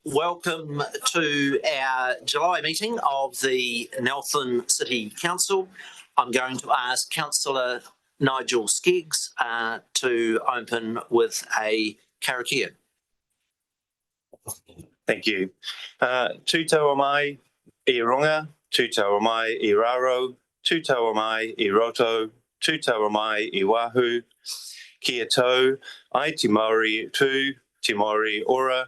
Welcome to our July meeting of the Nelson City Council. I'm going to ask Councillor Nigel Skeggs to open with a karakia. Thank you. Tū taua mai I runga, tū taua mai I raro, tū taua mai I roto, tū taua mai I wahu, kia tau, ai te Māori tū, te Māori ora,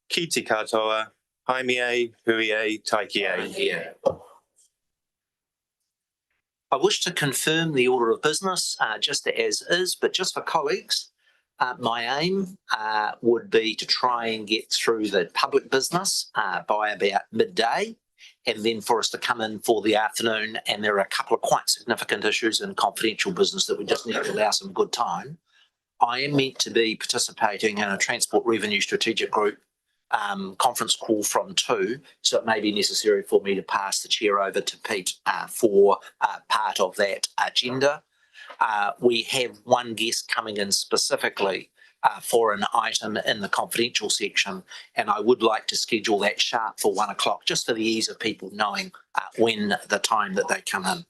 ki te katoa, haimie, huie, taikie. I wish to confirm the order of business just as is, but just for colleagues, my aim would be to try and get through the public business by about midday, and then for us to come in for the afternoon. And there are a couple of quite significant issues in confidential business that we just need to allow some good time. I am meant to be participating in a Transport Revenue Strategic Group conference call from 2, so it may be necessary for me to pass the chair over to Pete for part of that agenda. We have one guest coming in specifically for an item in the confidential section, and I would like to schedule that sharp for 1 o'clock, just for the ease of people knowing when the time that they come in.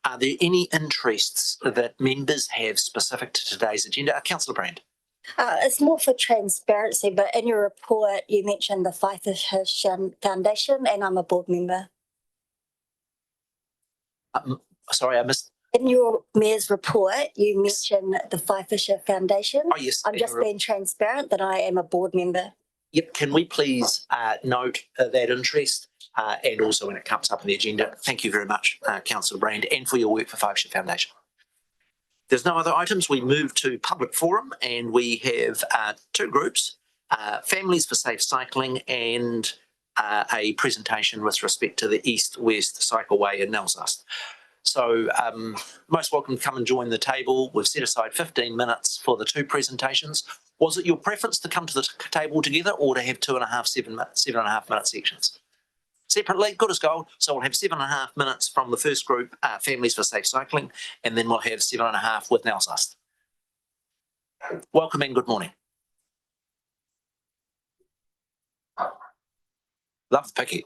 Are there any interests that members have specific to today's agenda? Councillor Brand. It's more for transparency, but in your report, you mentioned the Whai Fish Foundation, and I'm a board member. Sorry, I missed. In your Mayor's report, you mentioned the Whai Fish Foundation. Oh, yes. I'm just being transparent that I am a board member. Yep, can we please note that interest and also when it comes up in the agenda. Thank you very much, Councillor Brand, and for your work for Whai Fish Foundation. There's no other items. We move to public forum, and we have two groups, Families for Safe Cycling and a presentation with respect to the East-West Cycleway in Nelsast. So most welcome to come and join the table. We've set aside 15 minutes for the two presentations. Was it your preference to come to the table together or to have 7.5 minute sections? Separately, good as gold. So we'll have 7.5 minutes from the first group, Families for Safe Cycling, and then we'll have 7.5 with Nelsast. Welcome and good morning. Love Picky.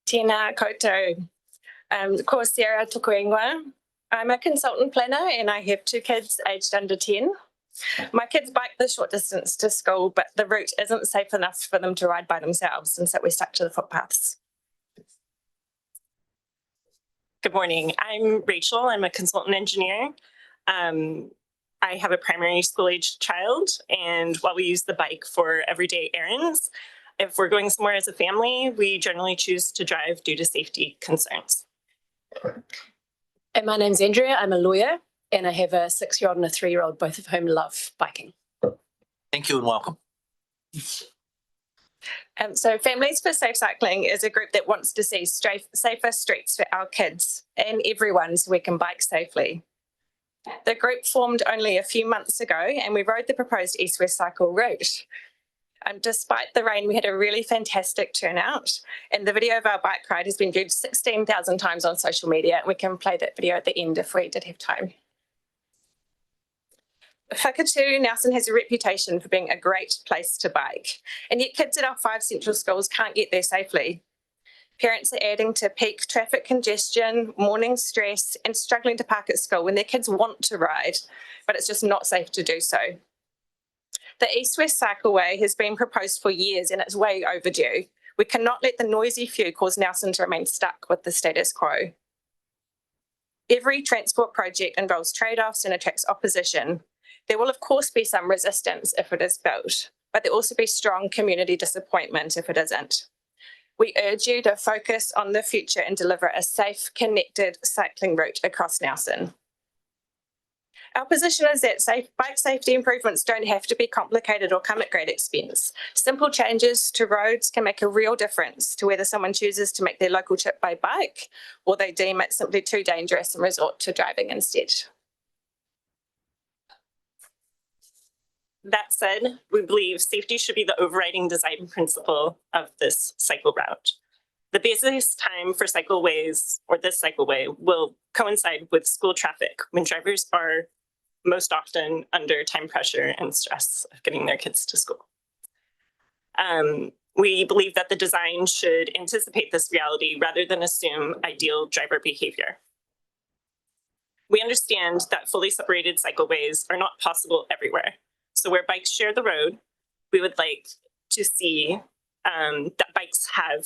Tēnā koutou. Ko Sarah Tukuingwa. I'm a consultant planner and I have 2 kids aged under 10. My kids bike the short distance to school, but the route isn't safe enough for them to ride by themselves, and so we're stuck to the footpaths. Good morning. I'm Rachel. I'm a consultant engineer. I have a primary school aged child, and while we use the bike for everyday errands, if we're going somewhere as a family, we generally choose to drive due to safety concerns. And my name's Andrea. I'm a lawyer, and I have a 6-year-old and a 3-year-old, both of whom love biking. Thank you and welcome. So Families for Safe Cycling is a group that wants to see safer streets for our kids and everyone so we can bike safely. The group formed only a few months ago and we rode the proposed East-West Cycle route. Despite the rain, we had a really fantastic turnout, and the video of our bike ride has been viewed 16,000 times on social media, and we can play that video at the end if we did have time. Whakatū, Nelson has a reputation for being a great place to bike, and yet kids at our 5 central schools can't get there safely. Parents are adding to peak traffic congestion, morning stress, and struggling to park at school when their kids want to ride, but it's just not safe to do so. The East-West Cycleway has been proposed for years and it's way overdue. We cannot let the noisy few cause Nelson to remain stuck with the status quo. Every transport project involves trade-offs and attracts opposition. There will of course be some resistance if it is built, but there will also be strong community disappointment if it isn't. We urge you to focus on the future and deliver a safe, connected cycling route across Nelson. Our position is that bike safety improvements don't have to be complicated or come at great expense. Simple changes to roads can make a real difference to whether someone chooses to make their local trip by bike or they deem it simply too dangerous and resort to driving instead. That said, we believe safety should be the overriding design principle of this cycle route. The busiest time for cycleways, or this cycleway, will coincide with school traffic when drivers are most often under time pressure and stress of getting their kids to school. We believe that the design should anticipate this reality rather than assume ideal driver behavior. We understand that fully separated cycleways are not possible everywhere. So where bikes share the road, we would like to see that bikes have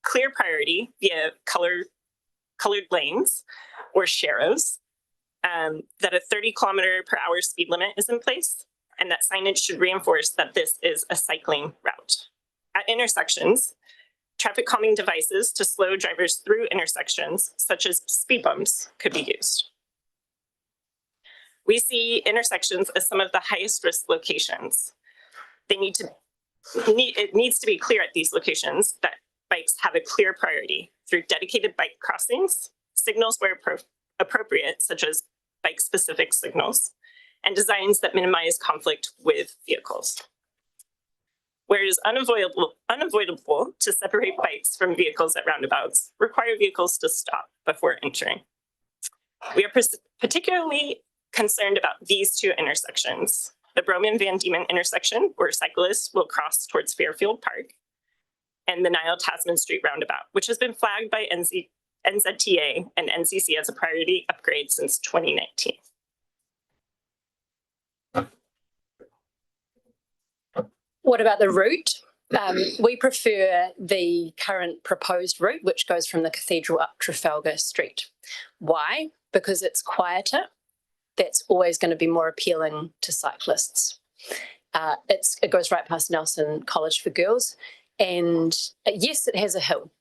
clear priority via colored lanes or sharrows, that a 30 km/h speed limit is in place, and that signage should reinforce that this is a cycling route. At intersections, traffic calming devices to slow drivers through intersections, such as speed bumps, could be used. We see intersections as some of the highest risk locations. It needs to be clear at these locations that bikes have a clear priority through dedicated bike crossings, signals where appropriate, such as bike-specific signals, and designs that minimize conflict with vehicles. Where it is unavoidable to separate bikes from vehicles at roundabouts, require vehicles to stop before entering. We are particularly concerned about these two intersections: the Broman Van Diemen intersection, where cyclists will cross towards Fairfield Park, and the Niall Tasman Street roundabout, which has been flagged by NZTA and NCC as a priority upgrade since 2019. What about the route? We prefer the current proposed route, which goes from the Cathedral up Trafalgar Street. Why? Because it's quieter. That's always going to be more appealing to cyclists. It goes right past Nelson College for Girls. And yes, it has a hill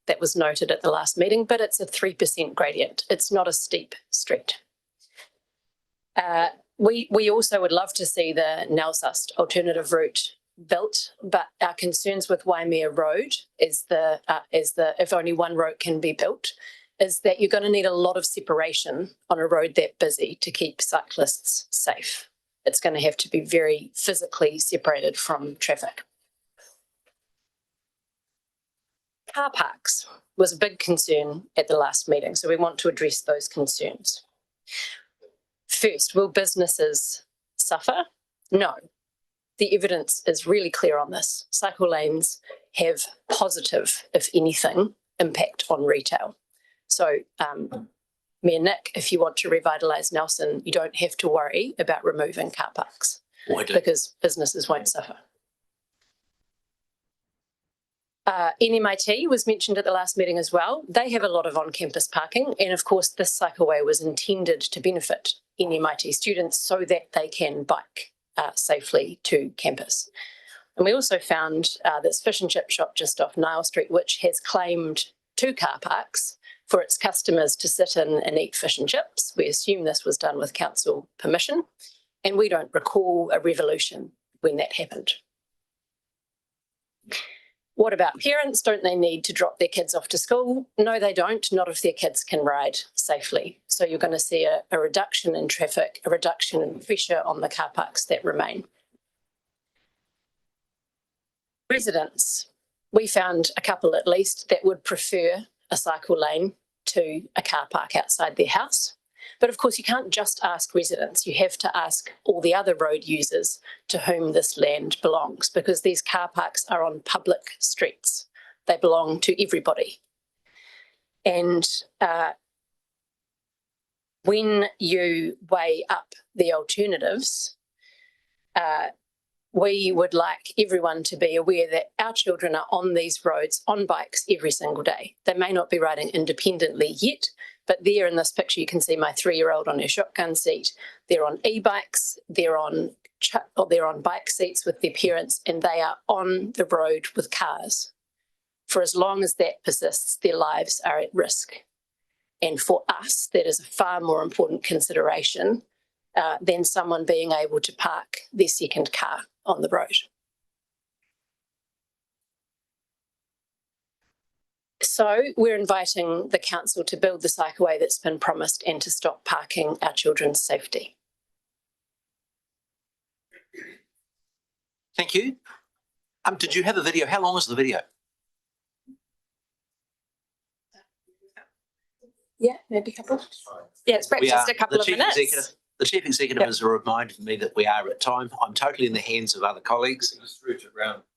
that was noted at the last meeting, but it's a 3% gradient. It's not a steep street. We also would love to see the Nelsust alternative route built, but our concerns with Waimea Road is if only one road can be built, is that you're going to need a lot of separation on a road that busy to keep cyclists safe. It's going to have to be very physically separated from traffic. Car parks was a big concern at the last meeting, so we want to address those concerns. First, will businesses suffer? No. The evidence is really clear on this. Cycle lanes have positive, if anything, impact on retail. So, Mayor Nick, if you want to revitalise Nelson, you don't have to worry about removing car parks because businesses won't suffer. NMIT was mentioned at the last meeting as well. They have a lot of on-campus parking, and of course this cycleway was intended to benefit NMIT students so that they can bike safely to campus. And we also found this fish and chip shop just off Niall Street, which has claimed 2 car parks for its customers to sit in and eat fish and chips. We assume this was done with council permission, and we don't recall a revolution when that happened. What about parents? Don't they need to drop their kids off to school? No, they don't, not if their kids can ride safely. So you're going to see a reduction in traffic, a reduction in pressure on the car parks that remain. Residents, we found a couple at least that would prefer a cycle lane to a car park outside their house. But of course, you can't just ask residents. You have to ask all the other road users to whom this land belongs, because these car parks are on public streets. They belong to everybody. And when you weigh up the alternatives, we would like everyone to be aware that our children are on these roads on bikes every single day. They may not be riding independently yet, but there in this picture you can see my 3-year-old on her shotgun seat. They're on e-bikes, they're on bike seats with their parents, and they are on the road with cars. For as long as that persists, their lives are at risk. And for us, that is a far more important consideration than someone being able to park their second car on the road. So we're inviting the council to build the cycleway that's been promised and to stop parking our children's safety. Thank you. Did you have a video? How long was the video? Yeah, maybe a couple. Yeah, it's perhaps We just are- a couple of Chief minutes. Executive, the Chief Executive Yep. has reminded me that we are at time. I'm totally in the hands of other colleagues.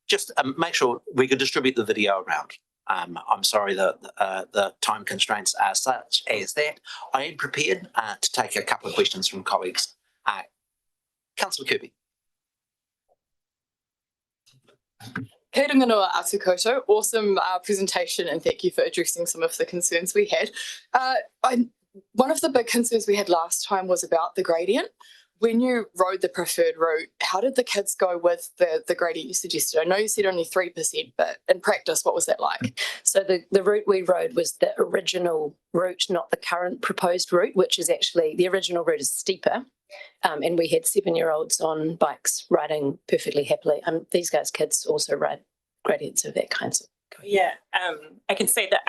Just make sure we could distribute the video around. I'm sorry that the time constraints are such as that. I am prepared to take a couple of questions from colleagues. Councillor Kirby. Kei Ringanua Atukoto, awesome presentation, and thank you for addressing some of the concerns we had. One of the big concerns we had last time was about the gradient. When you rode the preferred route, how did the kids go with the gradient you suggested? I know you said only 3%, but in practice, what was that like? So the route we rode was the original route, not the current proposed route, which is actually, the original route is steeper. And we had 7-year-olds on bikes riding perfectly happily. These guys' kids also ride gradients of that kind. Yeah, I can say that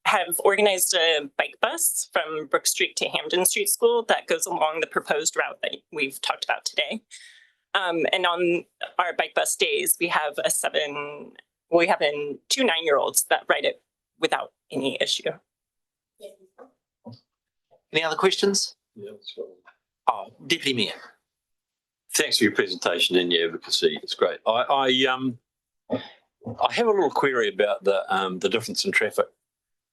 have organized a bike bus from Brook Street to Hampden Street School that goes along the proposed route that we've talked about today. And on our bike bus days, we have 2 9-year-olds that ride it without any issue. Any other questions? Yeah, that's right. Oh, Deputy Mayor. Thanks for your presentation and your advocacy. It's great. I have a little query about the difference in traffic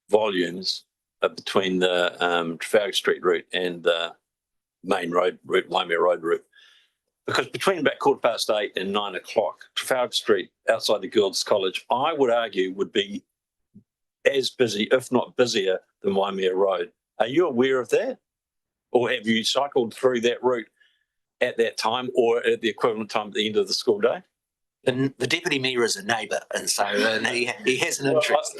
volumes between the Trafalgar Street route and the main road route, Waimea Road route. Because between about 8:15 and 9 o'clock, Trafalgar Street outside the Girls' College, I would argue would be as busy, if not busier, than Waimea Road. Are you aware of that? Or have you cycled through that route at that time or at the equivalent time at the end of the school day? The Deputy Mayor is a neighbour, and so he has an interest.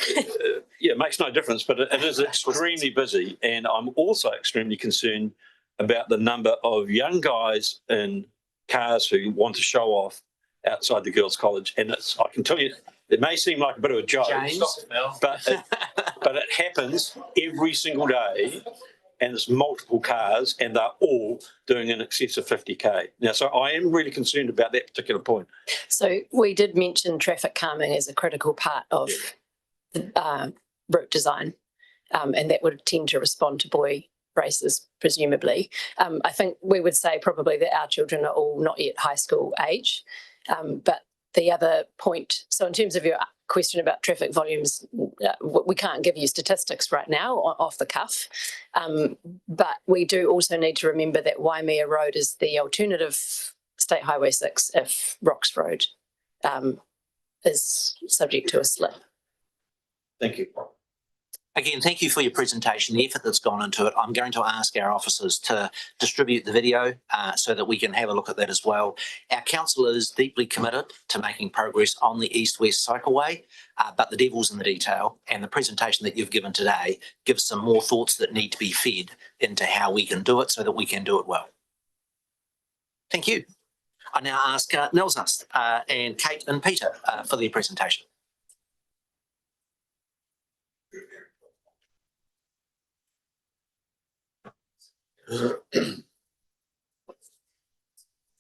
Yeah, it makes no difference, but it is extremely busy. And I'm also extremely concerned about the number of young guys in cars who want to show off outside the Girls' College. And I can tell you, it may seem like a bit of a joke, James? but it happens every single day. And there's multiple cars, and they're all doing in excess of 50k. Now, so I am really concerned about that particular point. So we did mention traffic calming as a critical part of the route design, and that would tend to respond to boy races, presumably. I think we would say probably that our children are all not yet high school age, but the other point, so in terms of your question about traffic volumes, we can't give you statistics right now off the cuff, but we do also need to remember that Waimea Road is the alternative State Highway 6 if Rocks Road is subject to a slip. Thank you. Again, thank you for your presentation, the effort that's gone into it. I'm going to ask our officers to distribute the video so that we can have a look at that as well. Our council is deeply committed to making progress on the East-West Cycleway, but the devil's in the detail, and the presentation that you've given today gives some more thoughts that need to be fed into how we can do it so that we can do it well. Thank you. I now ask Nils Nust and Kate and Peter for their presentation.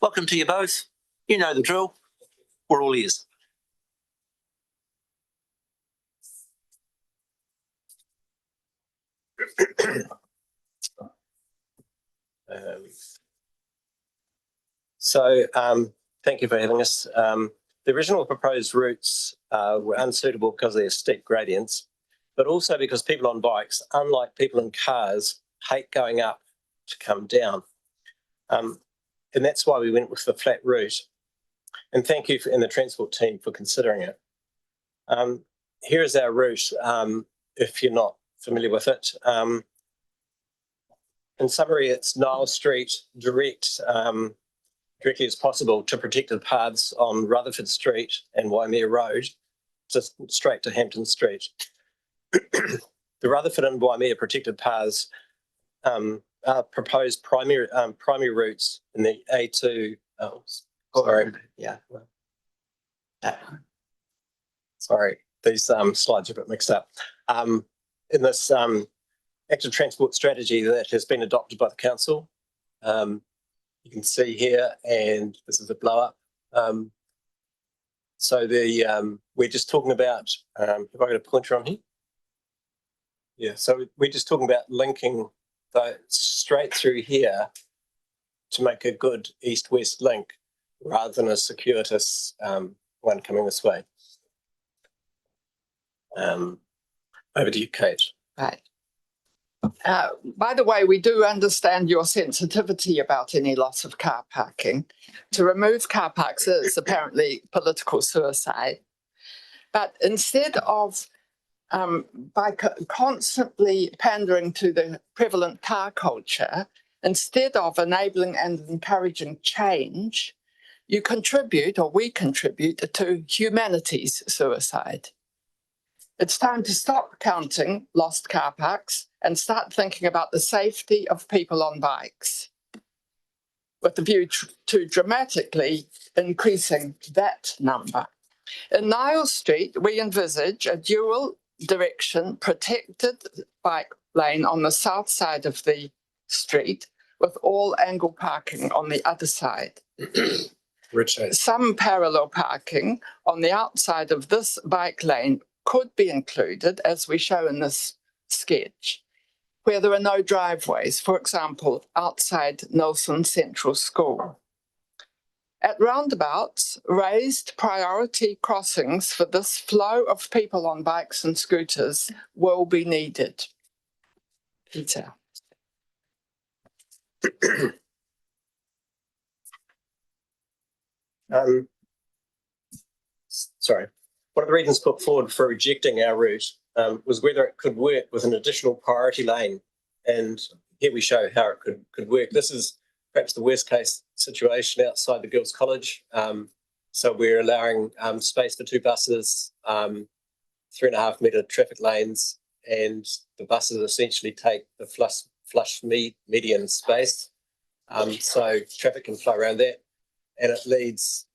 Welcome to you both. You know the drill. We're all ears. Thank you for having us. The original proposed routes were unsuitable because of their steep gradients, but also because people on bikes, unlike people in cars, hate going up to come down. And that's why we went with the flat route. And thank you and the transport team for considering it. Here is our route, if you're not familiar with it. In summary, it's Niles Street directly as possible to protected paths on Rutherford Street and Waimea Road, just straight to Hampden Street. The Rutherford and Waimea protected paths are proposed primary routes in the A2. Oh, sorry. Yeah. Sorry, these slides are a bit mixed up. In this active transport strategy that has been adopted by the council, you can see here, and this is a blow up. So we're just talking about, have I got a pointer on here? Yeah, so we're just talking about linking straight through here to make a good east-west link rather than a circuitous one coming this way. Over to you, Kate. Right. By the way, we do understand your sensitivity about any loss of car parking. To remove car parks is apparently political suicide. But instead of, by constantly pandering to the prevalent car culture, instead of enabling and encouraging change, you contribute, or we contribute, to humanity's suicide. It's time to stop counting lost car parks and start thinking about the safety of people on bikes, with the view to dramatically increasing that number. In Niles Street, we envisage a dual direction protected bike lane on the south side of the street with all angle parking on the other side. Richard. Some parallel parking on the outside of this bike lane could be included, as we show in this sketch, where there are no driveways, for example, outside Nelson Central School. At roundabouts, raised priority crossings for this flow of people on bikes and scooters will be needed. Peter. Sorry. One of the reasons put forward for rejecting our route was whether it could work with an additional priority lane. And here we show how it could work. This is perhaps the worst case situation outside the Girls' College. So we're allowing space for 2 buses, 3.5 metre traffic lanes, and the buses essentially take the flush median space. So traffic can flow around that, and it leaves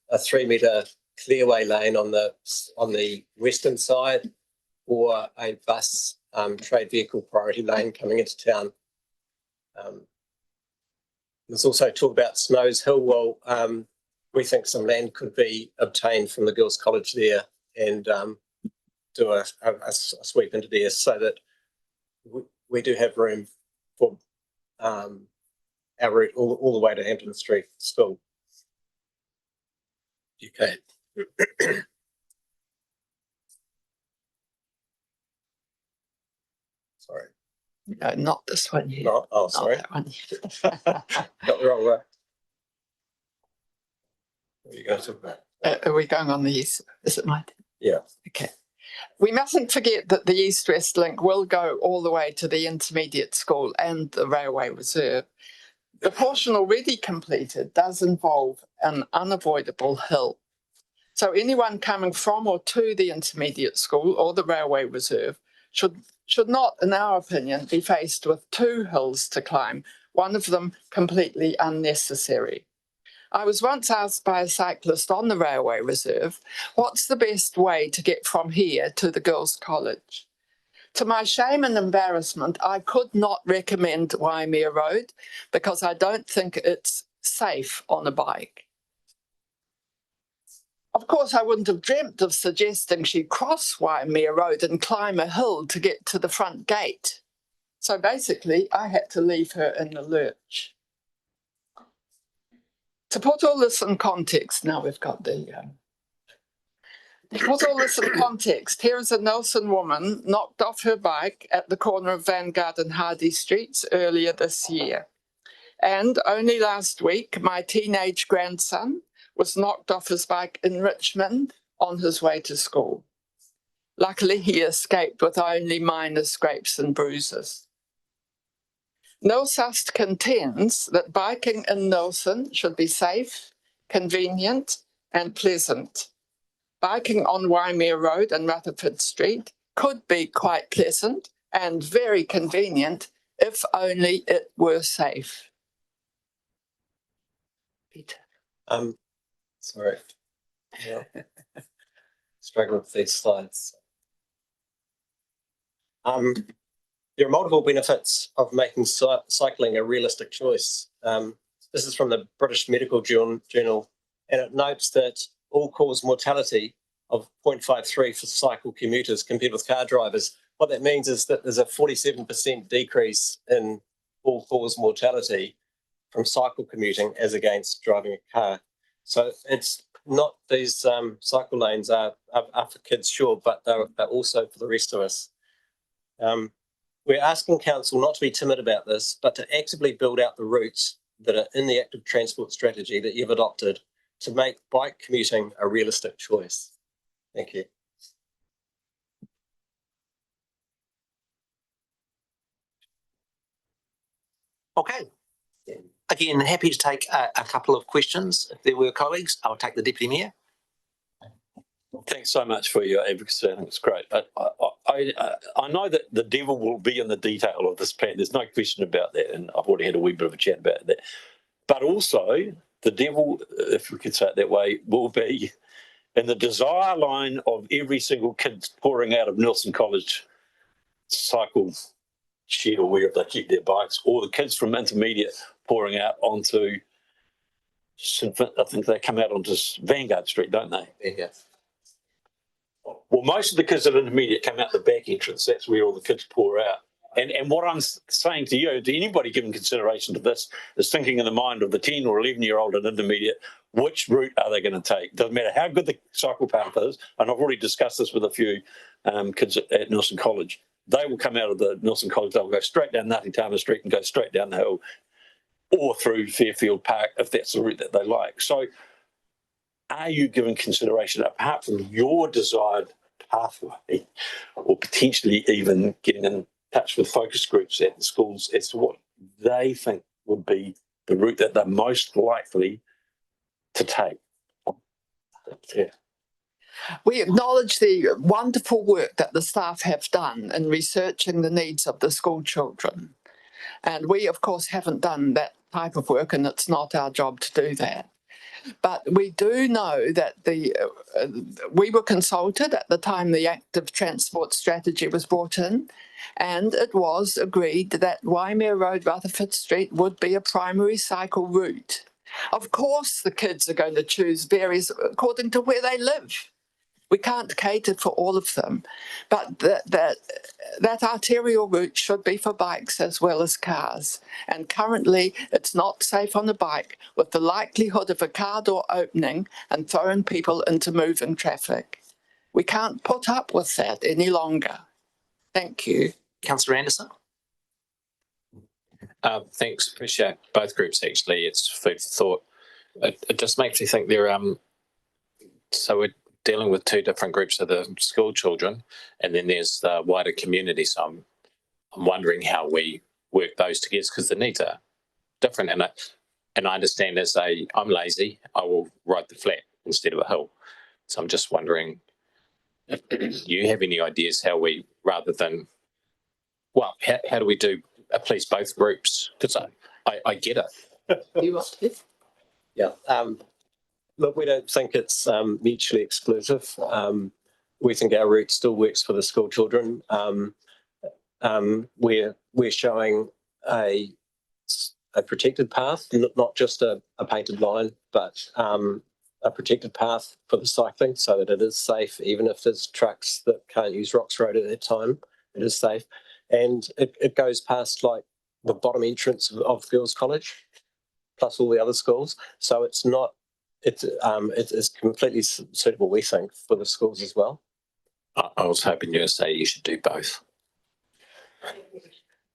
a 3 metre clearway lane on the western side, or a bus trade vehicle priority lane coming into town. There's also talk about Snows Hill. Well, we think some land could be obtained from the Girls' College there and do a sweep into there, so that we do have room for our route all the way to Hampton Street School. Okay. Sorry. No, not this one here. No, oh, sorry. Not that one. Got the wrong way. What are you going to talk about? Are we going on the east? Is it mine? Yeah. Okay. We mustn't forget that the east-west link will go all the way to the intermediate school and the railway reserve. The portion already completed does involve an unavoidable hill. So anyone coming from or to the intermediate school or the railway reserve should not, in our opinion, be faced with 2 hills to climb, one of them completely unnecessary. I was once asked by a cyclist on the railway reserve, what's the best way to get from here to the Girls' College? To my shame and embarrassment, I could not recommend Waimea Road because I don't think it's safe on a bike. Of course, I wouldn't have dreamt of suggesting she cross Waimea Road and climb a hill to get to the front gate. So basically, I had to leave her in the lurch. To put all this in context, now we've got the... to put all this in context, here is a Nelson woman knocked off her bike at the corner of Vanguard and Hardy Streets earlier this year. And only last week, my teenage grandson was knocked off his bike in Richmond on his way to school. Luckily, he escaped with only minor scrapes and bruises. Nilsust contends that biking in Nelson should be safe, convenient, and pleasant. Biking on Waimea Road and Rutherford Street could be quite pleasant and very convenient if only it were safe. Peter. Sorry. Yeah. Struggling with these slides. There are multiple benefits of making cycling a realistic choice. This is from the British Medical Journal, and it notes that all-cause mortality of 0.53 for cycle commuters compared with car drivers what that means is that there's a 47% decrease in all-cause mortality from cycle commuting as against driving a car. So it's not these cycle lanes are for kids, sure, but they're also for the rest of us. We're asking council not to be timid about this, but to actively build out the routes that are in the active transport strategy that you've adopted to make bike commuting a realistic choice. Thank you. Okay. Again, happy to take a couple of questions. If there were colleagues, I'll take the Deputy Mayor. Thanks so much for your advocacy. I think it's great. I know that the devil will be in the detail of this plan. There's no question about that, and I've already had a wee bit of a chat about that. But also, the devil, if we could say it that way, will be in the desire line of every single kid pouring out of Nelson College cycle shed or wherever they keep their bikes, or the kids from intermediate pouring out onto, I think they come out onto Vanguard Street, don't they? Yeah. Well, most of the kids at intermediate come out the back entrance. That's where all the kids pour out. And what I'm saying to you, to anybody giving consideration to this, is thinking in the mind of the 10 or 11-year-old at intermediate, which route are they going to take? Doesn't matter how good the cycle path is, and I've already discussed this with a few kids at Nelson College. They will come out of the Nelson College, they'll go straight down Ngāti Street and go straight down the hill, or through Fairfield Park, if that's the route that they like. So are you giving consideration, apart from your desired pathway, or potentially even getting in touch with focus groups at the schools as to what they think would be the route that they're most likely to take? Yeah. We acknowledge the wonderful work that the staff have done in researching the needs of the school children. And we, of course, haven't done that type of work, and it's not our job to do that. But we do know that we were consulted at the time the active transport strategy was brought in, and it was agreed that Waimea Road, Rutherford Street would be a primary cycle route. Of course, the kids are going to choose various according to where they live. We can't cater for all of them, but that arterial route should be for bikes as well as cars. And currently, it's not safe on a bike with the likelihood of a car door opening and throwing people into moving traffic. We can't put up with that any longer. Thank you. Councillor Anderson. Thanks. Appreciate both groups. Actually, it's food for thought. It just makes me think so we're dealing with two different groups of the school children, and then there's the wider community. So I'm wondering how we work those together, because the needs are different. And I understand I'm lazy, I will ride the flat instead of a hill. So I'm just wondering, do you have any ideas how we, rather than, how do we please both groups? Because I get it. Do you want to? Yeah. Look, we don't think it's mutually exclusive. We think our route still works for the school children. We're showing a protected path, not just a painted line, but a protected path for the cycling, so that it is safe, even if there's trucks that can't use Rocks Road at that time. It is safe, and it goes past like the bottom entrance of Girls' College, plus all the other schools. So it's not. It is completely suitable, we think, for the schools as well. I was hoping you would say you should do both.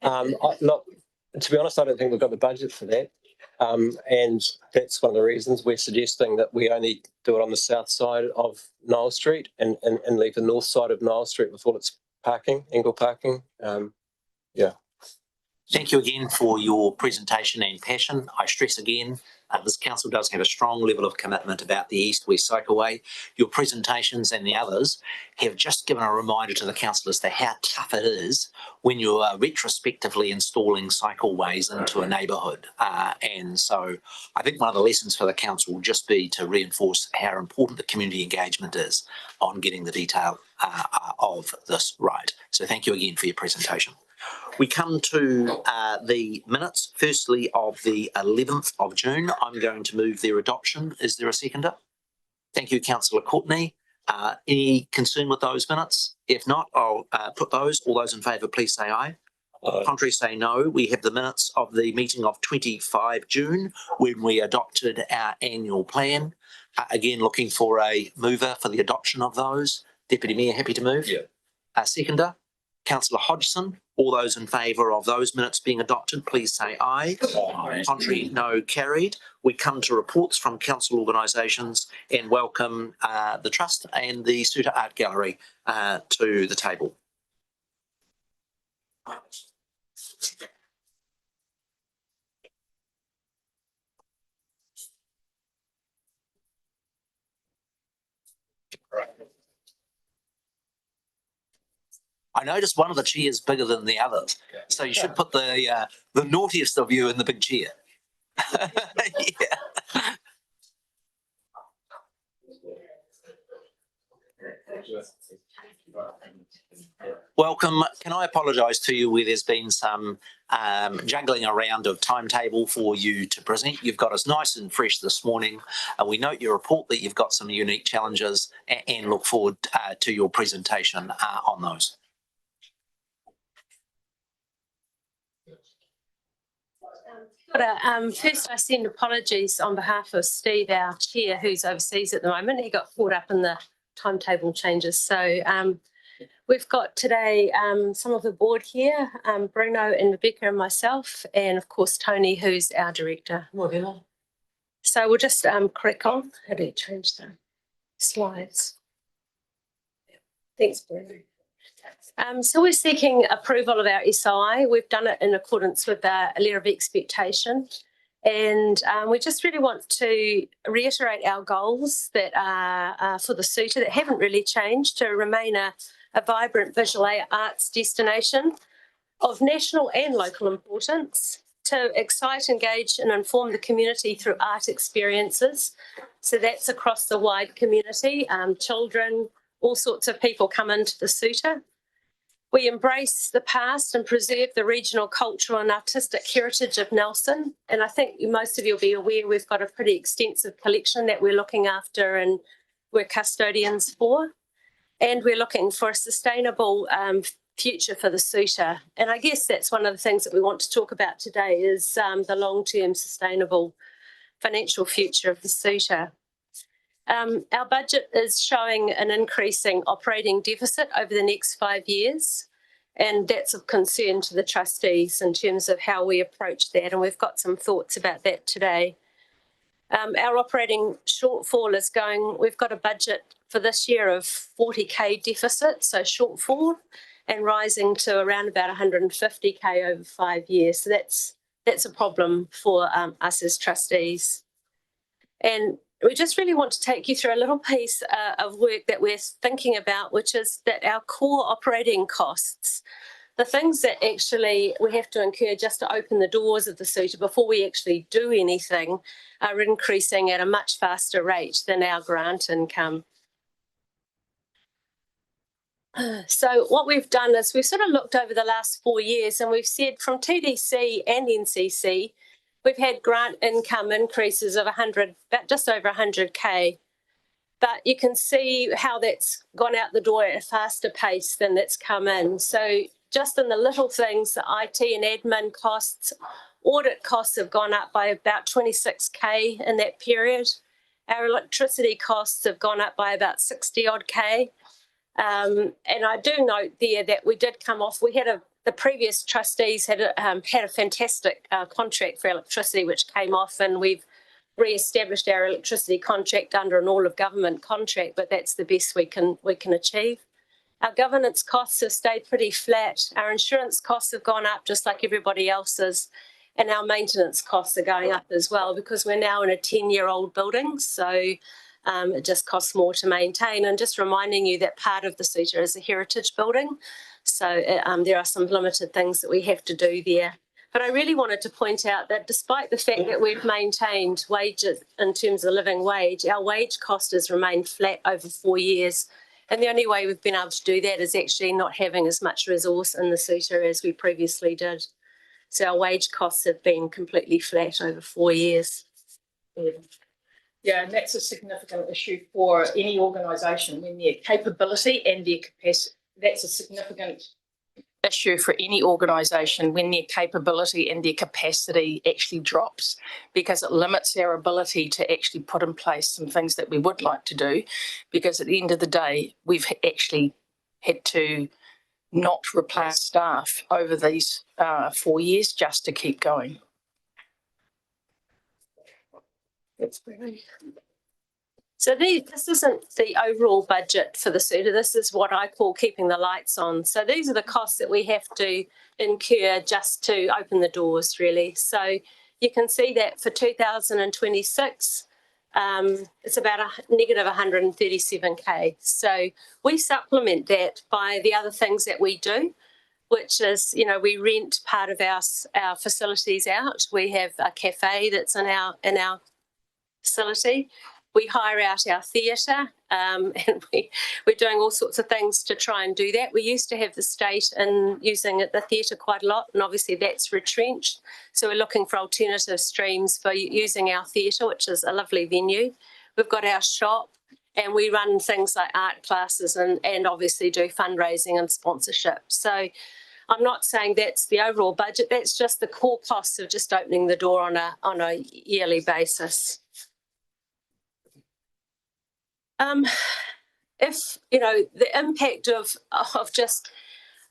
Look, to be honest, I don't think we've got the budget for that. And that's one of the reasons we're suggesting that we only do it on the south side of Niall Street and leave the north side of Niall Street with all its parking, Engel parking. Yeah. Thank you again for your presentation and passion. I stress again, this council does have a strong level of commitment about the East-West Cycleway. Your presentations and the others have just given a reminder to the council as to how tough it is when you are retrospectively installing cycleways into a neighbourhood. And so I think one of the lessons for the council will just be to reinforce how important the community engagement is on getting the detail of this right. So thank you again for your presentation. We come to the minutes, firstly of the 11th of June. I'm going to move their adoption. Is there a seconder? Thank you, Councillor Courtney. Any concern with those minutes? If not, I'll put those. All those in favour, please say aye. Contrary say no. We have the minutes of the meeting of 25 June when we adopted our annual plan. Again, looking for a mover for the adoption of those. Deputy Mayor, happy to move? Yeah. Seconder, Councillor Hodgson. All those in favour of those minutes being adopted, please say aye. Aye. Contrary, no, carried. We come to reports from council organisations and welcome the Trust and the Suter Art Gallery to the table. I noticed one of the chairs bigger than the others, so you should put the naughtiest of you in the big chair. Yeah. Welcome. Can I apologise to you where there's been some juggling around of timetable for you to present. You've got us nice and fresh this morning. We note your report that you've got some unique challenges and look forward to your presentation on those. First, I send apologies on behalf of Steve, our chair, who's overseas at the moment. He got caught up in the timetable changes. So we've got today some of the board here, Bruno and Rebecca and myself, and of course Tony, who's our director. So we'll just crack on. How do you change the slides? Thanks, Bruno. So we're seeking approval of our SOI. We've done it in accordance with our letter of expectation. And we just really want to reiterate our goals that are for the Suter that haven't really changed, to remain a vibrant visual arts destination of national and local importance, to excite, engage and inform the community through art experiences. So that's across the wide community, children, all sorts of people come into the Suter. We embrace the past and preserve the regional cultural and artistic heritage of Nelson. And I think most of you will be aware we've got a pretty extensive collection that we're looking after and we're custodians for. And we're looking for a sustainable future for the Suter. And I guess that's one of the things that we want to talk about today is the long-term sustainable financial future of the Suter. Our budget is showing an increasing operating deficit over the next 5 years, and that's of concern to the trustees in terms of how we approach that, and we've got some thoughts about that today. Our operating shortfall is we've got a budget for this year of 40k deficit, so shortfall, and rising to around about 150k over 5 years. So that's a problem for us as trustees. And we just really want to take you through a little piece of work that we're thinking about, which is that our core operating costs, the things that actually we have to incur just to open the doors of the Suter before we actually do anything, are increasing at a much faster rate than our grant income. So what we've done is we've sort of looked over the last 4 years and we've said from TDC and NCC, we've had grant income increases of just over 100k, but you can see how that's gone out the door at a faster pace than that's come in. So just in the little things, the IT and admin costs, audit costs have gone up by about 26k in that period. Our electricity costs have gone up by about 60 odd k. And I do note there that we did come off, the previous trustees had a fantastic contract for electricity, which came off, and we've re-established our electricity contract under an all-of-government contract, but that's the best we can achieve. Our governance costs have stayed pretty flat. Our insurance costs have gone up just like everybody else's, and our maintenance costs are going up as well because we're now in a 10-year-old building, so it just costs more to maintain. And just reminding you that part of the Suter is a heritage building, so there are some limited things that we have to do there. But I really wanted to point out that despite the fact that we've maintained wages in terms of living wage, our wage cost has remained flat over 4 years. And the only way we've been able to do that is actually not having as much resource in the Suter as we previously did. So our wage costs have been completely flat over 4 years. Yeah, and that's a significant issue for any organisation when their capability and their capacity. That's a significant issue for any organisation when their capability and their capacity actually drops, because it limits our ability to actually put in place some things that we would like to do, because at the end of the day, we've actually had to not replace staff over these 4 years just to keep going. So this isn't the overall budget for the SUTA. This is what I call keeping the lights on. So these are the costs that we have to incur just to open the doors, really. So you can see that for 2026, it's about a negative 137K. So we supplement that by the other things that we do, which is, you know, we rent part of our facilities out. We have a cafe that's in our facility. We hire out our theatre, and we're doing all sorts of things to try and do that. We used to have the state in using the theatre quite a lot, and obviously that's retrenched. So we're looking for alternative streams for using our theatre, which is a lovely venue. We've got our shop, and we run things like art classes and obviously do fundraising and sponsorship. So I'm not saying that's the overall budget. That's just the core costs of just opening the door on a yearly basis. If, you know, the impact of just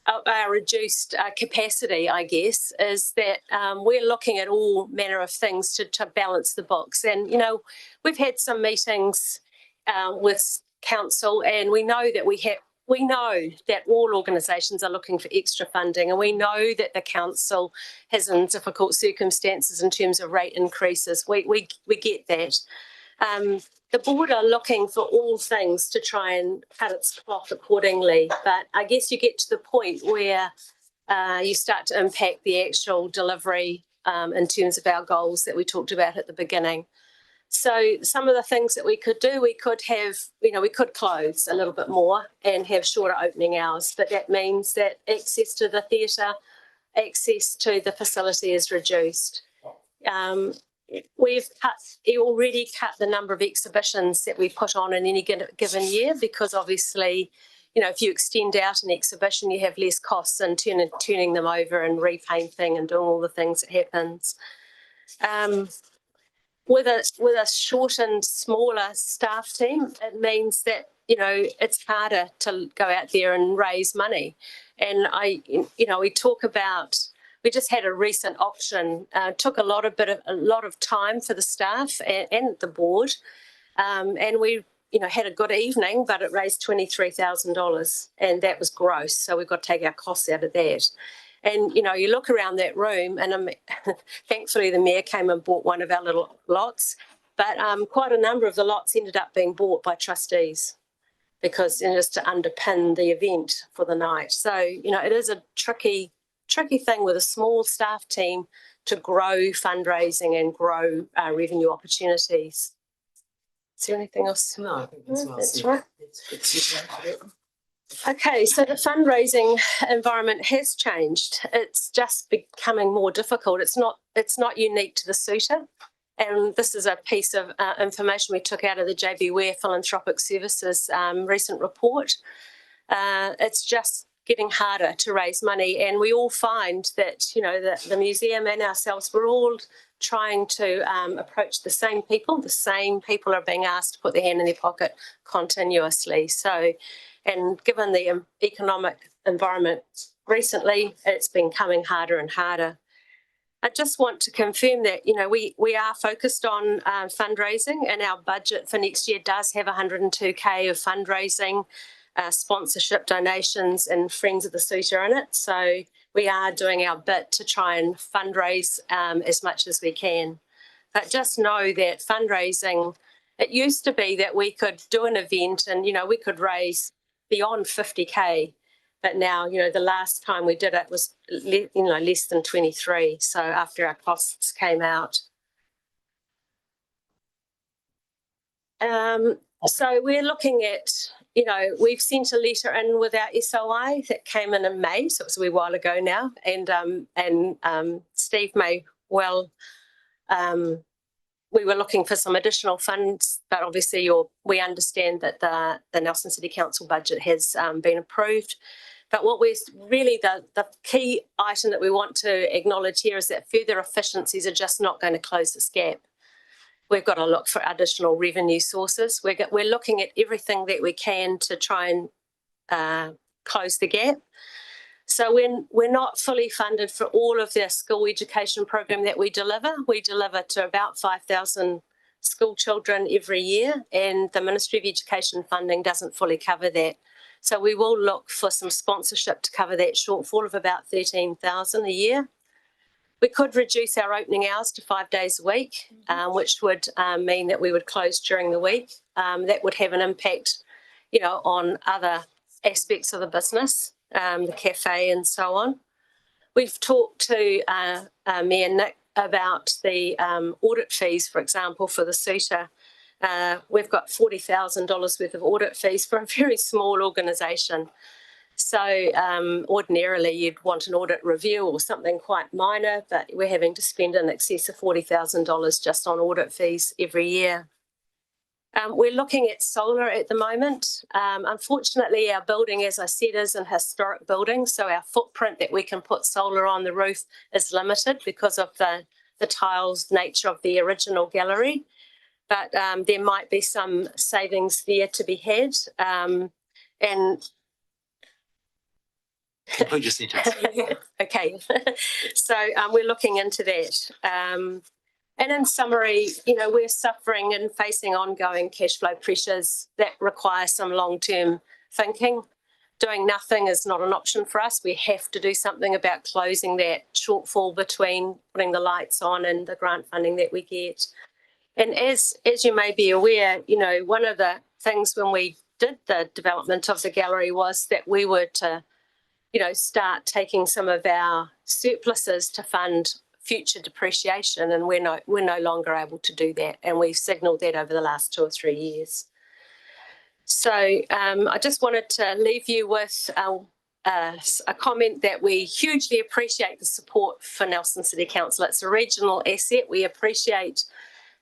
our reduced capacity, I guess, is that we're looking at all manner of things to balance the books. And, you know, we've had some meetings with council, and we know that all organisations are looking for extra funding, and we know that the council has in difficult circumstances in terms of rate increases. We get that. The board are looking for all things to try and cut its cloth accordingly, but I guess you get to the point where you start to impact the actual delivery in terms of our goals that we talked about at the beginning. So some of the things that we could do, we could have, you know, we could close a little bit more and have shorter opening hours, but that means that access to the theatre, access to the facility is reduced. We've already cut the number of exhibitions that we put on in any given year, because obviously, you know, if you extend out an exhibition, you have less costs in turning them over and repainting and doing all the things that happens. With a shortened, smaller staff team, it means that, you know, it's harder to go out there and raise money. And we talk about. We just had a recent auction. Took a lot of time for the staff and the board, and we, you know, had a good evening. But it raised $23,000, and that was gross. So we've got to take our costs out of that. And you know, you look around that room, and thankfully the mayor came and bought one of our little lots. But quite a number of the lots ended up being bought by trustees, because, you know, just to underpin the event for the night. So, you know, it is a tricky thing with a small staff team to grow fundraising and grow revenue opportunities. Is there anything else? No, I think that's well That's said. right. Okay, so the fundraising environment has changed. It's just becoming more difficult. It's not unique to the SUTA. And this is a piece of information we took out of the JB Ware Philanthropic Services recent report. It's just getting harder to raise money, and we all find that, you know, the museum and ourselves, we're all trying to approach the same people. The same people are being asked to put their hand in their pocket continuously. So, and given the economic environment recently, it's been coming harder and harder. I just want to confirm that, you know, we are focused on fundraising, and our budget for next year does have 102K of fundraising, sponsorship, donations, and Friends of the SUTA in it. So we are doing our bit to try and fundraise as much as we can. But just know that fundraising, it used to be that we could do an event and, you know, we could raise beyond 50K. But now, you know, the last time we did it was, less than 23. So after our costs came out. So we're looking at, you know, we've sent a letter in with our SOI that came in May, so it was a wee while ago now, and Steve may well we were looking for some additional funds, but obviously we understand that the Nelson City Council budget has been approved. But what we're really, the key item that we want to acknowledge here is that further efficiencies are just not going to close this gap. We've got to look for additional revenue sources. We're looking at everything that we can to try and close the gap. So we're not fully funded for all of the school education program that we deliver. We deliver to about 5,000 school children every year, and the Ministry of Education funding doesn't fully cover that. So we will look for some sponsorship to cover that shortfall of about 13,000 a year. We could reduce our opening hours to 5 days a week, which would mean that we would close during the week. That would have an impact, on other aspects of the business, the cafe and so on. We've talked to Mayor Nick about the audit fees, for example, for the suitor. We've got $40,000 worth of audit fees for a very small organisation. So ordinarily you'd want an audit review or something quite minor, but we're having to spend in excess of $40,000 just on audit fees every year. We're looking at solar at the moment. Unfortunately, our building, as I said, is an historic building, so our footprint that we can put solar on the roof is limited because of the tiles nature of the original gallery. But there might be some savings there to be had. And Complete your sentence. okay, so we're looking into that. And in summary, we're suffering and facing ongoing cash flow pressures that require some long-term thinking. Doing nothing is not an option for us. We have to do something about closing that shortfall between putting the lights on and the grant funding that we get. And as you may be aware, one of the things when we did the development of the gallery was that we were to, start taking some of our surpluses to fund future depreciation, and we're no longer able to do that, and we've signalled that over the last 2 or 3 years. So I just wanted to leave you with a comment that we hugely appreciate the support for Nelson City Council. It's a regional asset. We appreciate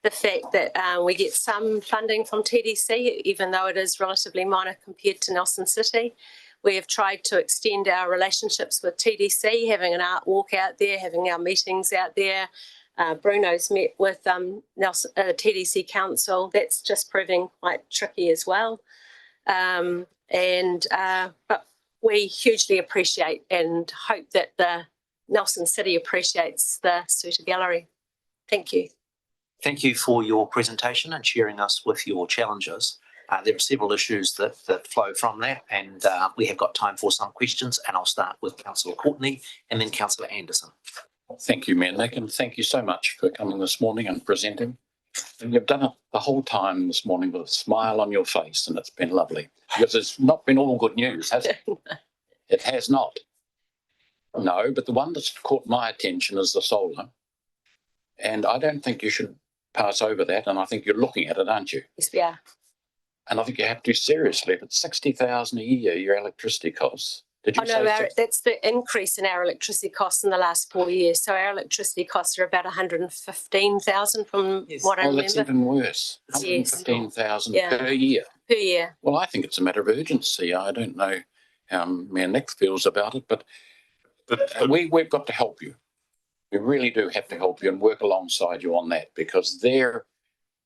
the fact that we get some funding from TDC, even though it is relatively minor compared to Nelson City. We have tried to extend our relationships with TDC, having an art walk out there, having our meetings out there. Bruno's met with TDC Council. That's just proving quite tricky as well. But we hugely appreciate and hope that the Nelson City appreciates the Suter Gallery. Thank you. Thank you for your presentation and sharing us with your challenges. There are several issues that flow from that, and we have got time for some questions, and I'll start with Councillor Courtney and then Councillor Anderson. Thank you, Mayor Nick, and thank you so much for coming this morning and presenting. And you've done it the whole time this morning with a smile on your face, and it's been lovely, because it's not been all good news, has it? It has not. No, but the one that's caught my attention is the solar, and I don't think you should pass over that, and I think you're looking at it, aren't you? Yes, we are. And I think you have to seriously. If it's 60,000 a year, your electricity costs. Did you say that's the increase in our electricity costs in the last 4 years. So our electricity costs are about 115,000 from what I remember. That's even worse. 115,000 per year. Per year. Well, I think it's a matter of urgency. I don't know how Mayor Nick feels about it, but we've got to help you. We really do have to help you and work alongside you on that, because there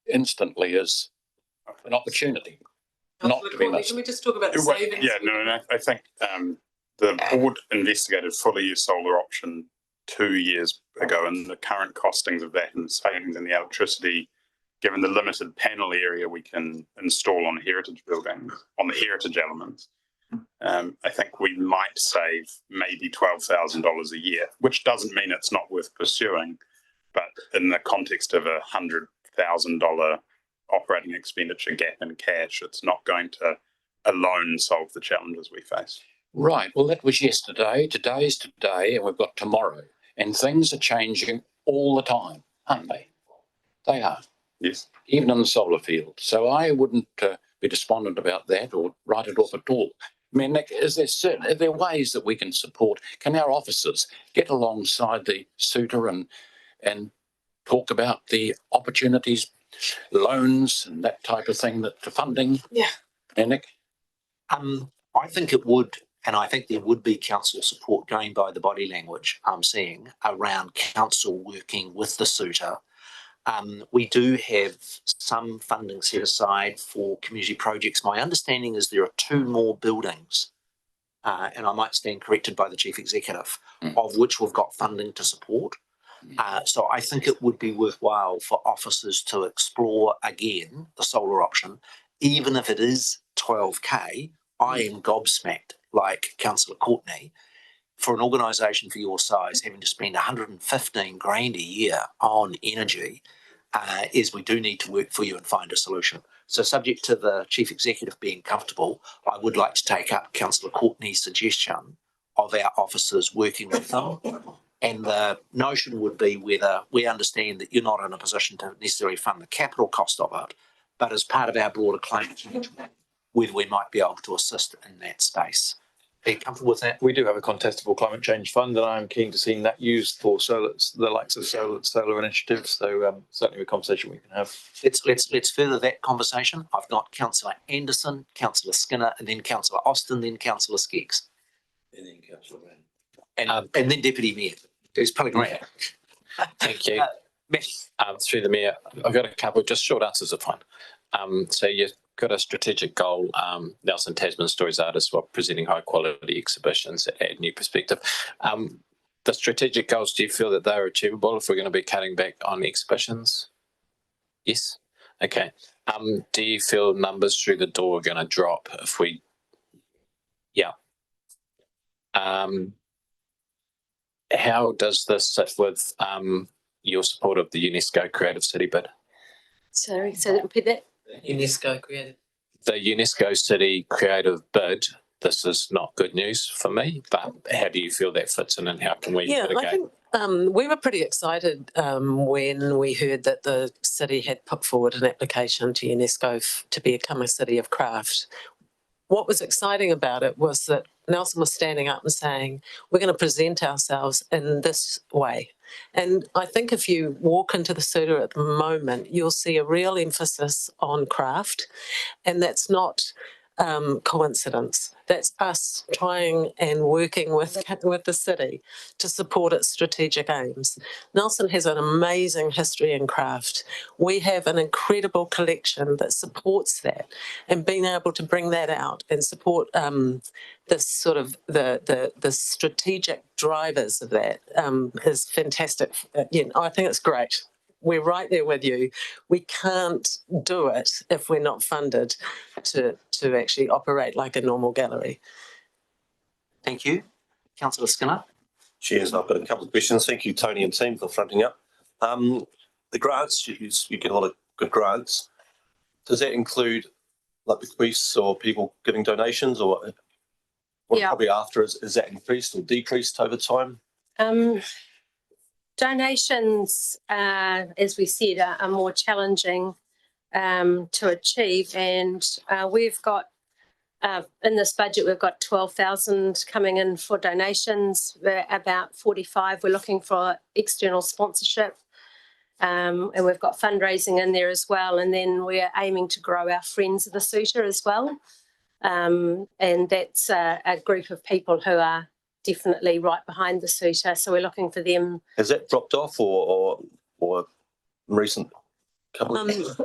instantly is an opportunity not to be missed. Can we just talk about the savings? Yeah, no, I think the board investigated fully your solar option 2 years ago, and the current costings of that and savings in the electricity, given the limited panel area we can install on heritage buildings, on the heritage elements, I think we might save maybe $12,000 a year, which doesn't mean it's not worth pursuing, but in the context of $100,000 operating expenditure gap in cash, it's not going to alone solve the challenges we face. Right. Well, that was yesterday. Today's today, and we've got tomorrow. And things are changing all the time, aren't they? They are. Yes. Even in the solar field. So I wouldn't be despondent about that or write it off at all. I mean, Nick, are there ways that we can support? Can our officers get alongside the suitor and talk about the opportunities, loans and that type of thing, that the funding? Yeah. Nick? I think it would, and I think there would be council support going by the body language I'm seeing around council working with the suitor. We do have some funding set aside for community projects. My understanding is there are 2 more buildings, and I might stand corrected by the chief executive, of which we've got funding to support. So I think it would be worthwhile for officers to explore again the solar option, even if it is 12K. I am gobsmacked, like Councillor Courtney, for an organisation for your size having to spend 115 grand a year on energy. Is we do need to work for you and find a solution. So subject to the chief executive being comfortable, I would like to take up Councillor Courtney's suggestion of our officers working with them. And the notion would be whether we understand that you're not in a position to necessarily fund the capital cost of it, but as part of our broader climate management, whether we might be able to assist in that space. Are you comfortable with that? We do have a contestable climate change fund, and I'm keen to see that used for solar, the likes of solar initiatives. So certainly a conversation we can have. Let's further that conversation. I've got Councillor Anderson, Councillor Skinner, and then Councillor Austin, then Councillor Skeggs. And then Councillor Rand. And then Deputy Mayor. There's Pellegrini. Thank you. Through the Mayor, I've got a couple just short answers are fine. So you've got a strategic goal, Nelson Tasman Stories Artists, while presenting high quality exhibitions that add new perspective. The strategic goals, do you feel that they're achievable if we're going to be cutting back on exhibitions? Yes. Okay. Do you feel numbers through the door are going to drop if we? Yeah. How does this sit with your support of the UNESCO Creative City bid? Sorry, so repeat that. UNESCO Creative. The UNESCO City Creative bid. This is not good news for me, but how do you feel that fits in, and how can we I mitigate? think we were pretty excited when we heard that the city had put forward an application to UNESCO to become a city of craft. What was exciting about it was that Nelson was standing up and saying, we're going to present ourselves in this way. And I think if you walk into the Suitor at the moment, you'll see a real emphasis on craft. And that's not coincidence. That's us trying and working with the city to support its strategic aims. Nelson has an amazing history in craft. We have an incredible collection that supports that, and being able to bring that out and support this sort of the strategic drivers of that is fantastic. I think it's great. We're right there with you. We can't do it if we're not funded to actually operate like a normal gallery. Thank you. Councillor Skinner. Cheers. I've got a couple of questions. Thank you, Tony and team, for fronting up. The grants, you get a lot of good grants. Does that include like bequests or people giving donations, or probably after, is that increased or decreased over time? Donations, as we said, are more challenging to achieve, and we've got in this budget we've got 12,000 coming in for donations. We're about 45 we're looking for external sponsorship, and we've got fundraising in there as well, and then we're aiming to grow our Friends of the Suitor as well, and that's a group of people who are definitely right behind the Suitor, so we're looking for them. Has that dropped off or recent couple of years?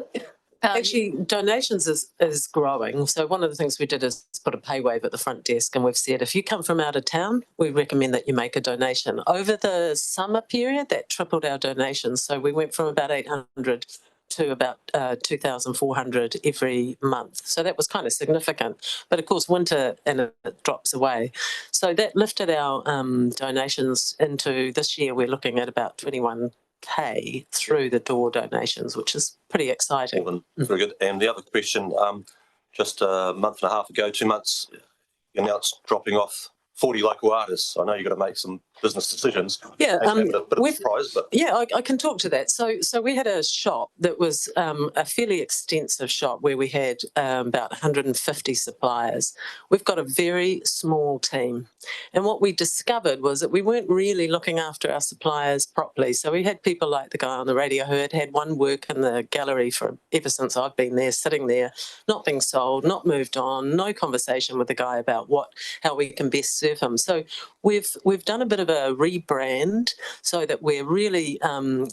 Actually, donations is growing. So one of the things we did is put a pay wave at the front desk, and we've said if you come from out of town, we recommend that you make a donation. Over the summer period, that tripled our donations. So we went from about 800 to about 2,400 every month. So that was kind of significant. But of course, winter and it drops away. So that lifted our donations into this year. We're looking at about 21K through the door donations, which is pretty exciting. Very good. And the other question, just a month and a half ago, 2 months, you announced dropping off 40 local artists. I know you've got to make some business decisions. Yeah, Maybe a bit of a surprise, but yeah, I can talk to that. So we had a shop that was a fairly extensive shop where we had about 150 suppliers. We've got a very small team, and what we discovered was that we weren't really looking after our suppliers properly. So we had people like the guy on the radio who had one work in the gallery for ever since I've been there, sitting there, not being sold, not moved on, no conversation with the guy about how we can best serve him. So we've done a bit of a rebrand so that we're really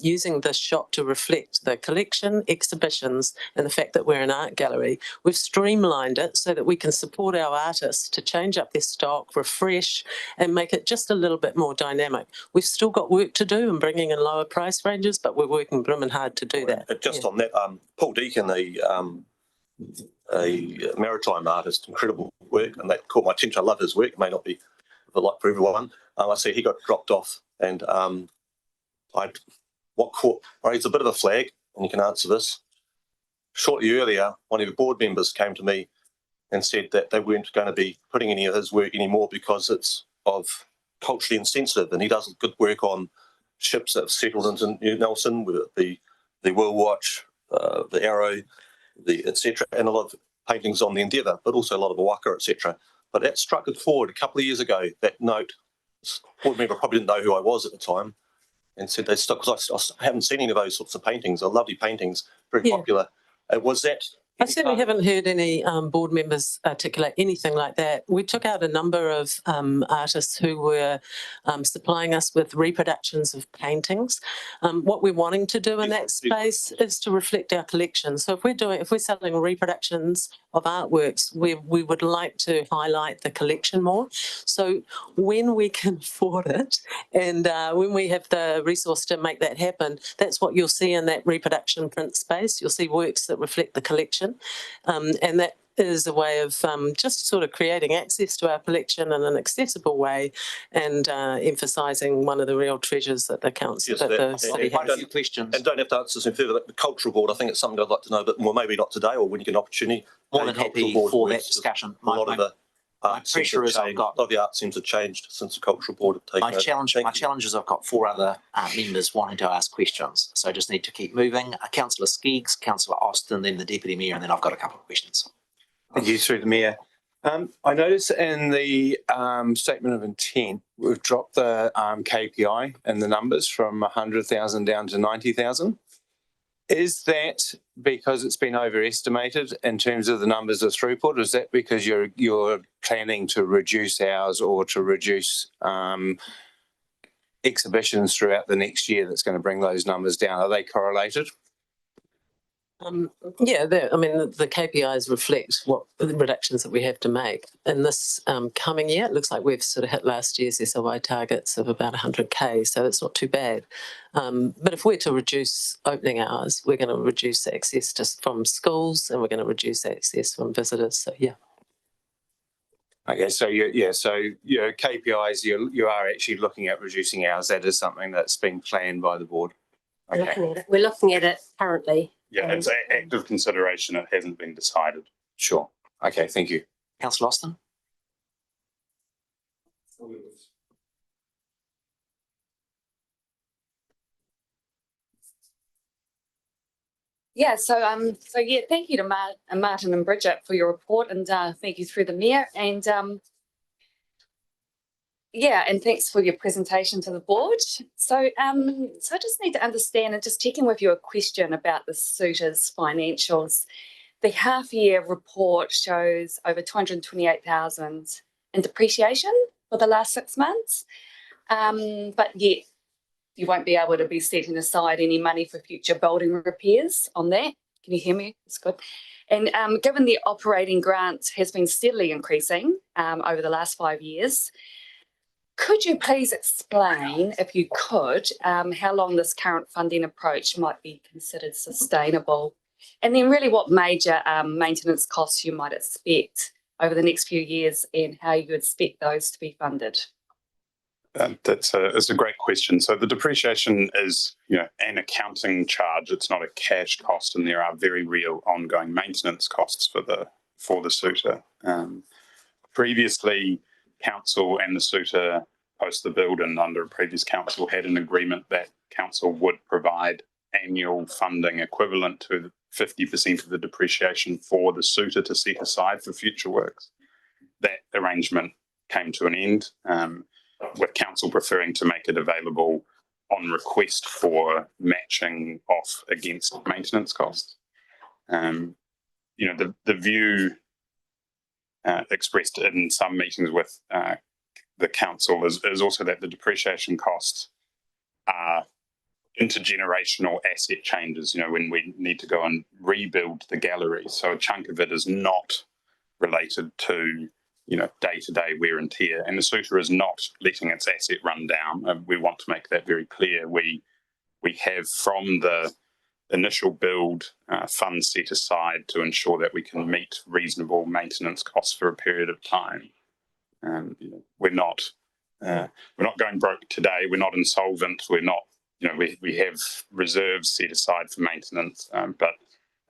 using this shop to reflect the collection, exhibitions, and the fact that we're an art gallery. We've streamlined it so that we can support our artists to change up their stock, refresh, and make it just a little bit more dynamic. We've still got work to do in bringing in lower price ranges, but we're working blooming hard to do that. just on that, Paul Deacon, a maritime artist, incredible work, and that caught my attention. I love his work. It may not be the like for everyone. I see he got dropped off, and raised a bit of a flag, and you can answer this. Shortly earlier, one of your board members came to me and said that they weren't going to be putting any of his work anymore because it's of culturally insensitive, and he does good work on ships that have settled into New Nelson, with the World Watch, the Arrow, the etc., and a lot of paintings on the Endeavour, but also a lot of the Waka, etc. But that struck a chord a couple of years ago. That note, board member probably didn't know who I was at the time, and said they stuck, because I haven't seen any of those sorts of paintings. They're lovely paintings, very popular. Was that? I certainly haven't heard any board members articulate anything like that. We took out a number of artists who were supplying us with reproductions of paintings. What we're wanting to do in that space is to reflect our collection. So if we're selling reproductions of artworks, we would like to highlight the collection more. So when we can afford it, and when we have the resource to make that happen, that's what you'll see in that reproduction print space. You'll see works that reflect the collection. And that is a way of just sort of creating access to our collection in an accessible way, and emphasising one of the real treasures that the council, that the city has. Questions. And don't have to answer this in further. The cultural board, I think it's something I'd like to know a bit more. Maybe not today, or when you get an opportunity. More than happy for that discussion. A lot of the pressure is I've got. A lot of the art seems to have changed since the cultural board have taken over. My challenge is I've got 4 other members wanting to ask questions, so I just need to keep moving. Councillor Skeggs, Councillor Austin, then the Deputy Mayor, and then I've got a couple of questions. Thank you, through the Mayor. I noticed in the statement of intent, we've dropped the KPI and the numbers from 100,000 down to 90,000. Is that because it's been overestimated in terms of the numbers of throughput? Is that because you're planning to reduce hours or to reduce exhibitions throughout the next year that's going to bring those numbers down? Are they correlated? Yeah, the KPIs reflect what the reductions that we have to make. In this coming year, it looks like we've sort of hit last year's SOI targets of about 100K, so it's not too bad. But if we're to reduce opening hours, we're going to reduce access from schools, and we're going to reduce access from visitors. So yeah. Okay, so your KPIs, you are actually looking at reducing hours. That is something that's been planned by the board. Okay. We're looking at it currently. Yeah, it's an active consideration. It hasn't been decided. Sure. Okay, thank you. Councillor Austin? Yeah, thank you to Martin and Bridget for your report, and thank you through the Mayor, and and thanks for your presentation to the board. So I just need to understand, and just checking with you a question about the suitors' financials. The half-year report shows over 228,000 in depreciation for the last 6 months, but yet you won't be able to be setting aside any money for future building repairs on that. Can you hear me? That's good. And given the operating grant has been steadily increasing over the last 5 years, could you please explain, if you could, how long this current funding approach might be considered sustainable? And then really what major maintenance costs you might expect over the next few years, and how you expect those to be funded? It's a great question. So the depreciation is, an accounting charge. It's not a cash cost, and there are very real ongoing maintenance costs for the suitor. Previously, council and the suitor post the build and under a previous council had an agreement that council would provide annual funding equivalent to 50% of the depreciation for the suitor to set aside for future works. That arrangement came to an end, with council preferring to make it available on request for matching off against maintenance costs. The view expressed in some meetings with the council is also that the depreciation costs are intergenerational asset changes, when we need to go and rebuild the gallery. So a chunk of it is not related to, day-to-day wear and tear. And the suitor is not letting its asset run down. We want to make that very clear. We have from the initial build funds set aside to ensure that we can meet reasonable maintenance costs for a period of time. We're not going broke today. We're not insolvent. We're not. We have reserves set aside for maintenance, but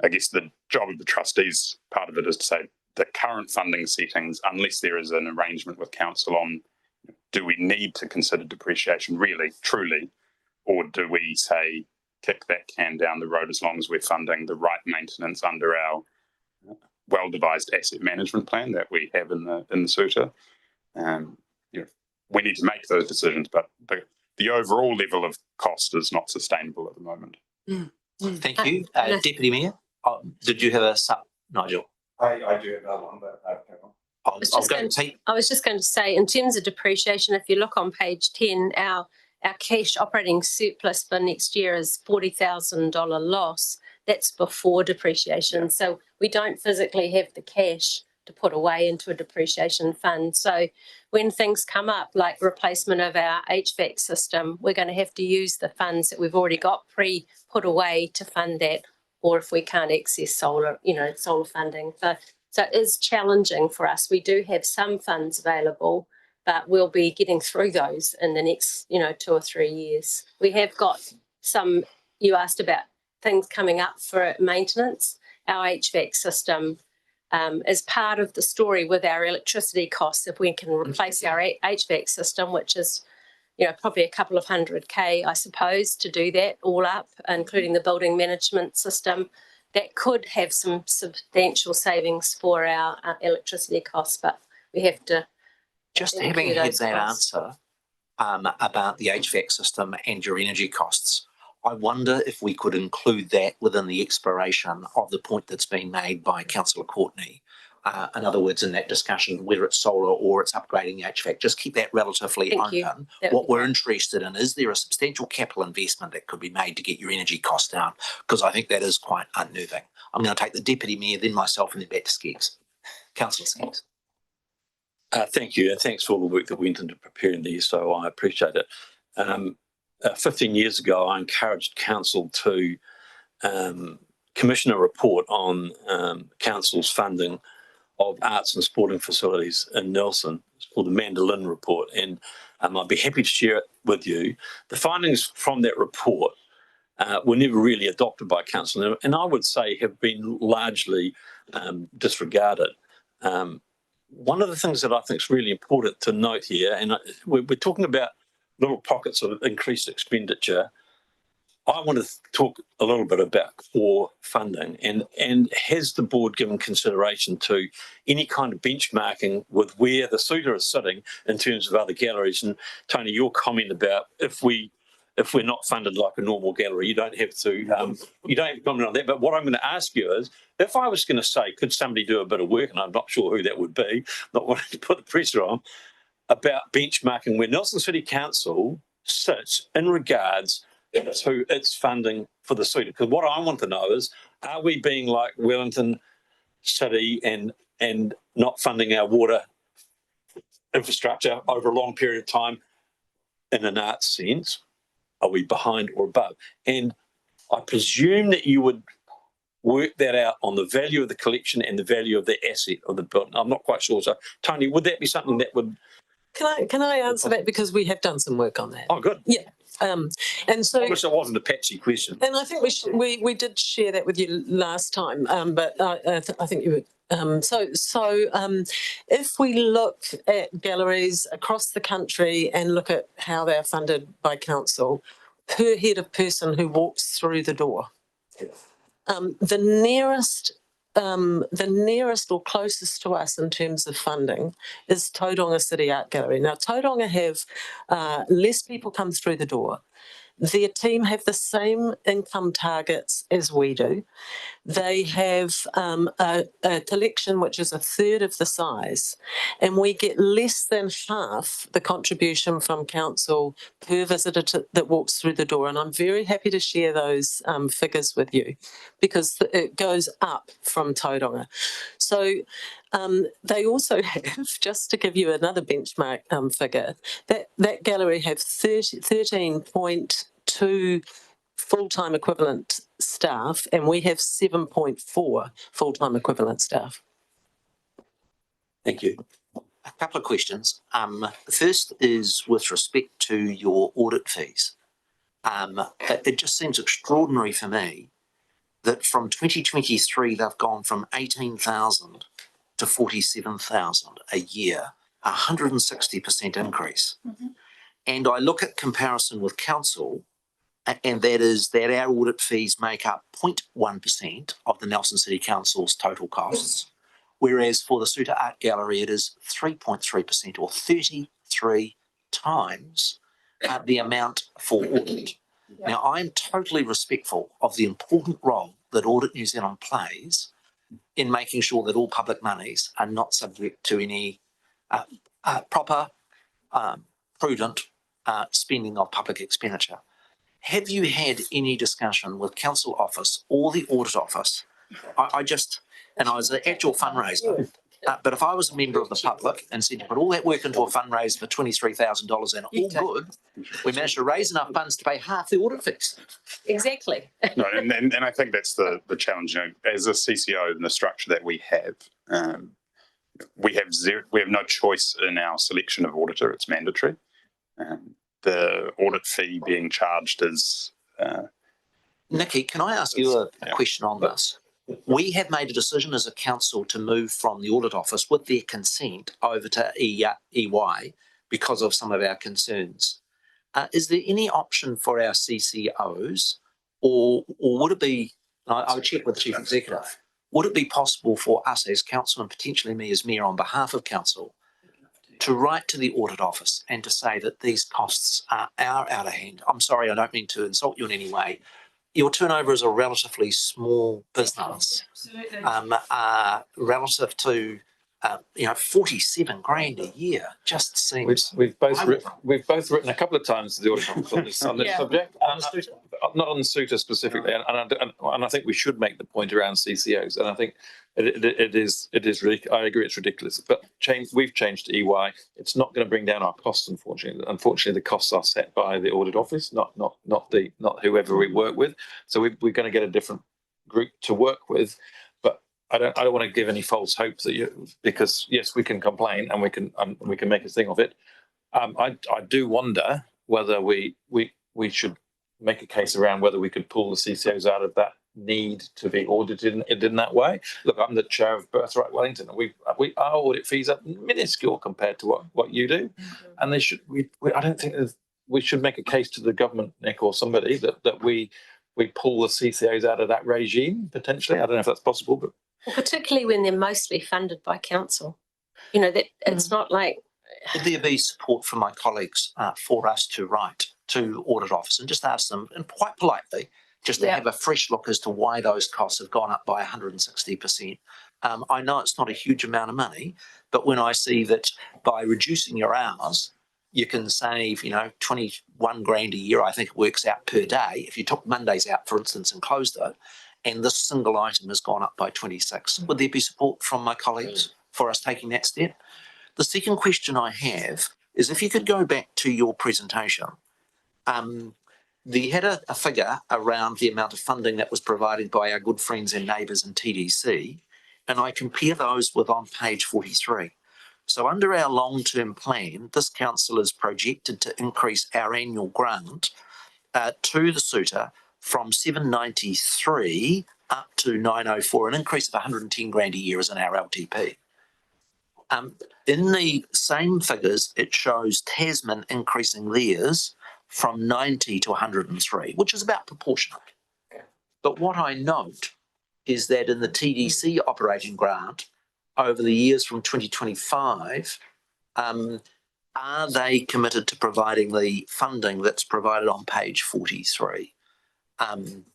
I guess the job of the trustees, part of it is to say the current funding settings, unless there is an arrangement with council on, do we need to consider depreciation really, truly, or do we say kick that can down the road as long as we're funding the right maintenance under our well-devised asset management plan that we have in the suitor? We need to make those decisions, but the overall level of cost is not sustainable at the moment. Thank you. Deputy Mayor, did you have a Nigel? I do have another one, but I'll go to Pete. I was just going to say, in terms of depreciation, if you look on page 10, our cash operating surplus for next year is $40,000 loss. That's before depreciation. So we don't physically have the cash to put away into a depreciation fund. So when things come up, like replacement of our HVAC system, we're going to have to use the funds that we've already got put away to fund that, or if we can't access solar funding. So it is challenging for us. We do have some funds available, but we'll be getting through those in the next, 2 or 3 years. We have got some, you asked about things coming up for maintenance. Our HVAC system is part of the story with our electricity costs. If we can replace our HVAC system, which is, probably a couple of $100K, I suppose, to do that all up, including the building management system, that could have some substantial savings for our electricity costs, but we have to just having had that answer about the HVAC system and your energy costs. I wonder if we could include that within the exploration of the point that's been made by Councillor Courtney. In other words, in that discussion, whether it's solar or it's upgrading the HVAC, just keep that relatively open. What we're interested in, is there a substantial capital investment that could be made to get your energy costs down? Because I think that is quite unnerving. I'm going to take the Deputy Mayor, then myself, and then back to Skeggs. Councillor Skeggs. Thank you, and thanks for all the work that went into preparing these, so I appreciate it. 15 years ago, I encouraged council to commission a report on council's funding of arts and sporting facilities in Nelson. It's called the Mandolin Report, and I'd be happy to share it with you. The findings from that report were never really adopted by council, and I would say have been largely disregarded. One of the things that I think is really important to note here, and we're talking about little pockets of increased expenditure. I want to talk a little bit about core funding, and has the board given consideration to any kind of benchmarking with where the suitor is sitting in terms of other galleries? And Tony, your comment about if we're not funded like a normal gallery, you don't have to comment on that. But what I'm going to ask you is, if I was going to say, could somebody do a bit of work, and I'm not sure who that would be, not wanting to put the pressure on, about benchmarking where Nelson City Council sits in regards to its funding for the suitor. Because what I want to know is, are we being like Wellington City and not funding our water infrastructure over a long period of time in an arts sense? Are we behind or above? And I presume that you would work that out on the value of the collection and the value of the asset of the building. I'm not quite sure. So, Tony, would that be something that would... Can I answer that, because we have done some work on that? Oh, good. Yeah. And so I wish it wasn't a patchy question. And I think we did share that with you last time, but I think you would. If we look at galleries across the country and look at how they're funded by council, per head of person who walks through the door, the nearest or closest to us in terms of funding is Tauranga City Art Gallery. Now, Tauranga have less people come through the door. Their team have the same income targets as we do. They have a collection which is a third of the size, and we get less than half the contribution from council per visitor that walks through the door. And I'm very happy to share those figures with you because it goes up from Tauranga. So they also have, just to give you another benchmark figure, that gallery have 13.2 full-time equivalent staff, and we have 7.4 full-time equivalent staff. Thank you. A couple of questions. The first is with respect to your audit fees. It just seems extraordinary for me that from 2023 they've gone from 18,000 to 47,000 a year, 160% increase. Mm-hmm. And I look at comparison with council, and that is that our audit fees make up 0.1% of the Nelson City Council's total costs, whereas for the Suter Art Gallery it is 3.3% or 33 times the amount for audit. Yeah. Now, I'm totally respectful of the important role that Audit New Zealand plays in making sure that all public monies are not subject to any proper, prudent spending of public expenditure. Have you had any discussion with Council Office or the Audit Office? I was at your fundraiser, but if I was a member of the public and said, put all that work into a fundraiser for $23,000 and all good, we managed to raise enough funds to pay half the audit fees. Exactly. No, and I think that's the challenge. You know, as a CCO and the structure that we have no choice in our selection of auditor. It's mandatory. The audit fee being charged is. Nikki, can I ask you a question on this? We have made a decision as a council to move from the Audit Office with their consent over to EY because of some of our concerns. Is there any option for our CCOs, or would it be, I would check with the Chief Executive, would it be possible for us as council and potentially me as mayor on behalf of council to write to the Audit Office and to say that these costs are out of hand? I'm sorry, I don't mean to insult you in any way. Your turnover is a relatively small business, relative to 47 grand a year. Just seems. We've both written a couple of times to the Audit Office on this subject. Not on the Suter specifically, and I think we should make the point around CCOs. And I think it is I agree, it's ridiculous. But we've changed to EY. It's not going to bring down our costs, unfortunately. Unfortunately, the costs are set by the Audit Office, not whoever we work with. So we're going to get a different group to work with. But I don't want to give any false hope because yes, we can complain and we can make a thing of it. I do wonder whether we should make a case around whether we could pull the CCOs out of that need to be audited in that way. Look, I'm the chair of Birthright Wellington, and our audit fees are minuscule compared to what you do, and they should. I don't think we should make a case to the government, Nick, or somebody that we pull the CCOs out of that regime potentially. I don't know if that's possible, but particularly when they're mostly funded by council. That it's not like. Would there be support from my colleagues for us to write to Audit Office and just ask them, and quite politely, just to have a fresh look as to why those costs have gone up by 160%. I know it's not a huge amount of money, but when I see that by reducing your hours, you can save, 21 grand a year, I think it works out per day. If you took Mondays out, for instance, and closed it, and this single item has gone up by 26, would there be support from my colleagues for us taking that step? The second question I have is if you could go back to your presentation. You had a figure around the amount of funding that was provided by our good friends and neighbours in TDC, and I compare those with on page 43. So under our long-term plan, this council is projected to increase our annual grant to the suitor from 793 up to 904, an increase of 110 grand a year is in our LTP. In the same figures, it shows Tasman increasing theirs from 90 to 103, which is about proportionate. But what I note is that in the TDC operating grant over the years from 2025, are they committed to providing the funding that's provided on page 43? I'm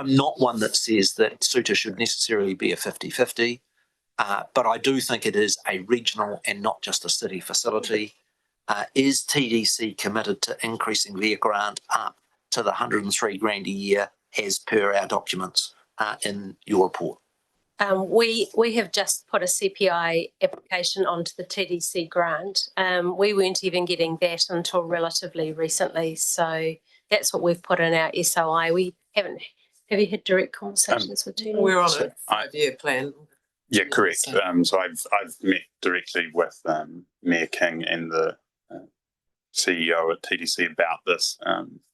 not one that says that suitor should necessarily be a 50-50, but I do think it is a regional and not just a city facility. Is TDC committed to increasing their grant up to the 103 grand a year as per our documents in your report? We have just put a CPI application onto the TDC grant. We weren't even getting that until relatively recently. So that's what we've put in our SOI. We haven't, have you had direct conversations with TDC? We're on a 5-year plan. Yeah, correct. So I've met directly with Mayor King and the CEO at TDC about this.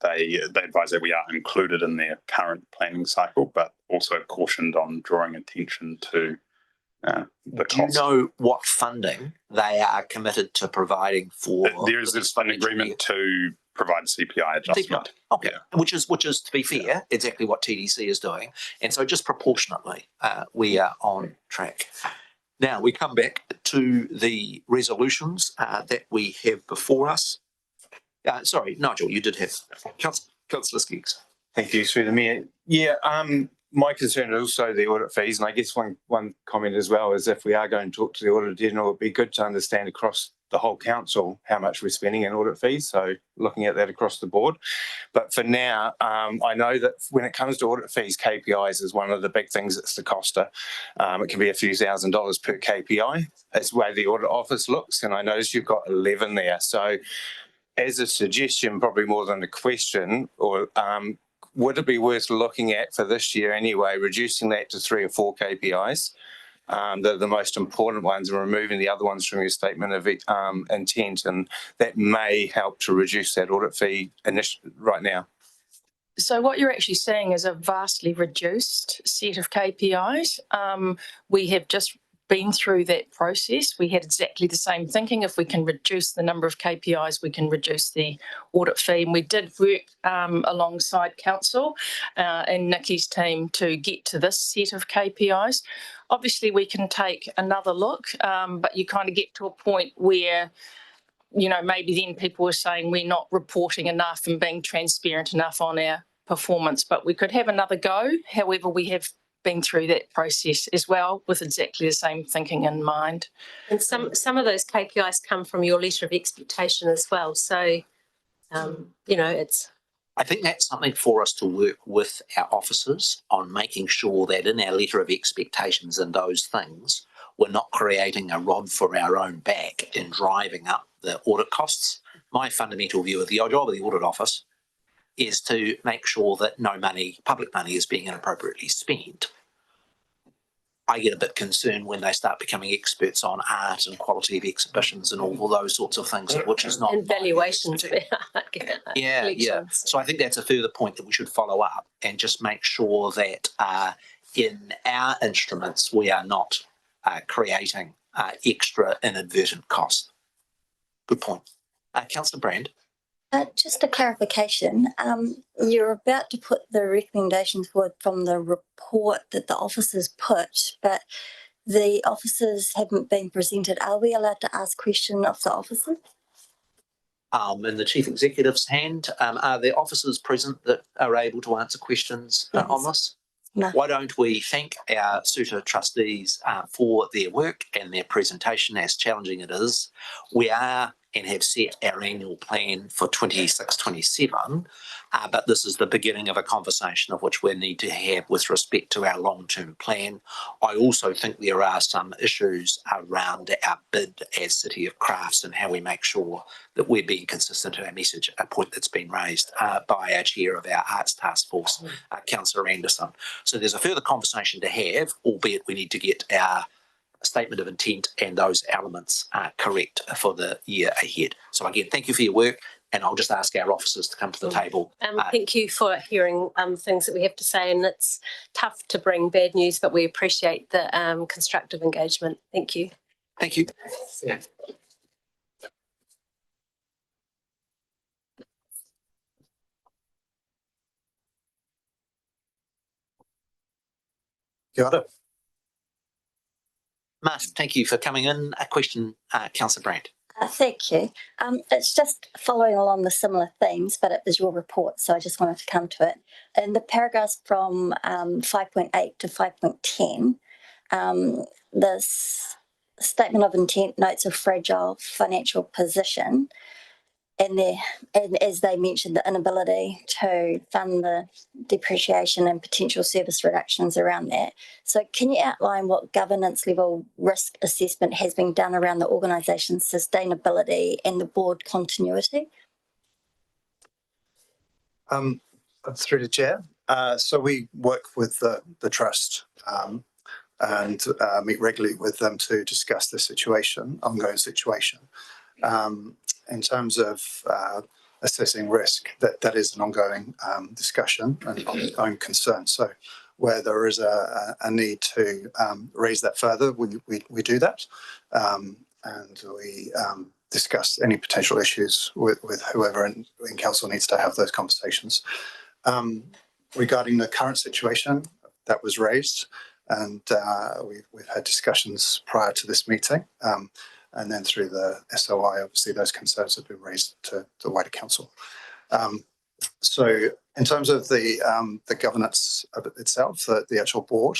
They advise that we are included in their current planning cycle, but also cautioned on drawing attention to the cost. Do you know what funding they are committed to providing for? There is this an agreement to provide CPI adjustment. Okay, yeah. which is to be fair, exactly what TDC is doing, and so just proportionately, we are on track. Now we come back to the resolutions that we have before us. Sorry, Nigel, you did have Councillor Skeggs. Thank you, through the Mayor. Yeah, my concern is also the audit fees, and I guess one comment as well is if we are going to talk to the Auditor General, it'd be good to understand across the whole council how much we're spending in audit fees, so looking at that across the board. But for now, I know that when it comes to audit fees, KPIs is one of the big things that's the coster. It can be a few $1,000s per KPI. That's the way the audit office looks, and I notice you've got 11 there. So as a suggestion, probably more than a question, or would it be worth looking at for this year anyway, reducing that to 3 or 4 KPIs? They're the most important ones, and removing the other ones from your statement of intent, and that may help to reduce that audit fee right now. So what you're actually seeing is a vastly reduced set of KPIs. We have just been through that process. We had exactly the same thinking. If we can reduce the number of KPIs, we can reduce the audit fee. And we did work alongside council and Nikki's team to get to this set of KPIs. Obviously, we can take another look, but you kind of get to a point where, you know, maybe then people are saying we're not reporting enough and being transparent enough on our performance, but we could have another go. However, we have been through that process as well with exactly the same thinking in mind. And some of those KPIs come from your letter of expectation as well. So, you know, it's... I think that's something for us to work with our officers on, making sure that in our letter of expectations and those things, we're not creating a rod for our own back in driving up the audit costs. My fundamental view of the job of the audit office is to make sure that no money, public money, is being inappropriately spent. I get a bit concerned when they start becoming experts on art and quality of exhibitions and all those sorts of things, which is not... And valuations of art. Yeah. So I think that's a further point that we should follow up and just make sure that in our instruments we are not creating extra inadvertent costs. Good point. Councillor Brand. Just a clarification, you're about to put the recommendations forward from the report that the officers put, but the officers haven't been presented. Are we allowed to ask questions of the officers? In the Chief Executive's hand, are there officers present that are able to answer questions on this? No. Why don't we thank our suitor trustees for their work and their presentation, as challenging it is. We are and have set our annual plan for 26-27, but this is the beginning of a conversation of which we need to have with respect to our long-term plan. I also think there are some issues around our bid as City of Crafts and how we make sure that we're being consistent in our message, a point that's been raised by our chair of our Arts Task Force, Councillor Anderson. So there's a further conversation to have, albeit we need to get our statement of intent and those elements correct for the year ahead. So again, thank you for your work, and I'll just ask our officers to come to the table. Thank you for hearing things that we have to say, and it's tough to bring bad news, but we appreciate the constructive engagement. Thank you. Thank you. Yeah. Kia ora. Martin, thank you for coming in. A question, Councillor Brandt. Thank you. It's just following along the similar themes, but it was your report, so I just wanted to come to it. In the paragraphs from 5.8 to 5.10, this statement of intent notes a fragile financial position, and as they mentioned, the inability to fund the depreciation and potential service reductions around that. So can you outline what governance level risk assessment has been done around the organisation's sustainability and the board continuity? Through the chair. So we work with the trust and meet regularly with them to discuss the situation, ongoing situation. In terms of assessing risk, that is an ongoing discussion and ongoing concern. So where there is a need to raise that further, we do that, and we discuss any potential issues with whoever in council needs to have those conversations. Regarding the current situation that was raised, and we've had discussions prior to this meeting. And then through the SOI, obviously those concerns have been raised to the wider council. So in terms of the governance of it itself, the actual board,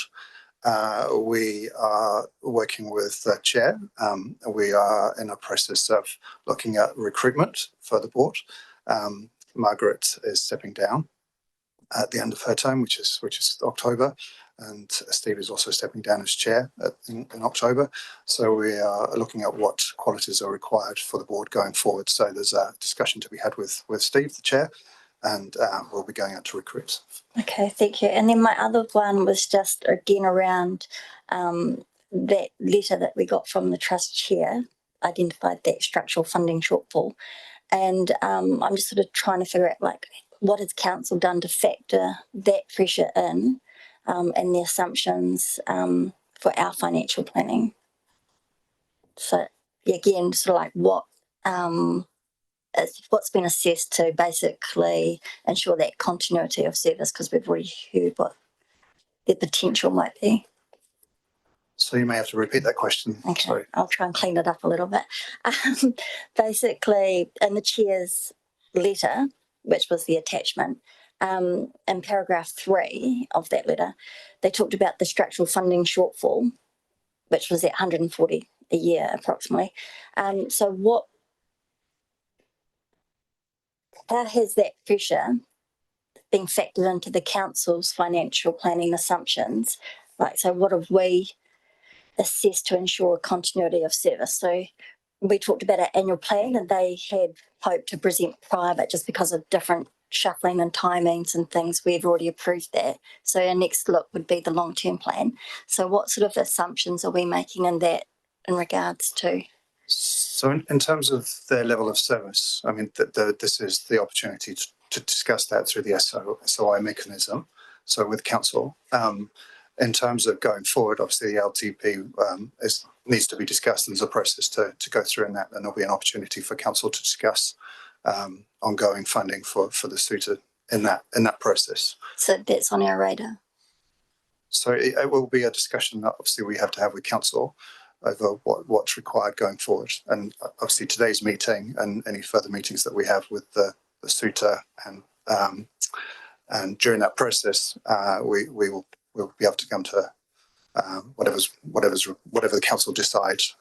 we are working with the chair. We are in a process of looking at recruitment for the board. Margaret is stepping down at the end of her term, which is October. And Steve is also stepping down as chair in October. So we are looking at what qualities are required for the board going forward. So there's a discussion to be had with Steve, the chair, and we'll be going out to recruit. Okay, thank you. And then my other one was just again around that letter that we got from the trust chair, identified that structural funding shortfall. And I'm just sort of trying to figure out, like, what has council done to factor that pressure in and the assumptions for our financial planning. So again, sort of like what's been assessed to basically ensure that continuity of service, because we've already heard what the potential might be. So you may have to repeat that question. Okay, Sorry. I'll try and clean it up a little bit. Basically, in the chair's letter, which was the attachment, in paragraph 3 of that letter, they talked about the structural funding shortfall, which was at 140 a year approximately. So how has that pressure been factored into the council's financial planning assumptions? Like, so what have we assessed to ensure continuity of service? So we talked about our annual plan, and they had hoped to present prior, but just because of different shuffling and timings and things, we've already approved that. So our next look would be the long-term plan. So what sort of assumptions are we making in that in regards to? So in terms of their level of service, I mean, this is the opportunity to discuss that through the SOI mechanism. So with council, in terms of going forward, obviously the LTP needs to be discussed, and there's a process to go through in that, and there'll be an opportunity for council to discuss ongoing funding for the suitor in that process. So that's on our radar. So it will be a discussion that obviously we have to have with council over what's required going forward, and obviously today's meeting and any further meetings that we have with the suitor, and during that process we'll be able to come to whatever the council decides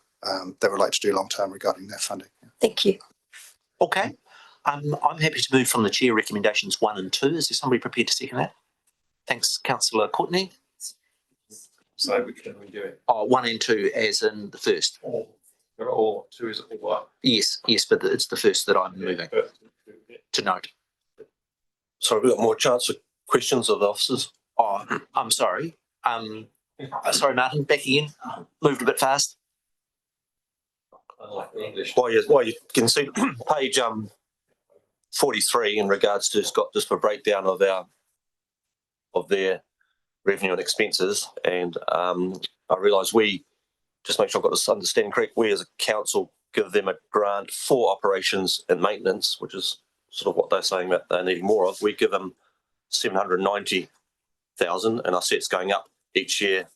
they would like to do long term regarding their funding. Thank you. Okay. I'm happy to move from the chair recommendations 1 and 2. Is there somebody prepared to second that? Thanks, Councillor Courtney. So which can we do it? 1 and 2 as in the first. They're all 2 is all one. Yes, but it's the first that I'm moving to note. So we've got more chance for questions of the officers. Oh, I'm sorry. Sorry, Martin, back again. Moved a bit fast. While you can see page 43 in regards to, it's got just a breakdown of their revenue and expenses. And I realise we, just make sure I've got this understanding correct, we as a council give them a grant for operations and maintenance, which is sort of what they're saying that they're needing more of. We give them 790,000, and I see it's going up each year.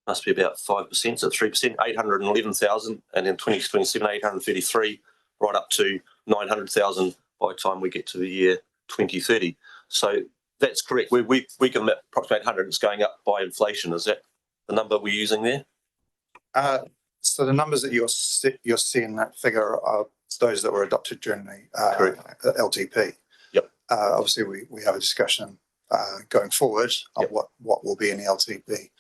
Must be about 5%, so 3%, 811,000, and in 2027, 833, right up to 900,000 by the time we get to the year 2030. So that's correct. We give them approximately 800. It's going up by inflation. Is that the number we're using there? So the numbers that you're seeing that figure are those that were adopted during the LTP. Yep. Obviously, we have a discussion going forward on what will be in the LTP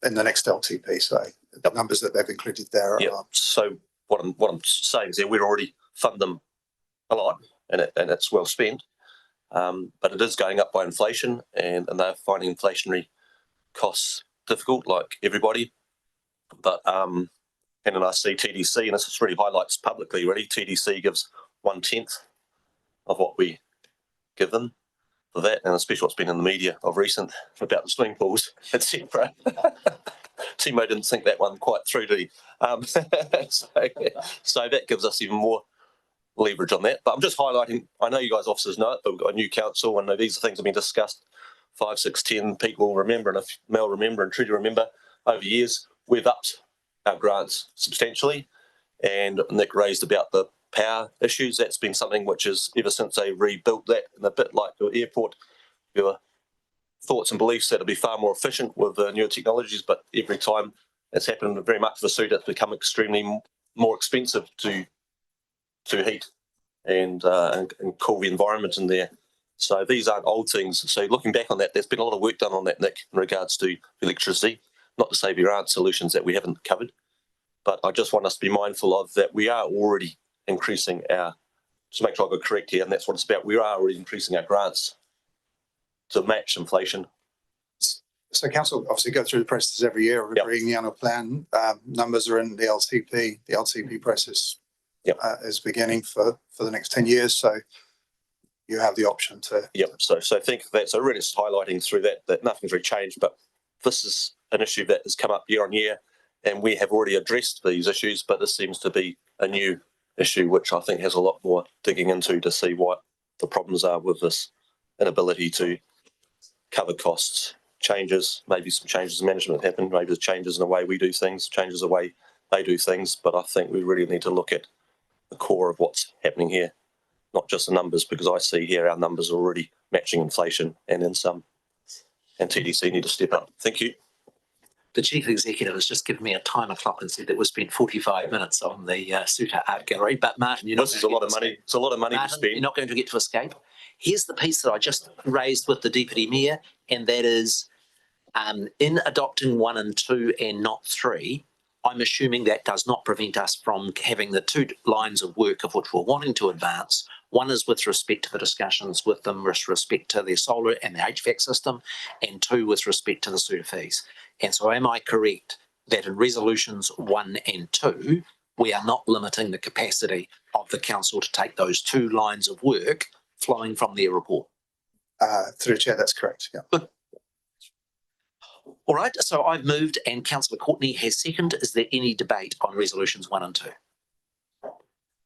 in the next LTP. So the numbers that they've included there are. So what I'm saying is that we'd already fund them a lot, and it's well spent. But it is going up by inflation, and they're finding inflationary costs difficult, like everybody. But and then I see TDC, and this just really highlights publicly, really, TDC gives 1/10 of what we give them for that, and especially what's been in the media of recent about the swimming pools, etc. Timo didn't think that one quite through, did he? So that gives us even more leverage on that. But I'm just highlighting, I know you guys officers know it, but we've got a new council, and these things have been discussed 5, 6, 10 people remember, and if Mel remember and Trudy remember, over years, we've upped our grants substantially. And Nick raised about the power issues. That's been something which is, ever since they rebuilt that, and a bit like the airport, there were thoughts and beliefs that it'd be far more efficient with the newer technologies, but every time it's happened very much for Suta, it's become extremely more expensive to heat and cool the environment in there. So these aren't old things. So looking back on that, there's been a lot of work done on that, Nick, in regards to electricity. Not to say there aren't solutions that we haven't covered, but I just want us to be mindful of that. We are already increasing our, to make sure I got correct here, and that's what it's about. We are already increasing our grants to match inflation. So council obviously go through the process every year of agreeing the annual plan. Numbers are in the LTP. The LTP process is beginning for the next 10 years. So you have the option to. So I think that's really just highlighting through that nothing's really changed, but this is an issue that has come up year on year, and we have already addressed these issues, but this seems to be a new issue, which I think has a lot more digging into to see what the problems are with this inability to cover costs. Changes, maybe some changes in management happen, maybe there's changes in the way we do things, changes the way they do things, but I think we really need to look at the core of what's happening here, not just the numbers, because I see here our numbers are already matching inflation and then some, and TDC need to step up. Thank you. The chief executive has just given me a timer clock and said that we spent 45 minutes on the Suta Art Gallery. But Martin, you're not. This is a lot of money. It's a lot of money Martin, to spend. You're not going to get to escape. Here's the piece that I just raised with the deputy mayor, and that is, in adopting 1 and 2 and not 3, I'm assuming that does not prevent us from having the 2 lines of work of which we're wanting to advance. One is with respect to the discussions with them, with respect to their solar and the HVAC system, and 2 with respect to the Suta fees. And so am I correct that in resolutions 1 and 2, we are not limiting the capacity of the council to take those 2 lines of work flowing from their report? Through the chair, that's correct. Yeah. Good. All right, so I've moved and Councillor Courtney has seconded. Is there any debate on resolutions 1 and 2?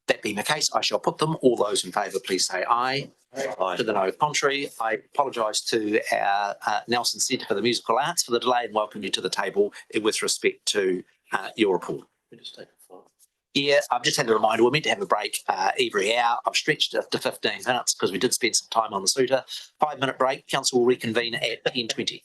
That being the case, I shall put them. All those in favour, please say aye. Aye. To the no contrary, I apologise to our Nelson Centre for the Musical Arts for the delay and welcome you to the table with respect to your report. Yeah, I've just had a reminder, we're meant to have a break every hour. I've stretched it to 15 minutes because we did spend some time on the Suta. 5-minute break, council will reconvene at 10:20.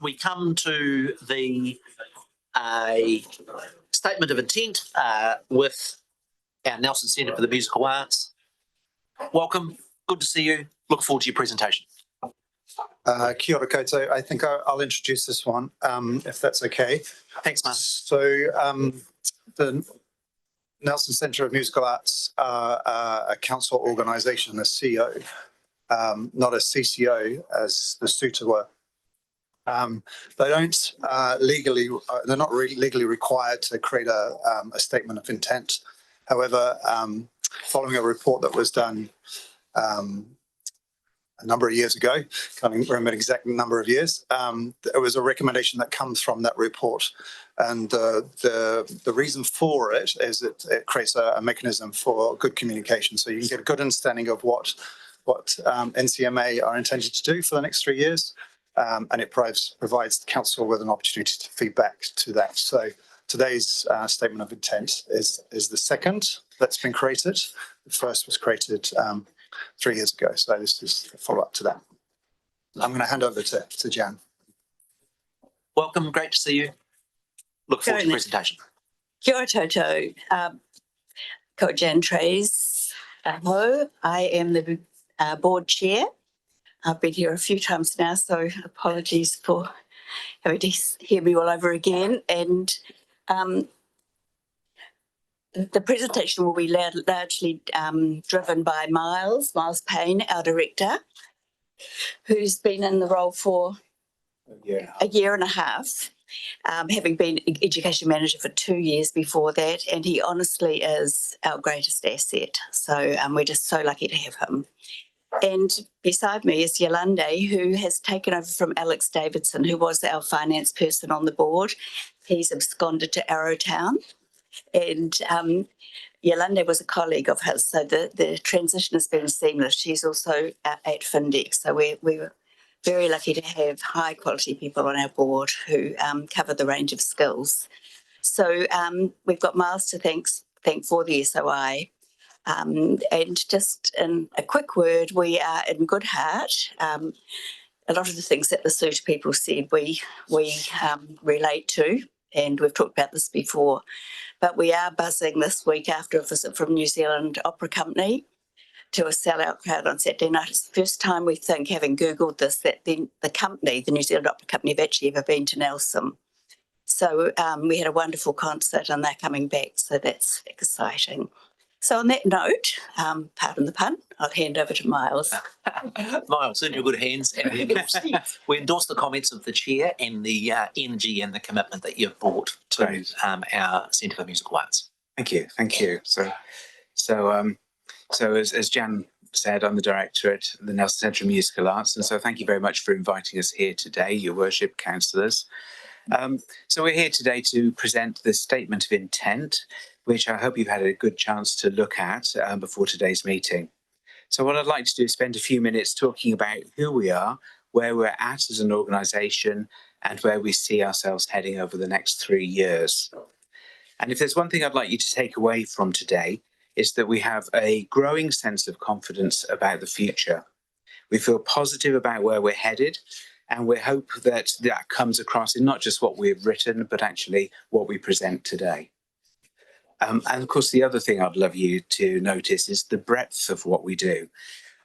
we come to the statement of intent with our Nelson Centre for the Musical Arts. Welcome, good to see you. Look forward to your presentation. Kia ora koutou. I think I'll introduce this one, if that's okay. Thanks, Mark. So the Nelson Centre of Musical Arts are a council organisation, a CO, not a CCO as the SUTA were. They don't they're not legally required to create a statement of intent. However, following a report that was done a number of years ago, can't remember the exact number of years, there was a recommendation that comes from that report. And the reason for it is it creates a mechanism for good communication. So you can get a good understanding of what NCMA are intended to do for the next 3 years. And it provides the council with an opportunity to feedback to that. So today's statement of intent is the second that's been created. The first was created 3 years ago. So this is a follow-up to that. I'm going to hand over to Jan. Welcome, great to see you. Look forward to the presentation. Kia ora tatou. Ko Jan Trays. Hello, I am the board chair. I've been here a few times now, so apologies for having to hear me all over again. And the presentation will be largely driven by Miles Payne, our director, who's been in the role for a year and a half, having been education manager for 2 years before that, and he honestly is our greatest asset. So we're just so lucky to have him. And beside me is Yolande, who has taken over from Alex Davidson, who was our finance person on the board. He's absconded to Arrowtown. And Yolande was a colleague of his, so the transition has been seamless. She's also at Findex, so we're very lucky to have high quality people on our board who cover the range of skills. So we've got Miles to thank for the SOI. And just in a quick word, we are in good heart. A lot of the things that the SUTA people said we relate to, and we've talked about this before. But we are buzzing this week after a visit from New Zealand Opera Company to a sellout crowd on Saturday night. It's the first time we think, having Googled this, that the company, the New Zealand Opera Company, have actually ever been to Nelson. So we had a wonderful concert and they're coming back, so that's exciting. So on that note, pardon the pun, I'll hand over to Miles. Miles, in your good hands. And we endorse the comments of the chair and the energy and the commitment that you've brought to our Centre for Musical Arts. Thank you. So as Jan said, I'm the director at the Nelson Centre of Musical Arts, and so thank you very much for inviting us here today, Your Worship, councillors. So we're here today to present the statement of intent, which I hope you've had a good chance to look at before today's meeting. So what I'd like to do is spend a few minutes talking about who we are, where we're at as an organisation, and where we see ourselves heading over the next 3 years. And if there's one thing I'd like you to take away from today, is that we have a growing sense of confidence about the future. We feel positive about where we're headed, and we hope that that comes across in not just what we've written, but actually what we present today. And of course, the other thing I'd love you to notice is the breadth of what we do.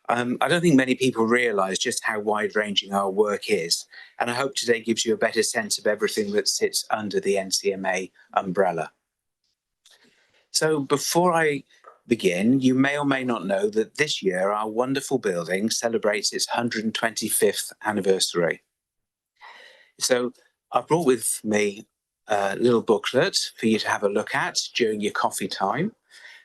I don't think many people realise just how wide-ranging our work is, and I hope today gives you a better sense of everything that sits under the NCMA umbrella. So before I begin, you may or may not know that this year our wonderful building celebrates its 125th anniversary. So I brought with me a little booklet for you to have a look at during your coffee time.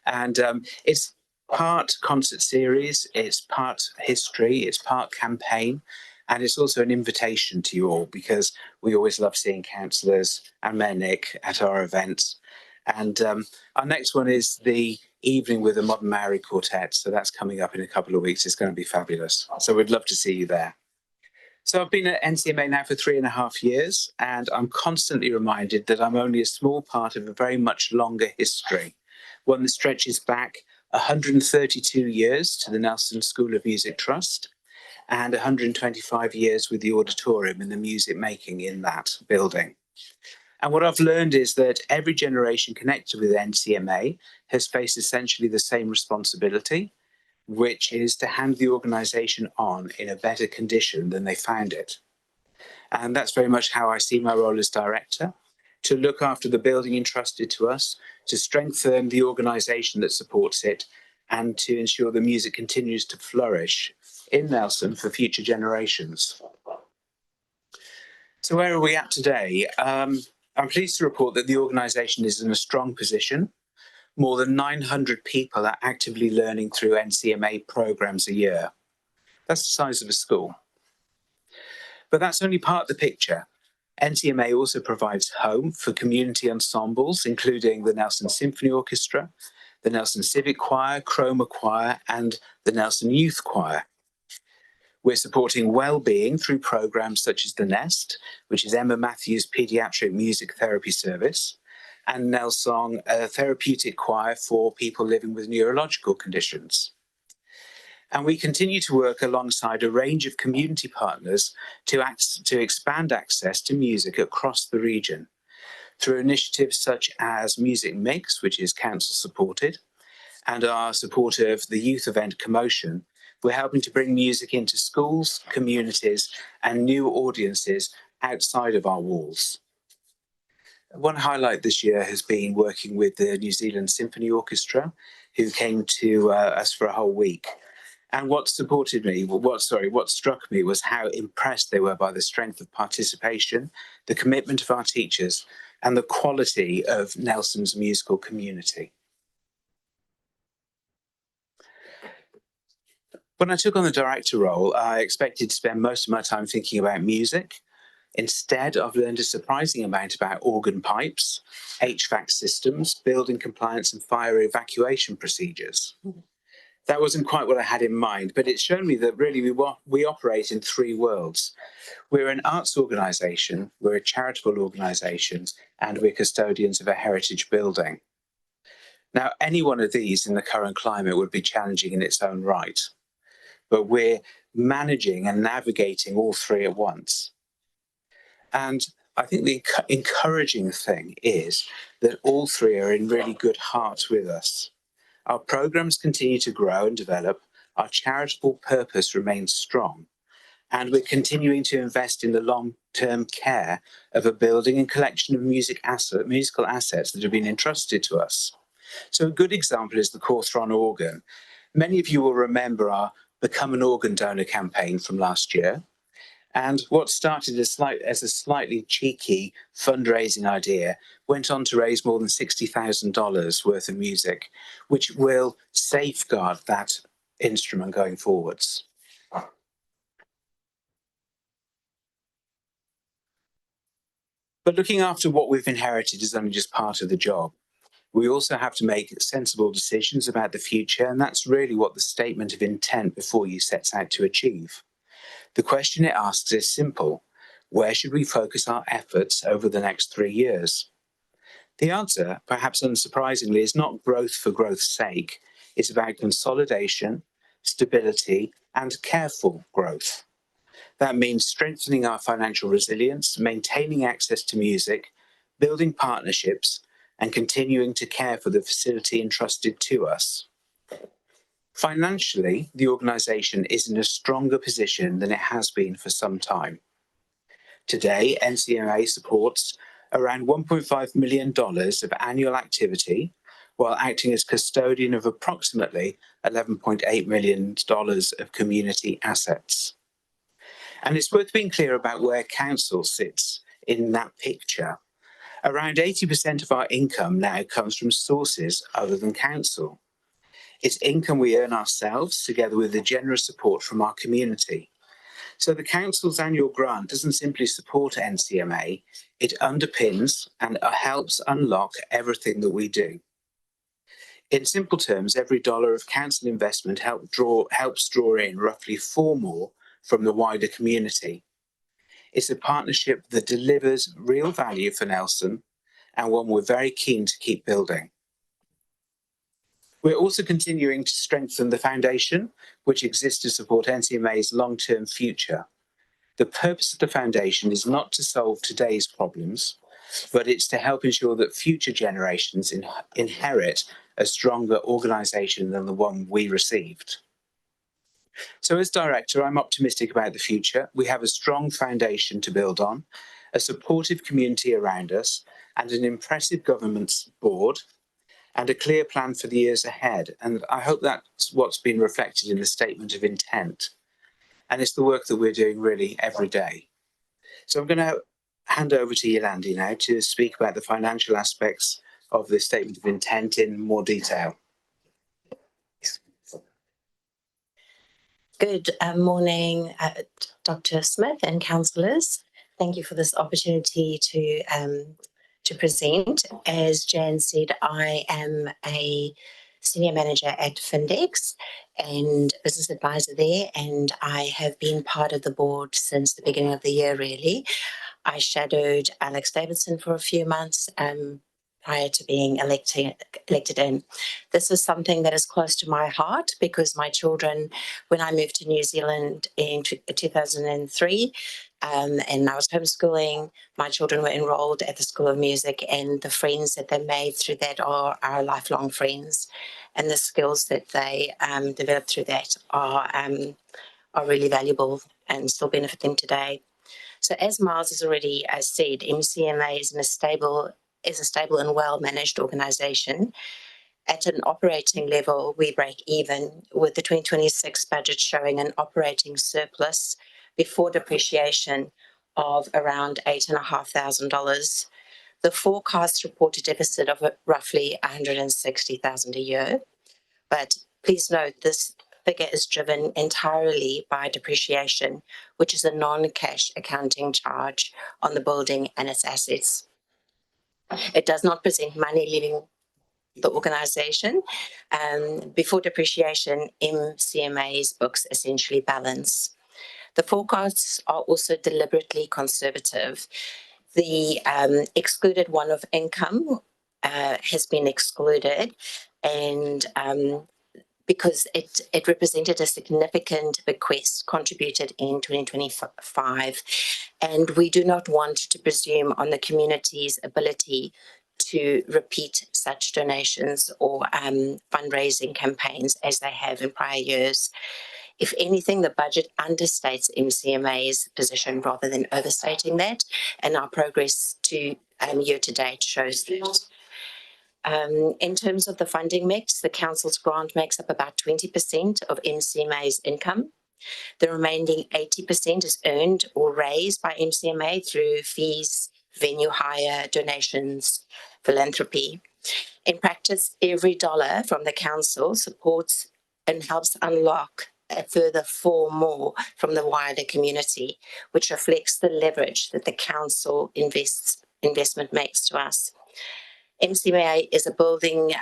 And it's part concert series, it's part history, it's part campaign, and it's also an invitation to you all, because we always love seeing councillors and Mayor Nick at our events. And our next one is the evening with the Modern Maori Quartet. So that's coming up in a couple of weeks. It's going to be fabulous. So we'd love to see you there. So I've been at NCMA now for 3.5 years, and I'm constantly reminded that I'm only a small part of a very much longer history, one that stretches back 132 years to the Nelson School of Music Trust, and 125 years with the auditorium and the music making in that building. And what I've learned is that every generation connected with NCMA has faced essentially the same responsibility, which is to hand the organisation on in a better condition than they found it. And that's very much how I see my role as director, to look after the building entrusted to us, to strengthen the organisation that supports it, and to ensure the music continues to flourish in Nelson for future generations. So where are we at today? I'm pleased to report that the organisation is in a strong position. More than 900 people are actively learning through NCMA programmes a year. That's the size of a school. But that's only part of the picture. NCMA also provides home for community ensembles, including the Nelson Symphony Orchestra, the Nelson Civic Choir, Chroma Choir, and the Nelson Youth Choir. We're supporting well-being through programmes such as The Nest, which is Emma Matthews' paediatric music therapy service, and Nelsong, a therapeutic choir for people living with neurological conditions. And we continue to work alongside a range of community partners to expand access to music across the region through initiatives such as Music Mix, which is council supported, and our support of the youth event Commotion. We're helping to bring music into schools, communities, and new audiences outside of our walls. One highlight this year has been working with the New Zealand Symphony Orchestra, who came to us for a whole week. And what struck me was how impressed they were by the strength of participation, the commitment of our teachers, and the quality of Nelson's musical community. When I took on the director role, I expected to spend most of my time thinking about music. Instead, I've learned a surprising amount about organ pipes, HVAC systems, building compliance, and fire evacuation procedures. That wasn't quite what I had in mind, but it's shown me that really we operate in three worlds. We're an arts organisation, we're a charitable organisation, and we're custodians of a heritage building. Now, any one of these in the current climate would be challenging in its own right, but we're managing and navigating all three at once. And I think the encouraging thing is that all three are in really good heart with us. Our programmes continue to grow and develop, our charitable purpose remains strong, and we're continuing to invest in the long-term care of a building and collection of musical assets that have been entrusted to us. So a good example is the Cawthron organ. Many of you will remember our Become an Organ Donor campaign from last year. And what started as a slightly cheeky fundraising idea went on to raise more than $60,000 worth of music, which will safeguard that instrument going forwards. But looking after what we've inherited is only just part of the job. We also have to make sensible decisions about the future, and that's really what the statement of intent before you sets out to achieve. The question it asks is simple. Where should we focus our efforts over the next 3 years? The answer, perhaps unsurprisingly, is not growth for growth's sake. It's about consolidation, stability, and careful growth. That means strengthening our financial resilience, maintaining access to music, building partnerships, and continuing to care for the facility entrusted to us. Financially, the organisation is in a stronger position than it has been for some time. Today, NCMA supports around $1.5 million of annual activity, while acting as custodian of approximately $11.8 million of community assets. And it's worth being clear about where council sits in that picture. Around 80% of our income now comes from sources other than council. It's income we earn ourselves together with the generous support from our community. So the council's annual grant doesn't simply support NCMA, it underpins and helps unlock everything that we do. In simple terms, every dollar of council investment helps draw in roughly 4 more from the wider community. It's a partnership that delivers real value for Nelson and one we're very keen to keep building. We're also continuing to strengthen the foundation, which exists to support NCMA's long-term future. The purpose of the foundation is not to solve today's problems, but it's to help ensure that future generations inherit a stronger organisation than the one we received. So as director, I'm optimistic about the future. We have a strong foundation to build on, a supportive community around us, and an impressive governance board, and a clear plan for the years ahead. And I hope that's what's been reflected in the statement of intent. And it's the work that we're doing really every day. So I'm going to hand over to Yolandi now to speak about the financial aspects of the statement of intent in more detail. Good morning, Dr. Smith and councillors. Thank you for this opportunity to present. As Jan said, I am a senior manager at Findex and business advisor there, and I have been part of the board since the beginning of the year, really. I shadowed Alex Davidson for a few months prior to being elected in. This is something that is close to my heart because my children, when I moved to New Zealand in 2003, and I was homeschooling, my children were enrolled at the School of Music, and the friends that they made through that are our lifelong friends. And the skills that they developed through that are really valuable and still benefit them today. So as Miles has already said, MCMA is a stable and well-managed organisation. At an operating level, we break even with the 2026 budget showing an operating surplus before depreciation of around $8,500. The forecast reported deficit of roughly $160,000 a year. But please note this figure is driven entirely by depreciation, which is a non-cash accounting charge on the building and its assets. It does not present money leaving the organisation. Before depreciation, MCMA's books essentially balance. The forecasts are also deliberately conservative. The excluded one-off income has been excluded, and because it represented a significant bequest contributed in 2025. And we do not want to presume on the community's ability to repeat such donations or fundraising campaigns as they have in prior years. If anything, the budget understates MCMA's position rather than overstating that, and our progress to year to date shows that. In terms of the funding mix, the council's grant makes up about 20% of MCMA's income. The remaining 80% is earned or raised by MCMA through fees, venue hire, donations, philanthropy. In practice, every dollar from the council supports and helps unlock a further $4 more from the wider community, which reflects the leverage that the council investment makes to us. MCMA is a building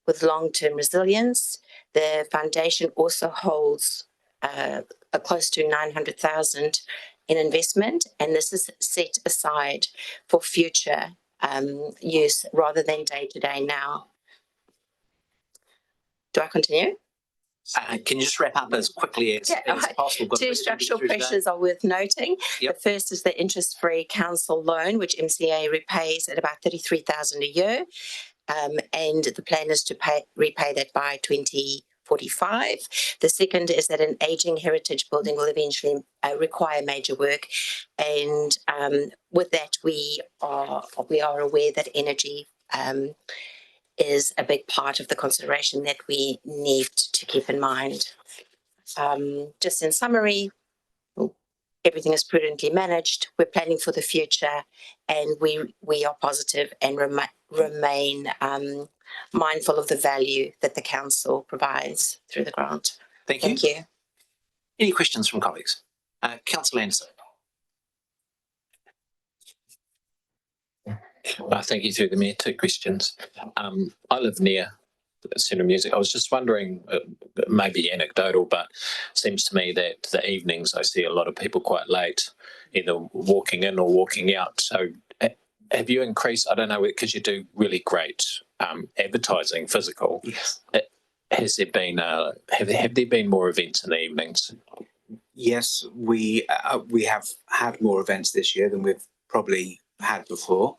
with long-term resilience. The foundation also holds a close to $900,000 in investment, and this is set aside for future use rather than day-to-day now. Do I continue? Can you just wrap up as quickly as possible? Two structural pressures are worth noting. Yep. The first is the interest-free council loan, which MCA repays at about $33,000 a year, and the plan is to repay that by 2045. The second is that an ageing heritage building will eventually require major work, and with that we are aware that energy is a big part of the consideration that we need to keep in mind. Just in summary, everything is prudently managed. We're planning for the future, and we are positive and remain mindful of the value that the council provides through the grant. Thank you. Thank you. Any questions from colleagues? Councillor Anderson. Thank you through the mayor. Two questions. I live near the Centre of Music. I was just wondering, maybe anecdotal, but it seems to me that the evenings I see a lot of people quite late, either walking in or walking out. So have you increased, I don't know, because you do really great advertising, physical. Yes. has there been have there been more events in the evenings? Yes, we have had more events this year than we've probably had before.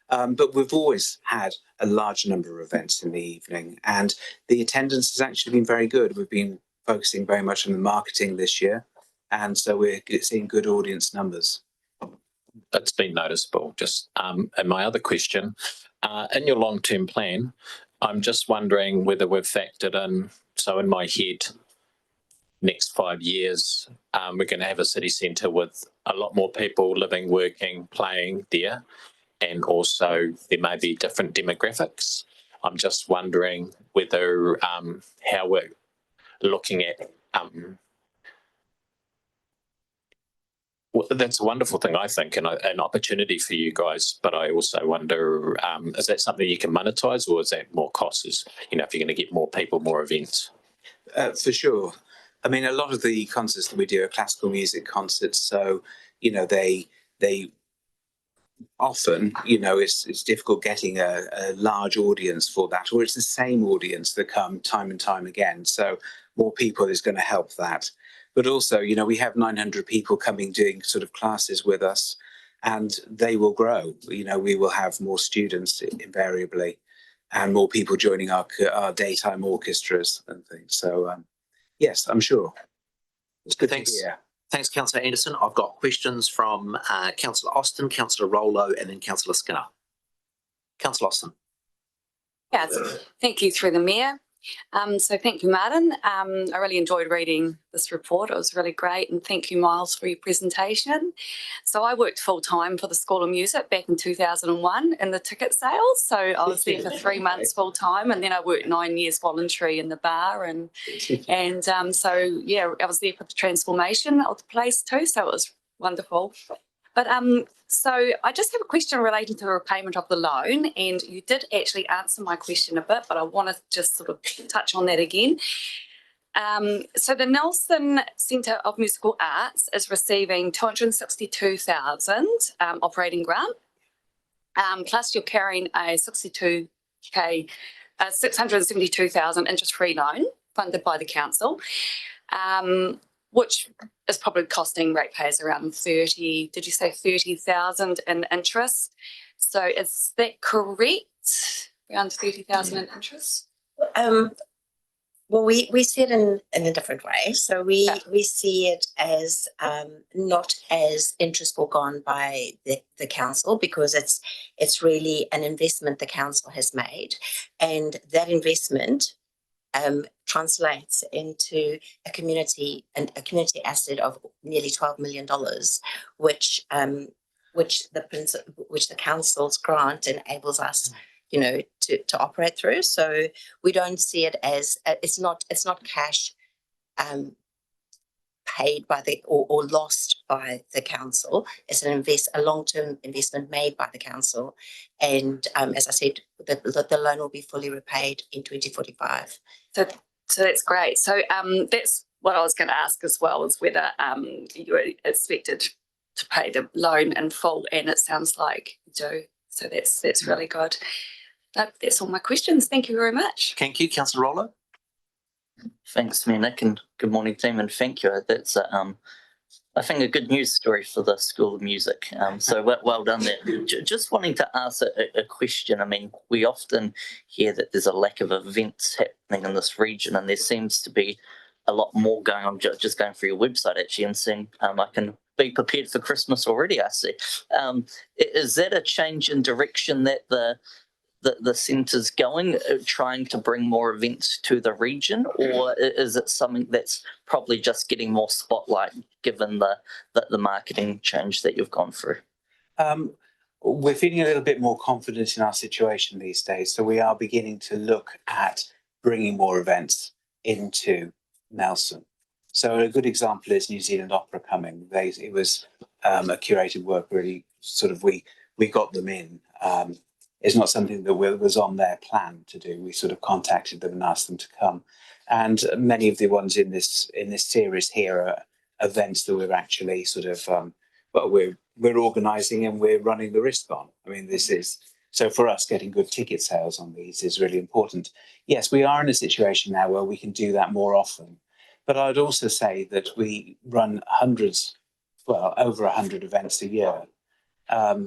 But we've always had a large number of events in the evening, and the attendance has actually been very good. We've been focusing very much on the marketing this year, and so we're seeing good audience numbers. It's been noticeable. Just and my other question, in your long-term plan, I'm just wondering whether we've factored in. So in my head, next 5 years, we're going to have a city centre with a lot more people living, working, playing there. And also there may be different demographics. I'm just wondering whether how we're looking at well, that's a wonderful thing, I think, and an opportunity for you guys. But I also wonder, is that something you can monetize, or is that more costs? Is, you know, if you're going to get more people, more events? For sure. I mean, a lot of the concerts that we do are classical music concerts, so you know they often, you know, it's difficult getting a large audience for that, or it's the same audience that come time and time again. So more people is going to help that. But also, you know, we have 900 people coming doing sort of classes with us, and they will grow. You know, we will have more students invariably, and more people joining our daytime orchestras and things. So yes, I'm sure. It's good Thanks. to hear. Thanks, Councillor Anderson. I've got questions from Councillor Austin, Councillor Rollo, and then Councillor Skinner. Councillor Austin. Yeah, thank you through the Mayor. So thank you, Martin. I really enjoyed reading this report. It was really great. And thank you, Miles, for your presentation. So I worked full-time for the School of Music back in 2001 in the ticket sales. So I was there for 3 months full-time, and then I worked 9 years voluntary in the bar. And so, yeah, I was there for the transformation of the place too. So it was wonderful. But so I just have a question relating to the repayment of the loan, and you did actually answer my question a bit, but I want to just sort of touch on that again. So the Nelson Centre of Musical Arts is receiving $262,000 operating grant, plus you're carrying a $672,000 interest-free loan funded by the council. Which is probably costing ratepayers around 30, did you say 30,000 in interest? So is that correct? Around 30,000 in interest? Well, we see it in a different way. So we see it as not as interest foregone by the council, because it's really an investment the council has made, and that investment translates into a community asset of nearly $12 million, which the council's grant enables us, you know, to operate through. So we don't see it as it's not cash paid by or lost by the council. It's a long-term investment made by the council, and as I said, the loan will be fully repaid in 2045. So that's great. So that's what I was going to ask as well, is whether you were expected to pay the loan in full, and it sounds like you do. So that's really good. That's all my questions. Thank you very much. Thank you, Councillor Rollo. Thanks, Mayor Nick, and good morning, team, and thank you. That's I think a good news story for the School of Music. So well done there. Just wanting to ask a question. I mean, we often hear that there's a lack of events happening in this region, and there seems to be a lot more going on. Just going through your website actually and seeing I can be prepared for Christmas already, I see. Is that a change in direction that the centre's going, trying to bring more events to the region, or is it something that's probably just getting more spotlight given the marketing change that you've gone through? We're feeling a little bit more confident in our situation these days, so we are beginning to look at bringing more events into Nelson. So a good example is New Zealand Opera coming. It was a curated work, really. Sort of we got them in. It's not something that was on their plan to do. We sort of contacted them and asked them to come. And many of the ones in this series here are events that we're actually sort of, we're organising and we're running the risk on. I mean, this is So for us, getting good ticket sales on these is really important. Yes, we are in a situation now where we can do that more often. But I'd also say that we run over 100 events a year.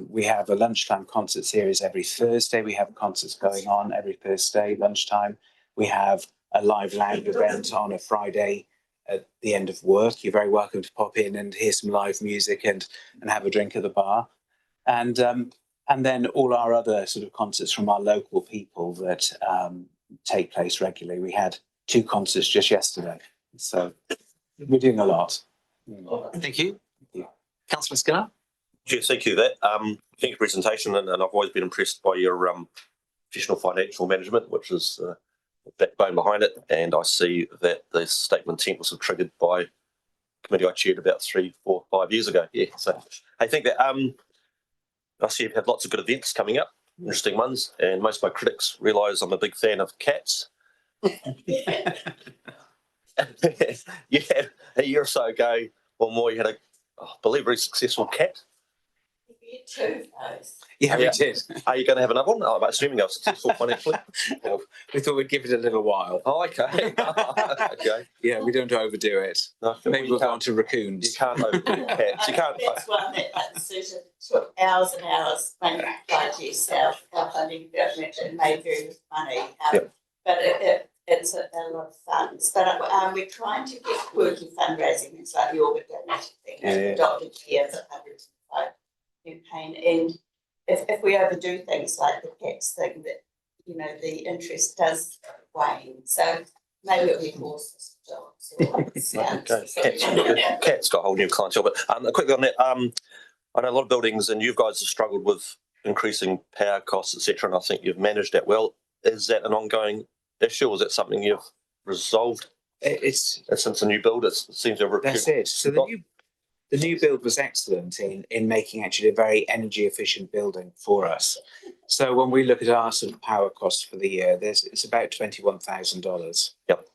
We have a lunchtime concert series every Thursday. We have concerts going on every Thursday lunchtime. We have a live lounge event on a Friday at the end of work. You're very welcome to pop in and hear some live music and have a drink at the bar. And then all our other sort of concerts from our local people that take place regularly. We had 2 concerts just yesterday. So we're doing a lot. Thank you. Councillor Skinner. Yes, thank you for that. Thank you for your presentation, and I've always been impressed by your professional financial management, which is the backbone behind it. And I see that the statement intent was triggered by a committee I chaired about 3, 4, 5 years ago. Yeah, so I think that I see you've had lots of good events coming up, interesting ones, and most of my critics realise I'm a big fan of cats. You had a year or so ago or more, you had I believe, very successful cat. Yeah, we did. Are you going to have another one? I'm assuming I was successful financially. We thought we'd give it a little while. Oh, okay. Okay. Yeah, we don't overdo it. No, maybe we'll go on to raccoons. You can't overdo cats. You can't. That's one that suited took hours and hours when you tried to yourself. I mean, it made very good money. But it's a lot of funds. But we're trying to get quirky fundraising. It's like the Orbit Donation thing. Yeah. Dr. Care for 105 campaign. And if we overdo things like the cats thing, that the interest does wane. So maybe it'll be horses, dogs, Okay. Cats got a whole new clientele. But quickly on that, I know a lot of buildings, and you guys have struggled with increasing power costs, etc. And I think you've managed that well. Is that an ongoing issue, or is that something you've resolved? It's since the new build, it seems to have. That's it. So the new build was excellent in making actually a very energy efficient building for us. So when we look at our sort of power costs for the year, it's about $21,000. Yep.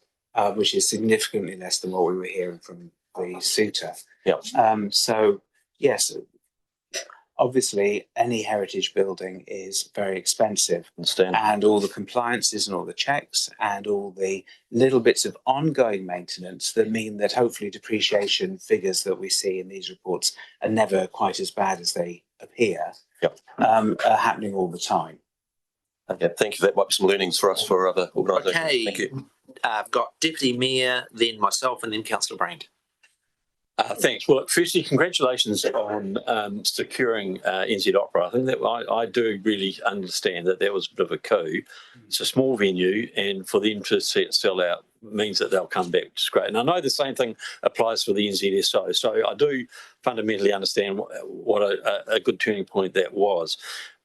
Which is significantly less than what we were hearing from the suitor. Yep. So yes, obviously any heritage building is very expensive. Understand. And all the compliances and all the checks and all the little bits of ongoing maintenance that mean that hopefully depreciation figures that we see in these reports are never quite as bad as they appear. Yep. Are happening all the time. Okay, thank you. That might be some learnings for us for other organisations. Okay. Thank you. I've got Deputy Mayor, then myself, and then Councillor Brand. Thanks. Well, firstly, congratulations on securing NZ Opera. I think that I do really understand that was a bit of a coup. It's a small venue, and for them to see it sell out means that they'll come back, which is great. And I know the same thing applies for the NZSO. So I do fundamentally understand what a good turning point that was.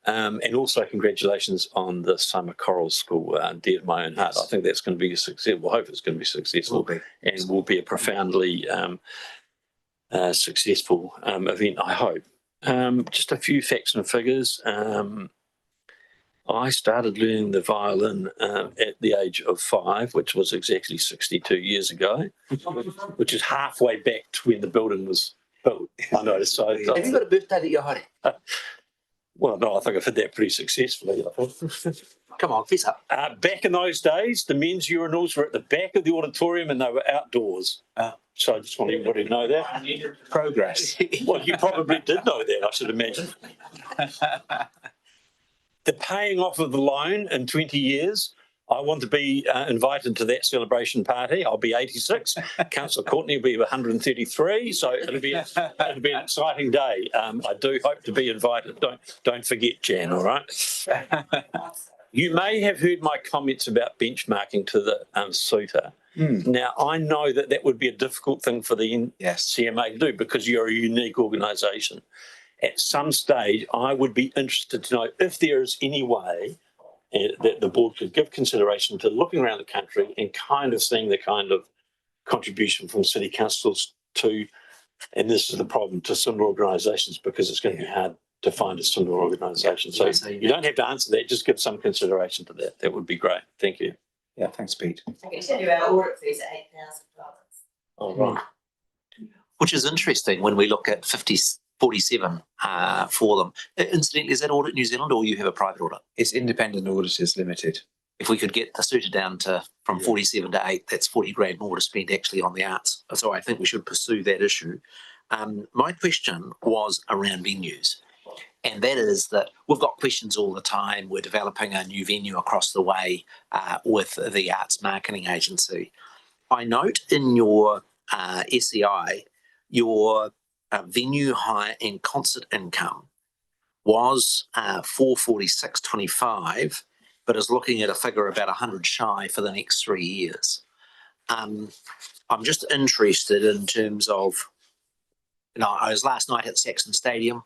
And also congratulations on the Summer Choral School, Dear to My Own Heart. I think that's going to be a success. Well, I hope it's going to be successful and will be a profoundly successful event, I hope. Just a few facts and figures. I started learning the violin at the age of 5, which was exactly 62 years ago, which is halfway back to when the building was built. I noticed. So, have you got a birthday that you're hiding? Well, no, I think I've had that pretty successfully. Come on, fess up. Back in those days, the men's urinals were at the back of the auditorium and they were outdoors. So I just want everybody to know that. Progress. Well, you probably did know that, I should imagine. The paying off of the loan in 20 years, I want to be invited to that celebration party. I'll be 86. Councillor Courtney will be 133. So it'll be an exciting day. I do hope to be invited. Don't forget, Jan, all right? You may have heard my comments about benchmarking to the suitor. Now, I know that would be a difficult thing for the CMA to do because you're a unique organisation. At some stage, I would be interested to know if there is any way that the board could give consideration to looking around the country and kind of seeing the kind of contribution from city councils to, and this is the problem, to similar organisations because it's going to be hard to find a similar organisation. So you don't have to answer that, just give some consideration to that. That would be great. Thank you. Yeah, thanks, Pete. I can tell you our audit fees are $8,000. All right. Which is interesting when we look at 50 47 for them. Incidentally, is that Audit New Zealand or you have a private audit? It's Independent Auditors Limited. If we could get the suitor down to from 47 to 8, that's 40 grand more to spend actually on the arts. So I think we should pursue that issue. My question was around venues. And that is that we've got questions all the time. We're developing a new venue across the way with the Arts Marketing Agency. I note in your SEI, your venue hire and concert income was 446.25, but is looking at a figure about 100 shy for the next 3 years. I'm just interested in terms of, I was last night at Saxon Stadium,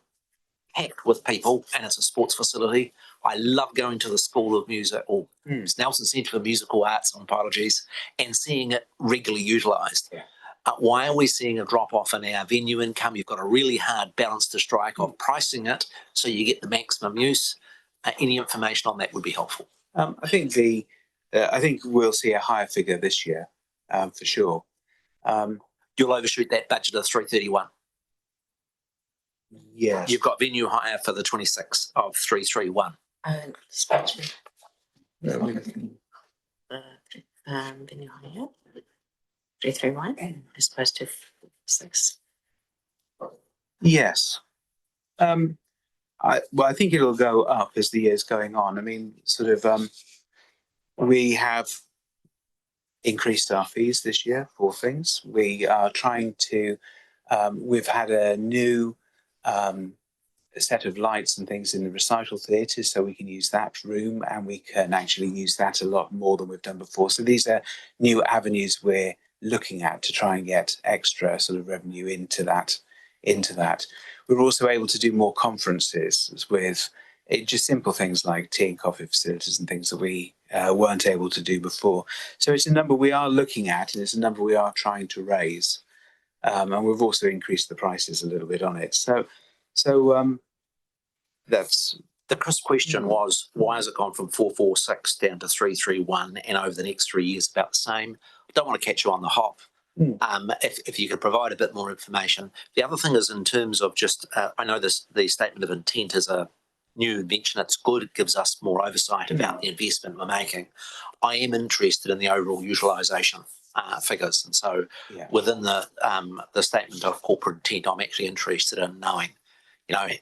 packed with people, and it's a sports facility. I love going to the School of Music, or Nelson Centre for Musical Arts, apologies, and seeing it regularly utilised. Why are we seeing a drop-off in our venue income? You've got a really hard balance to strike of pricing it so you get the maximum use. Any information on that would be helpful. I think we'll see a higher figure this year, for sure. You'll overshoot that budget of 331. Yes. You've got venue hire for the 26 of 331. Venue hire 331 as opposed to 6. Yes. I think it'll go up as the year's going on. I mean, we have increased our fees this year for things. We are trying to, we've had a new set of lights and things in the recital theatre, so we can use that room, and we can actually use that a lot more than we've done before. So these are new avenues we're looking at to try and get extra sort of revenue into that. We're also able to do more conferences with just simple things like tea and coffee facilities and things that we weren't able to do before. So it's a number we are looking at, and it's a number we are trying to raise. And we've also increased the prices a little bit on it. So that's the Chris question was, why has it gone from 446 down to 331 and over the next 3 years about the same? I don't want to catch you on the hop. If you could provide a bit more information. The other thing is in terms of just, I know the statement of intent is a new invention. It's good. It gives us more oversight about the investment we're making. I am interested in the overall utilisation figures. And so within the statement of corporate intent, I'm actually interested in knowing, I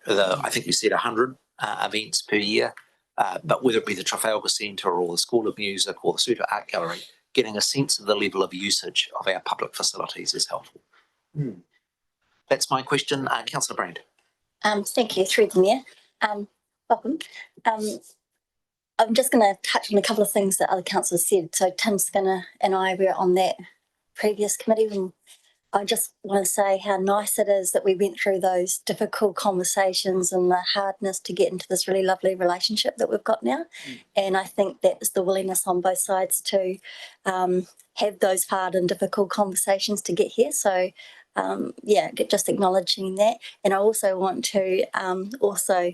think you said 100 events per year, but whether it be the Trafalgar Centre or the School of Music or the Suter Art Gallery, getting a sense of the level of usage of our public facilities is helpful. That's my question. Councillor Brand. Thank you, through the Mayor. Welcome. I'm just going to touch on a couple of things that other councillors said. So Tim Skinner and I were on that previous committee, and I just want to say how nice it is that we went through those difficult conversations and the hardness to get into this really lovely relationship that we've got now. And I think that is the willingness on both sides to have those hard and difficult conversations to get here. So just acknowledging that. And I also want to also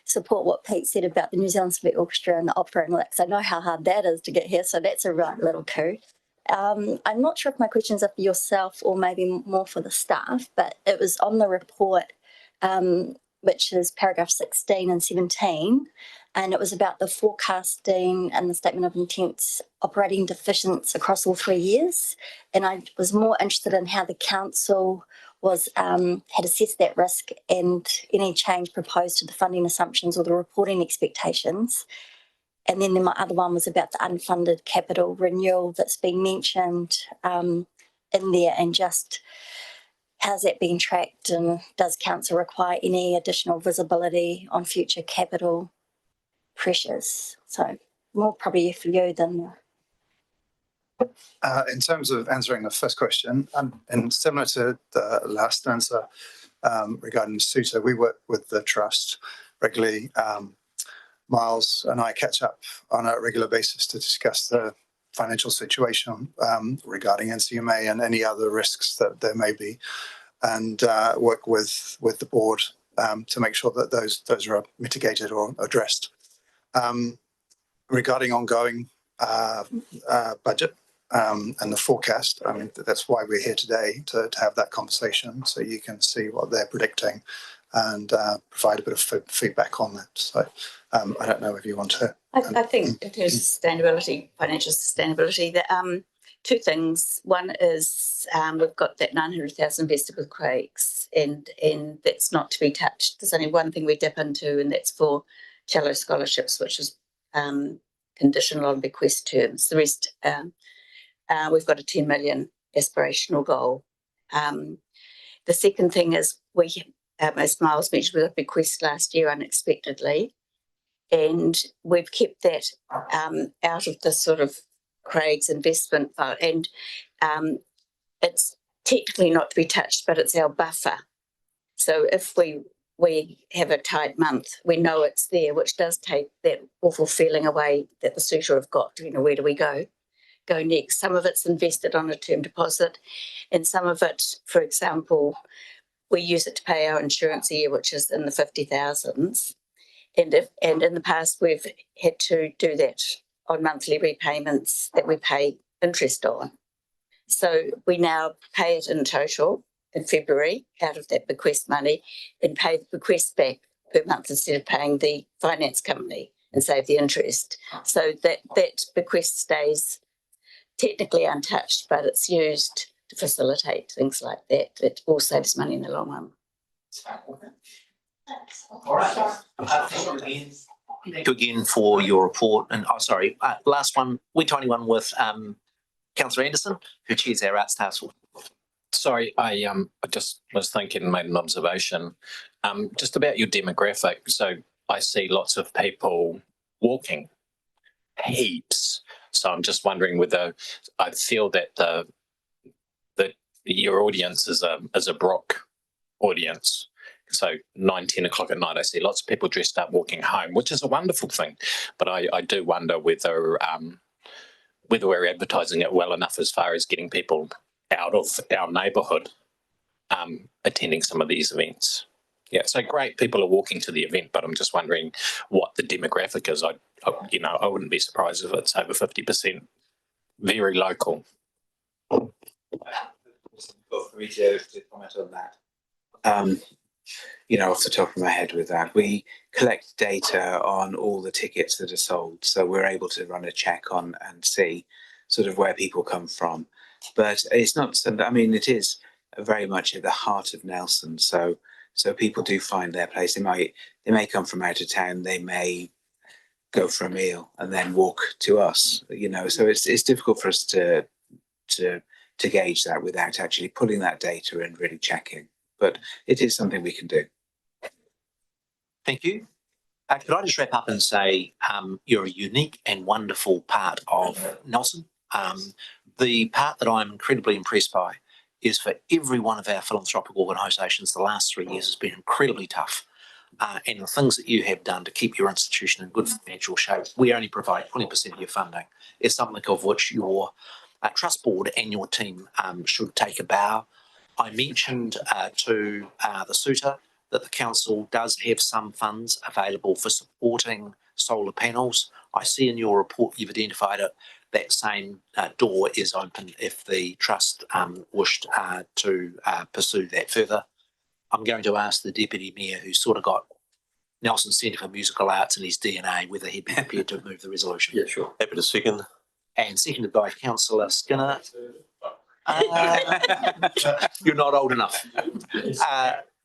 support what Pete said about the New Zealand Symphony Orchestra and the opera and all that, because I know how hard that is to get here. So that's a right little coup. I'm not sure if my questions are for yourself or maybe more for the staff, but it was on the report, which is paragraph 16 and 17, and it was about the forecasting and the statement of intents operating deficiencies across all 3 years. And I was more interested in how the council was had assessed that risk and any change proposed to the funding assumptions or the reporting expectations. And then my other one was about the unfunded capital renewal that's been mentioned in there, and just how's that being tracked, and does council require any additional visibility on future capital pressures? So more probably for you than in terms of answering the first question, and similar to the last answer regarding Suter, we work with the trust regularly. Miles and I catch up on a regular basis to discuss the financial situation regarding NCMA and any other risks that there may be, and work with the board to make sure that those are mitigated or addressed. Regarding ongoing budget, and the forecast. I mean, that's why we're here today, to have that conversation, so you can see what they're predicting and provide a bit of feedback on that. So I don't know if you want to. I think in terms of sustainability, financial sustainability, that two things. One is we've got that 900,000 invested with Quakes, and that's not to be touched. There's only one thing we dip into, and that's for Cello scholarships, which is conditional on bequest terms. The rest, we've got a 10 million aspirational goal. The second thing is we, as Miles mentioned, we got a bequest last year unexpectedly, and we've kept that out of the sort of Craig's investment fund, and it's technically not to be touched, but it's our buffer. So if we have a tight month, we know it's there, which does take that awful feeling away that the suitor have got. You know, where do we go next? Some of it's invested on a term deposit, and some of it, for example, we use it to pay our insurance a year, which is in the 50,000s. And in the past, we've had to do that on monthly repayments that we pay interest on. So we now pay it in total in February out of that bequest money, and pay the bequest back per month instead of paying the finance company and save the interest. So that bequest stays technically untouched, but it's used to facilitate things like that. It all saves money in the long run. All right. Thank you again for your report. And last one, we're 21 with Councillor Anderson, who chairs our Arts Task Force. Sorry, I just was thinking and made an observation just about your demographic. So I see lots of people walking, heaps. So I'm just wondering whether I feel that your audience is a Brock audience. So 9-10 o'clock at night, I see lots of people dressed up walking home, which is a wonderful thing. But I do wonder whether we're advertising it well enough as far as getting people out of our neighbourhood attending some of these events. Yeah, so great, people are walking to the event, but I'm just wondering what the demographic is. I wouldn't be surprised if it's over 50%, very local. For me to comment on that. Off the top of my head with that, we collect data on all the tickets that are sold. So we're able to run a check on and see sort of where people come from. But it's not, I mean, it is very much at the heart of Nelson. So people do find their place. They may come from out of town. They may go for a meal and then walk to us, so it's difficult for us to gauge that without actually pulling that data and really checking. But it is something we can do. Thank you. Could I just wrap up and say you're a unique and wonderful part of Nelson. The part that I'm incredibly impressed by is for every one of our philanthropic organisations, the last 3 years has been incredibly tough. And the things that you have done to keep your institution in good financial shape, we only provide 20% of your funding, is something of which your trust board and your team should take a bow. I mentioned to the suitor that the council does have some funds available for supporting solar panels. I see in your report you've identified it. That same door is open if the trust wished to pursue that further. I'm going to ask the Deputy Mayor, who's sort of got Nelson Centre for Musical Arts in his DNA, whether he'd be happy to move the resolution. Yeah, sure. Happy to second. And seconded by Councillor Skinner. You're not old enough.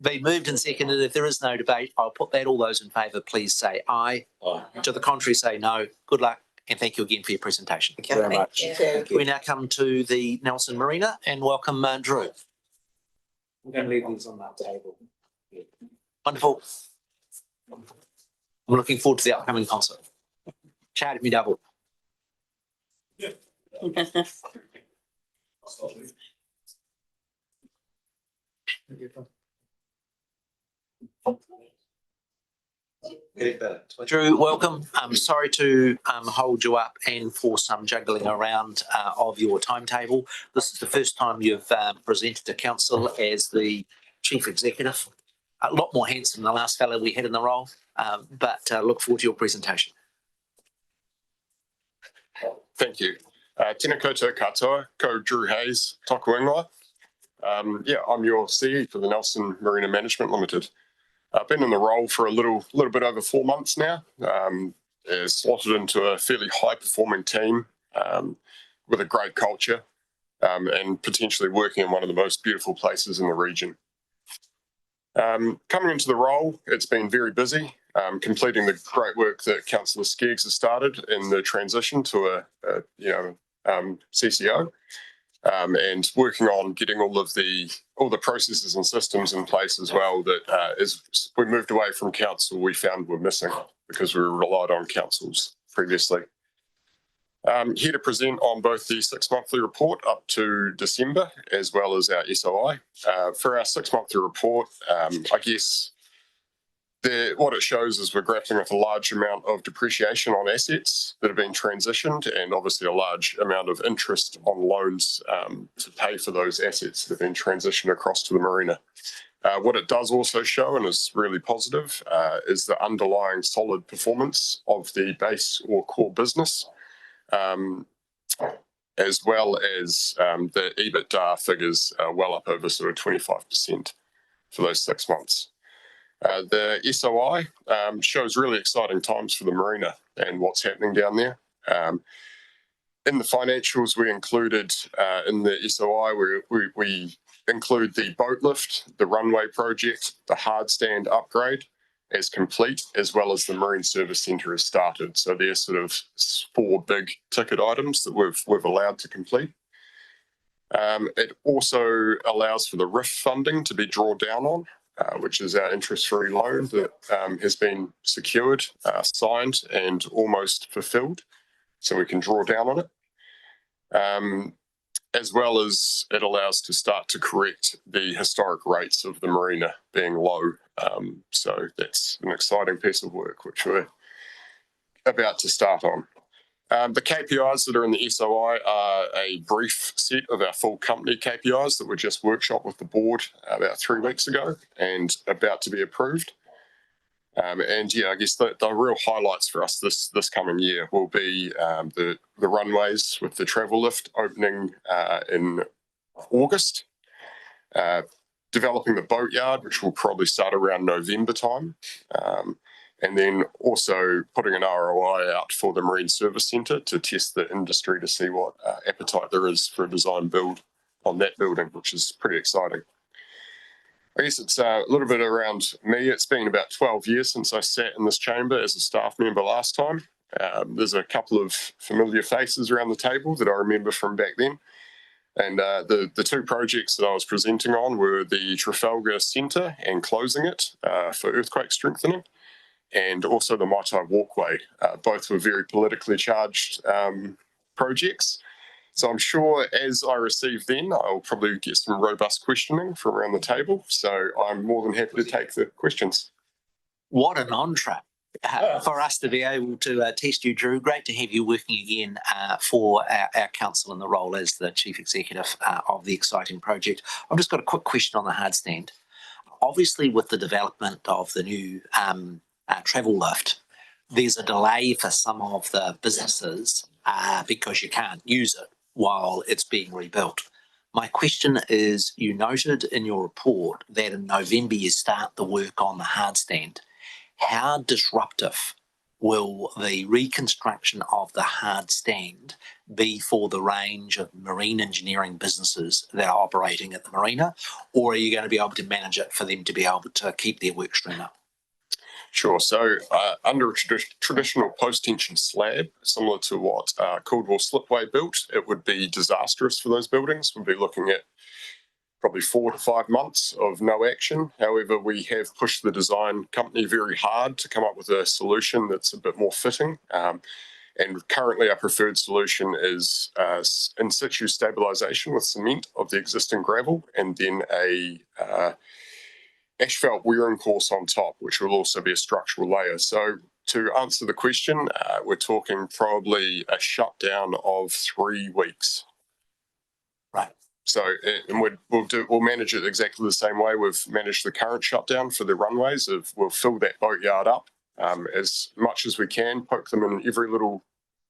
Be moved and seconded. If there is no debate, I'll put that. All those in favour, please say aye. Aye. To the contrary, say no. Good luck. And thank you again for your presentation. Thank you very much. Thank you. We now come to the Nelson Marina and welcome Drew. I'm going to leave these on that table. Wonderful. I'm looking forward to the upcoming concert. Shout at me double. Yeah. Drew, welcome. I'm sorry to hold you up and for some juggling around of your timetable. This is the first time you've presented to council as the chief executive. A lot more handsome than the last fellow we had in the role, but look forward to your presentation. Thank you. Tēnā koutou katoa, ko Drew Hayes, tōku ingoa. I'm your CE for the Nelson Marina Management Limited. I've been in the role for a little bit over 4 months now. Slotted into a fairly high-performing team with a great culture and potentially working in one of the most beautiful places in the region. Coming into the role, it's been very busy, completing the great work that Councillor Skeggs has started in the transition to a CCO, and working on getting all the processes and systems in place as well that as we moved away from council we found were missing because we relied on councils previously. Here to present on both the 6-monthly report up to December as well as our SOI. For our 6-monthly report, I guess what it shows is we're grappling with a large amount of depreciation on assets that have been transitioned and obviously a large amount of interest on loans to pay for those assets that have been transitioned across to the marina. What it does also show, and is really positive, is the underlying solid performance of the base or core business, as well as the EBITDA figures well up over sort of 25% for those 6 months. The SOI shows really exciting times for the marina and what's happening down there. In the financials we included in the SOI, we include the boat lift, the runway project, the hard stand upgrade as complete, as well as the Marine Service Centre has started. So there's sort of 4 big ticket items that we've allowed to complete. It also allows for the RIF funding to be drawn down on, which is our interest-free loan that has been secured, signed and almost fulfilled, so we can draw down on it. As well as it allows to start to correct the historic rates of the marina being low. So that's an exciting piece of work which we're about to start on. The KPIs that are in the SOI are a brief set of our full company KPIs that were just workshopped with the board about 3 weeks ago and about to be approved. And yeah, I guess the real highlights for us this coming year will be the runways with the travel lift opening in August, developing the boatyard, which will probably start around November time, and then also putting an ROI out for the Marine Service Centre to test the industry to see what appetite there is for a design build on that building, which is pretty exciting. I guess it's a little bit around me. It's been about 12 years since I sat in this chamber as a staff member last time. There's a couple of familiar faces around the table that I remember from back then. And the 2 projects that I was presenting on were the Trafalgar Centre and closing it for earthquake strengthening, and also the Maitai Walkway. Both were very politically charged projects. So I'm sure as I receive them, I'll probably get some robust questioning from around the table. So I'm more than happy to take the questions. What an entree for us to be able to test you, Drew. Great to have you working again for our council in the role as the Chief Executive of the exciting project. I've just got a quick question on the hard stand. Obviously, with the development of the new travel lift, there's a delay for some of the businesses because you can't use it while it's being rebuilt. My question is, you noted in your report that in November you start the work on the hard stand. How disruptive will the reconstruction of the hard stand be for the range of marine engineering businesses that are operating at the marina, or are you going to be able to manage it for them to be able to keep their work stream up? Sure. So under a traditional post-tension slab, similar to what Caldwell Slipway built, it would be disastrous for those buildings. We'd be looking at probably 4 to 5 months of no action. However, we have pushed the design company very hard to come up with a solution that's a bit more fitting. And currently our preferred solution is in situ stabilisation with cement of the existing gravel, and then a asphalt wearing course on top, which will also be a structural layer. So to answer the question, we're talking probably a shutdown of 3 weeks. Right. So and we'll manage it exactly the same way we've managed the current shutdown for the runways. We'll fill that boatyard up as much as we can, poke them in every little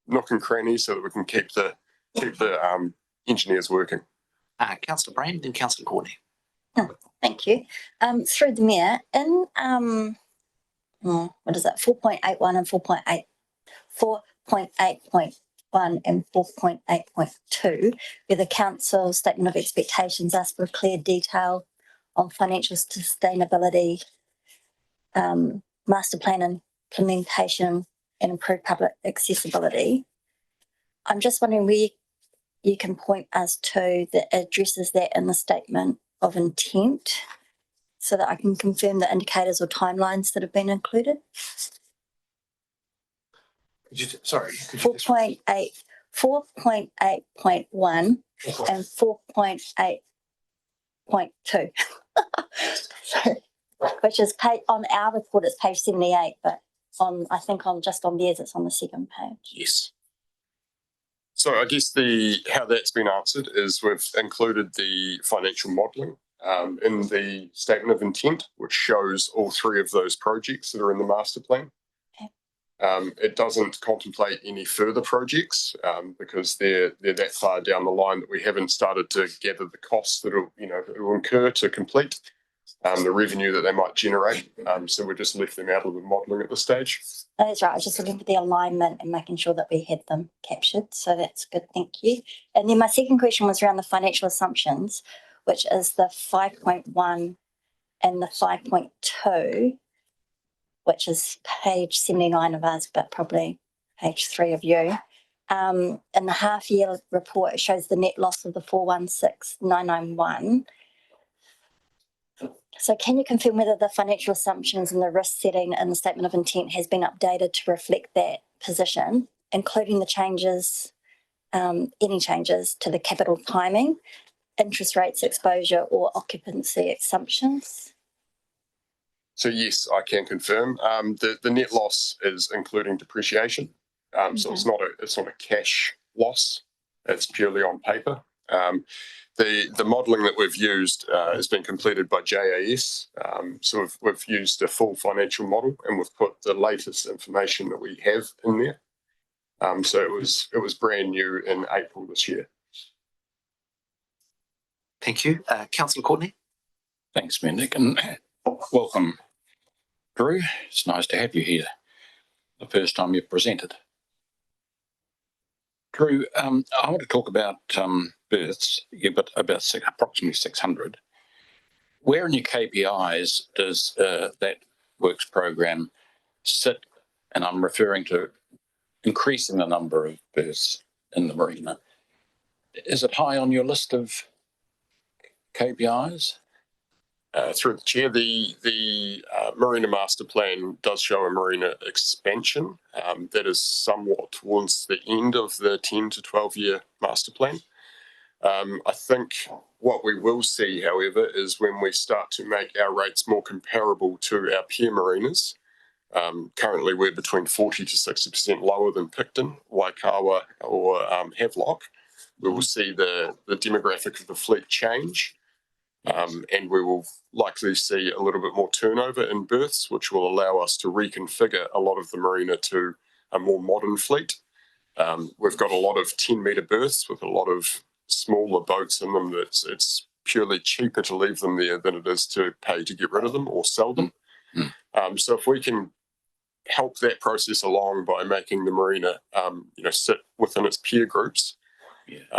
nook and cranny so that we can keep the keep the engineers working. Councillor Brand and Councillor Courtney. Thank you. Through the mayor, in what is it, 4.81 and 4.8.1 and 4.8.2, where the council statement of expectations asks for clear detail on financial sustainability, master plan implementation, and improved public accessibility. I'm just wondering where you can point us to that addresses that in the statement of intent so that I can confirm the indicators or timelines that have been included. Sorry. 4.8.1 and 4.8.2. Sorry. Which is on our report, it's page 78, but I think on theirs, it's on the second page. Yes. So I guess how that's been answered is we've included the financial modelling in the statement of intent, which shows all three of those projects that are in the master plan. Okay. It doesn't contemplate any further projects because they're that far down the line that we haven't started to gather the costs that will incur to complete the revenue that they might generate. So we just left them out of the modelling at this stage. That's right. I was just looking for the alignment and making sure that we had them captured. So that's good. Thank you. And then my second question was around the financial assumptions, which is the 5.1 and the 5.2, which is page 79 of us, but probably page 3 of you. In the half year report, it shows the net loss of the 416,991. So can you confirm whether the financial assumptions and the risk setting in the statement of intent has been updated to reflect that position, including the changes, any changes to the capital timing, interest rates exposure or occupancy assumptions? So yes, I can confirm. The net loss is including depreciation. So it's not a cash loss. It's purely on paper. The modelling that we've used has been completed by JAS. So we've used a full financial model and we've put the latest information that we have in there. So it was brand new in April this year. Thank you. Councillor Courtney. Thanks, Mayor Nick, and welcome, Drew. It's nice to have you here. The first time you've presented. Drew, I want to talk about births. You've got about approximately 600. Where in your KPIs does that works program sit? And I'm referring to increasing the number of births in the marina. Is it high on your list of KPIs? Through the chair, the Marina Master Plan does show a marina expansion. That is somewhat towards the end of the 10 to 12 year master plan. I think what we will see, however, is when we start to make our rates more comparable to our peer marinas. Currently, we're between 40 to 60% lower than Picton, Waikawa, or Havelock. We will see the demographic of the fleet change. And we will likely see a little bit more turnover in berths, which will allow us to reconfigure a lot of the marina to a more modern fleet. We've got a lot of 10-metre berths with a lot of smaller boats in them. It's purely cheaper to leave them there than it is to pay to get rid of them or sell them. So if we can help that process along by making the marina sit within its peer groups,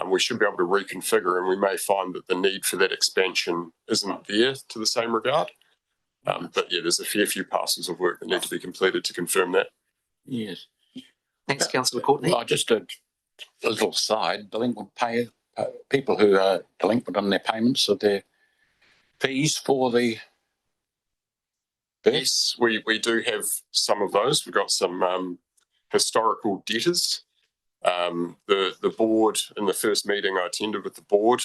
we should be able to reconfigure, and we may find that the need for that expansion isn't there to the same regard. But yeah, there's a fair few parcels of work that need to be completed to confirm that. Yes. Thanks, Councillor Courtney. Just a little side, delinquent people who are delinquent on their payments of their fees for the Yes, we do have some of those. We've got some historical debtors. The board, in the first meeting I attended with the board,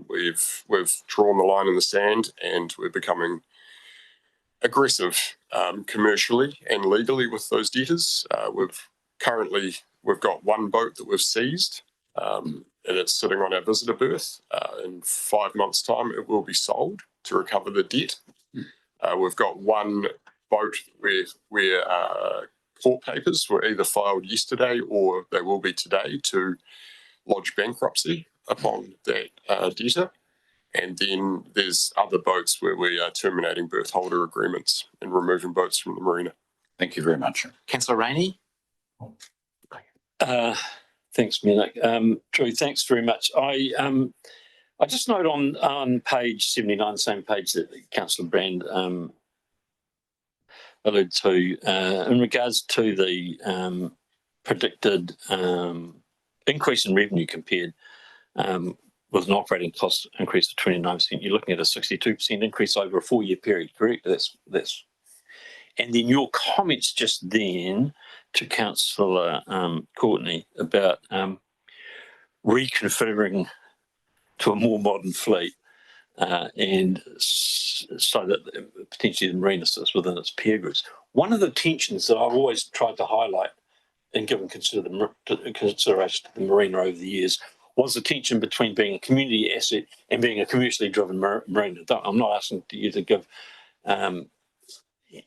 we've drawn the line in the sand and we're becoming aggressive commercially and legally with those debtors. We've got one boat that we've seized and it's sitting on our visitor berth. In 5 months' time, it will be sold to recover the debt. We've got one boat where court papers were either filed yesterday or they will be today to lodge bankruptcy upon that debtor. And then there's other boats where we are terminating berth holder agreements and removing boats from the marina. Thank you very much. Councillor Rainey? Thanks, Minik. Drew, thanks very much. I just note on page 79, same page that Councillor Brand alluded to, in regards to the predicted increase in revenue compared with an operating cost increase of 29%. You're looking at a 62% increase over a 4-year period, correct? That's. And then your comments just then to Councillor Courtney about reconfiguring to a more modern fleet and so that potentially the marina sits within its peer groups. One of the tensions that I've always tried to highlight and given consideration to the marina over the years was the tension between being a community asset and being a commercially driven marina. I'm not asking you to give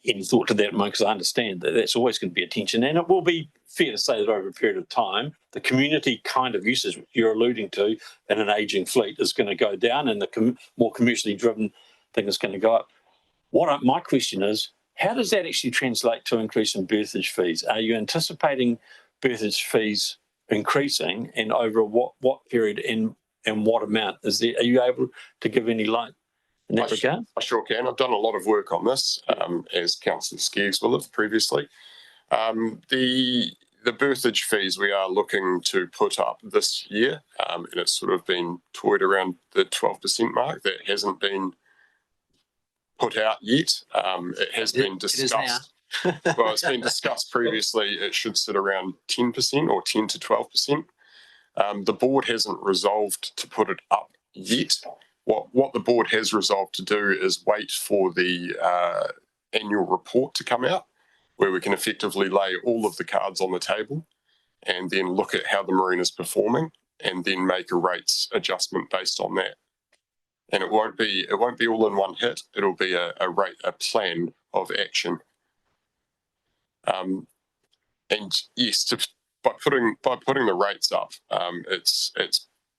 any thought to that, because I understand that that's always going to be a tension, and it will be fair to say that over a period of time, the community kind of uses you're alluding to in an ageing fleet is going to go down, and the more commercially driven thing is going to go up. My question is, how does that actually translate to increase in berthage fees? Are you anticipating berthage fees increasing, and over what period and what amount? Are you able to give any light in that regard? I sure can. I've done a lot of work on this, as Councillor Skeggs will have previously. The berthage fees we are looking to put up this year, and it's sort of been toyed around the 12% mark. That hasn't been put out yet. It has been discussed. Well, it's been discussed previously. It should sit around 10% or 10 to 12%. The board hasn't resolved to put it up yet. What the board has resolved to do is wait for the annual report to come out, where we can effectively lay all of the cards on the table and then look at how the marina is performing and then make a rates adjustment based on that. And it won't be all in one hit. It'll be a plan of action. And yes, by putting the rates up, it's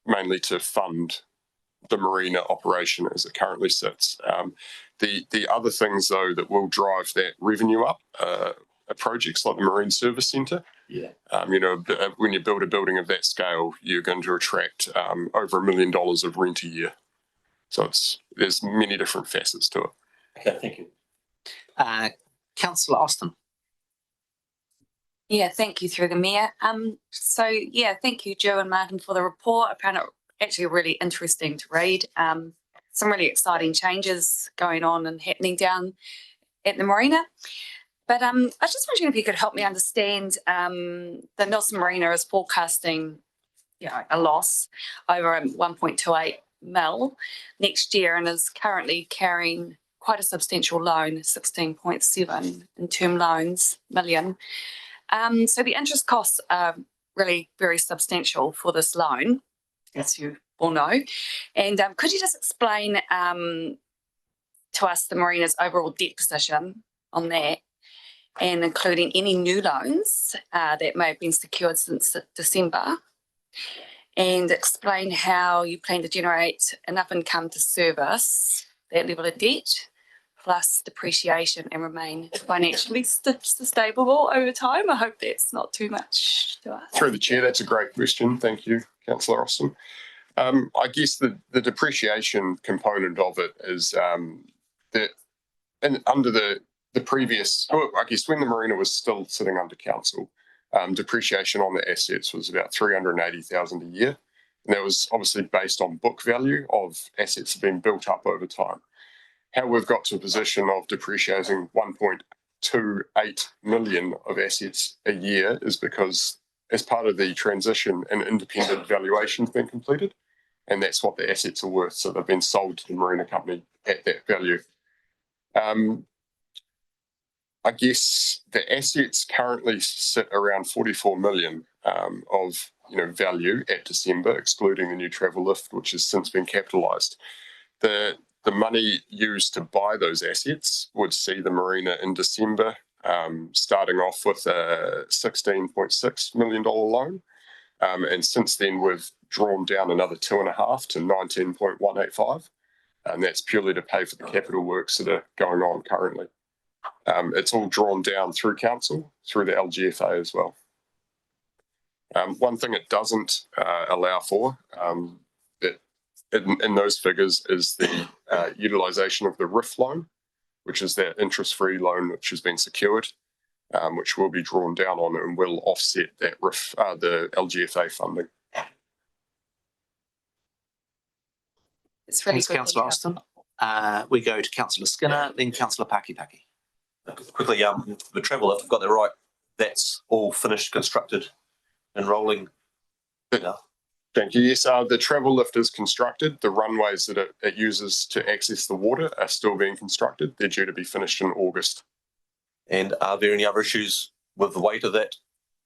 mainly to fund the marina operation as it currently sits. The other things though that will drive that revenue up are projects like the Marine Service Centre. Yeah. When you build a building of that scale, you're going to attract over $1 million of rent a year. So there's many different facets to it. Okay, thank you. Councillor Austin. Yeah, thank you through the mayor. Thank you, Joe and Martin, for the report. I found it actually really interesting to read. Some really exciting changes going on and happening down at the marina. But I was just wondering if you could help me understand the Nelson Marina is forecasting a loss over 1.28 mil next year and is currently carrying quite a substantial loan, 16.7 in term loans million. So the interest costs are really very substantial for this loan, as you all know. And could you just explain to us the marina's overall debt position on that, and including any new loans that may have been secured since December, and explain how you plan to generate enough income to service that level of debt plus depreciation and remain financially sustainable over time? I hope that's not too much to ask. Through the chair, that's a great question. Thank you, Councillor Austin. I guess the depreciation component of it is that under the previous, I guess when the marina was still sitting under council, depreciation on the assets was about $380,000 a year. And that was obviously based on book value of assets that have been built up over time. How we've got to a position of depreciating 1.28 million of assets a year is because as part of the transition, an independent valuation has been completed, and that's what the assets are worth. So they've been sold to the marina company at that value. I guess the assets currently sit around 44 million of value at December, excluding the new travel lift, which has since been capitalised. The money used to buy those assets would see the marina in December starting off with a $16.6 million loan. And since then, we've drawn down another 2.5 to 19.185. And that's purely to pay for the capital works that are going on currently. It's all drawn down through council, through the LGFA as well. One thing it doesn't allow for in those figures is the utilisation of the RIF loan, which is that interest-free loan which has been secured, which will be drawn down on and will offset that RIF, the LGFA funding. It's really Thanks, good. Councillor Austin. We go to Councillor Skinner, then Councillor Pakipaki. Quickly, the travel lift, I've got that right. That's all finished, constructed and rolling. Thank you. Yes, the travel lift is constructed. The runways that it uses to access the water are still being constructed. They're due to be finished in August. And are there any other issues with the weight of that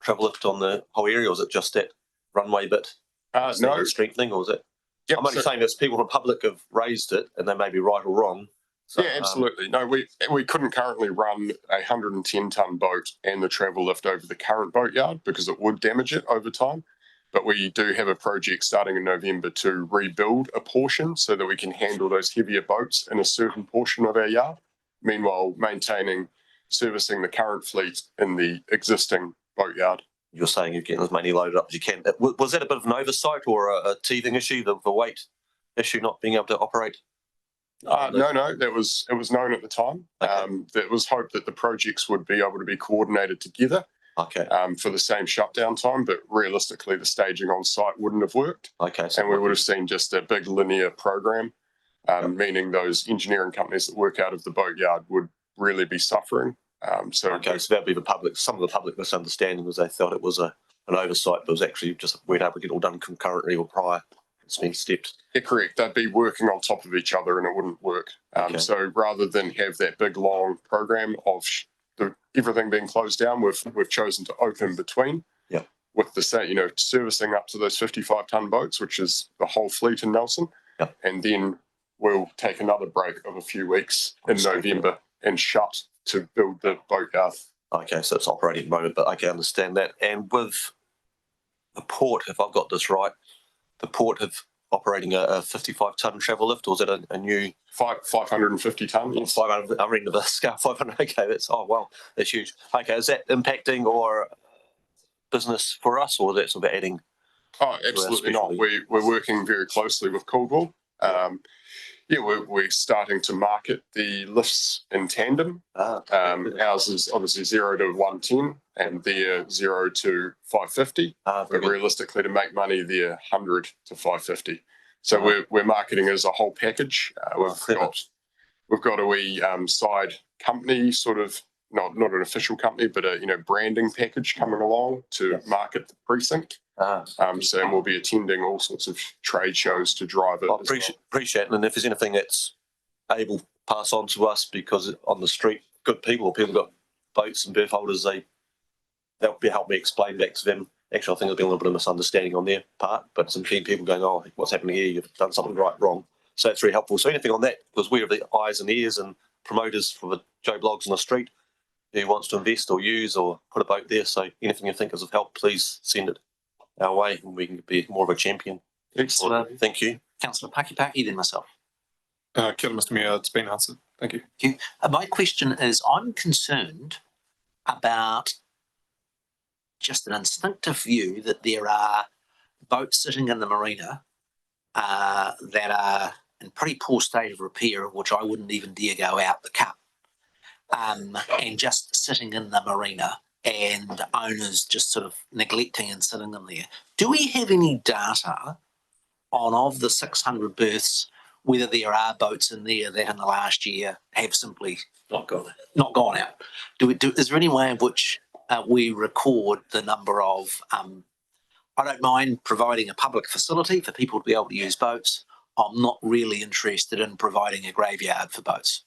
travel lift on the whole area, or is it just that runway bit? No. Strengthening, or is it? Yep, I'm only saying this, people in the public have raised it, and they may be right or wrong. So, yeah, absolutely. No, we couldn't currently run a 110-ton boat and the travel lift over the current boatyard because it would damage it over time. But we do have a project starting in November to rebuild a portion so that we can handle those heavier boats in a certain portion of our yard, meanwhile servicing the current fleet in the existing boatyard. You're saying you're getting as many loaded up as you can. Was that a bit of an oversight or a teething issue, the weight issue not being able to operate? No, it was known at the time. Okay. It was hoped that the projects would be able to be coordinated together. Okay. For the same shutdown time, but realistically, the staging on site wouldn't have worked. Okay. So and we would have seen just a big linear program, meaning those engineering companies that work out of the boatyard would really be suffering. So that'd be the public. Some of the public misunderstanding was they thought it was an oversight, but it was actually just weren't able to get it all done concurrently or prior. It's been stepped. Yeah, correct. They'd be working on top of each other, and it wouldn't work. So rather than have that big long program of everything being closed down, we've chosen to open between. Yeah. With the servicing up to those 55-ton boats, which is the whole fleet in Nelson. Yeah. And then we'll take another break of a few weeks in November and shut to build the boatyard. Okay, so it's operating at the moment, but I can understand that. And with the port, if I've got this right, the port have operating a 55-ton travel lift, or is that a new 550 ton? Yes. 500. I'm reading the scale 500. Okay, that's huge. Okay, is that impacting or business for us, or is that sort of adding? Oh, absolutely not. We're working very closely with Caldwell. We're starting to market the lifts in tandem. Ours is obviously 0 to 110, and they're 0 to 550. But realistically, to make money, they're 100 to 550. So we're marketing as a whole package. We've got a wee side company, sort of not an official company, but a branding package coming along to market the precinct. So we'll be attending all sorts of trade shows to drive it. Appreciate it. And if there's anything that's able, pass on to us, because on the street, good people got boats and berth holders, that'll help me explain back to them. Actually, I think there's been a little bit of misunderstanding on their part, but some keen people going, oh, what's happening here? You've done something wrong. So that's very helpful. So anything on that, because we are the eyes and ears and promoters for the Joe Blogs on the street who wants to invest or use or put a boat there. So anything you think is of help, please send it our way and we can be more of a champion. Excellent. Thank you. Councillor Pakipaki, then myself. Kia ora, Mr. Mayor. It's been answered. Thank you. Thank you. My question is, I'm concerned about just an instinctive view that there are boats sitting in the marina that are in pretty poor state of repair, of which I wouldn't even dare go out the cup, and just sitting in the marina, and owners just sort of neglecting and sitting in there. Do we have any data on, of the 600 berths, whether there are boats in there that in the last year have simply not gone out? Is there any way in which we record the number of, I don't mind providing a public facility for people to be able to use boats. I'm not really interested in providing a graveyard for boats.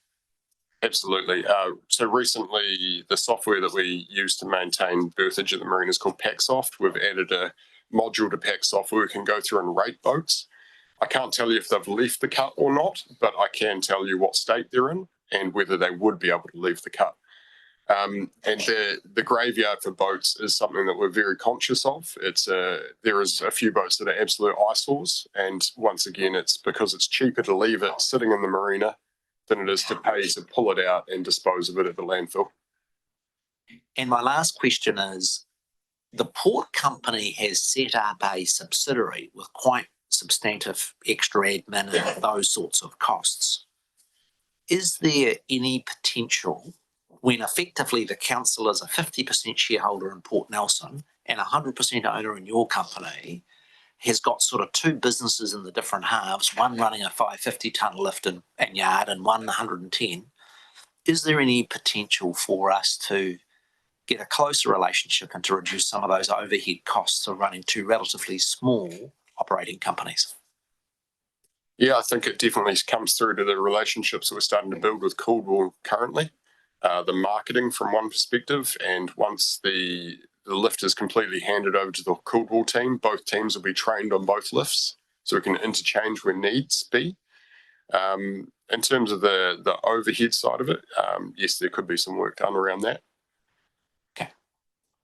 Absolutely. So recently, the software that we use to maintain berthage at the marina is called PackSoft. We've added a module to PackSoft where we can go through and rate boats. I can't tell you if they've left the cut or not, but I can tell you what state they're in and whether they would be able to leave the cut. And the graveyard for boats is something that we're very conscious of. There is a few boats that are absolute eyesores, and once again, it's because it's cheaper to leave it sitting in the marina than it is to pay to pull it out and dispose of it at the landfill. And my last question is, the port company has set up a subsidiary with quite substantive extra admin and those sorts of costs. Is there any potential, when effectively the council is a 50% shareholder in Port Nelson and 100% owner in your company, has got sort of two businesses in the different halves, one running a 550 tonne lift and yard and one 110. Is there any potential for us to get a closer relationship and to reduce some of those overhead costs of running two relatively small operating companies? Yeah, I think it definitely comes through to the relationships that we're starting to build with Coolwell currently. The marketing from one perspective, and once the lift is completely handed over to the Coolwell team, both teams will be trained on both lifts, so we can interchange where needs be. In terms of the overhead side of it, yes, there could be some work done around that.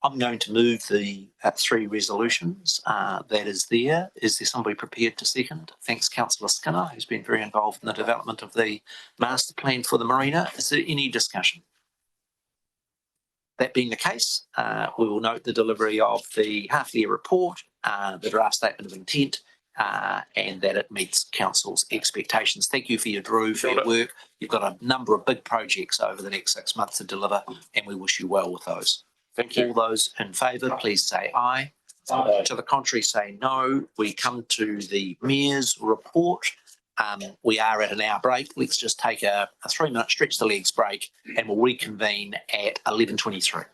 I'm going to move the 3 resolutions that is there. Is there somebody prepared to second? Thanks, Councillor Skinner, who's been very involved in the development of the master plan for the marina. Is there any discussion? That being the case, we will note the delivery of the half-year report, the draft statement of intent, and that it meets council's expectations. Thank you for your work. You've got a number of big projects over the next 6 months to deliver, and we wish you well with those. Thank you. All those in favour, please say aye. Aye. To the contrary, say no. We come to the Mayor's report. We are at an hour break. Let's just take a 3-minute stretch the legs break, and we'll reconvene at 11:23.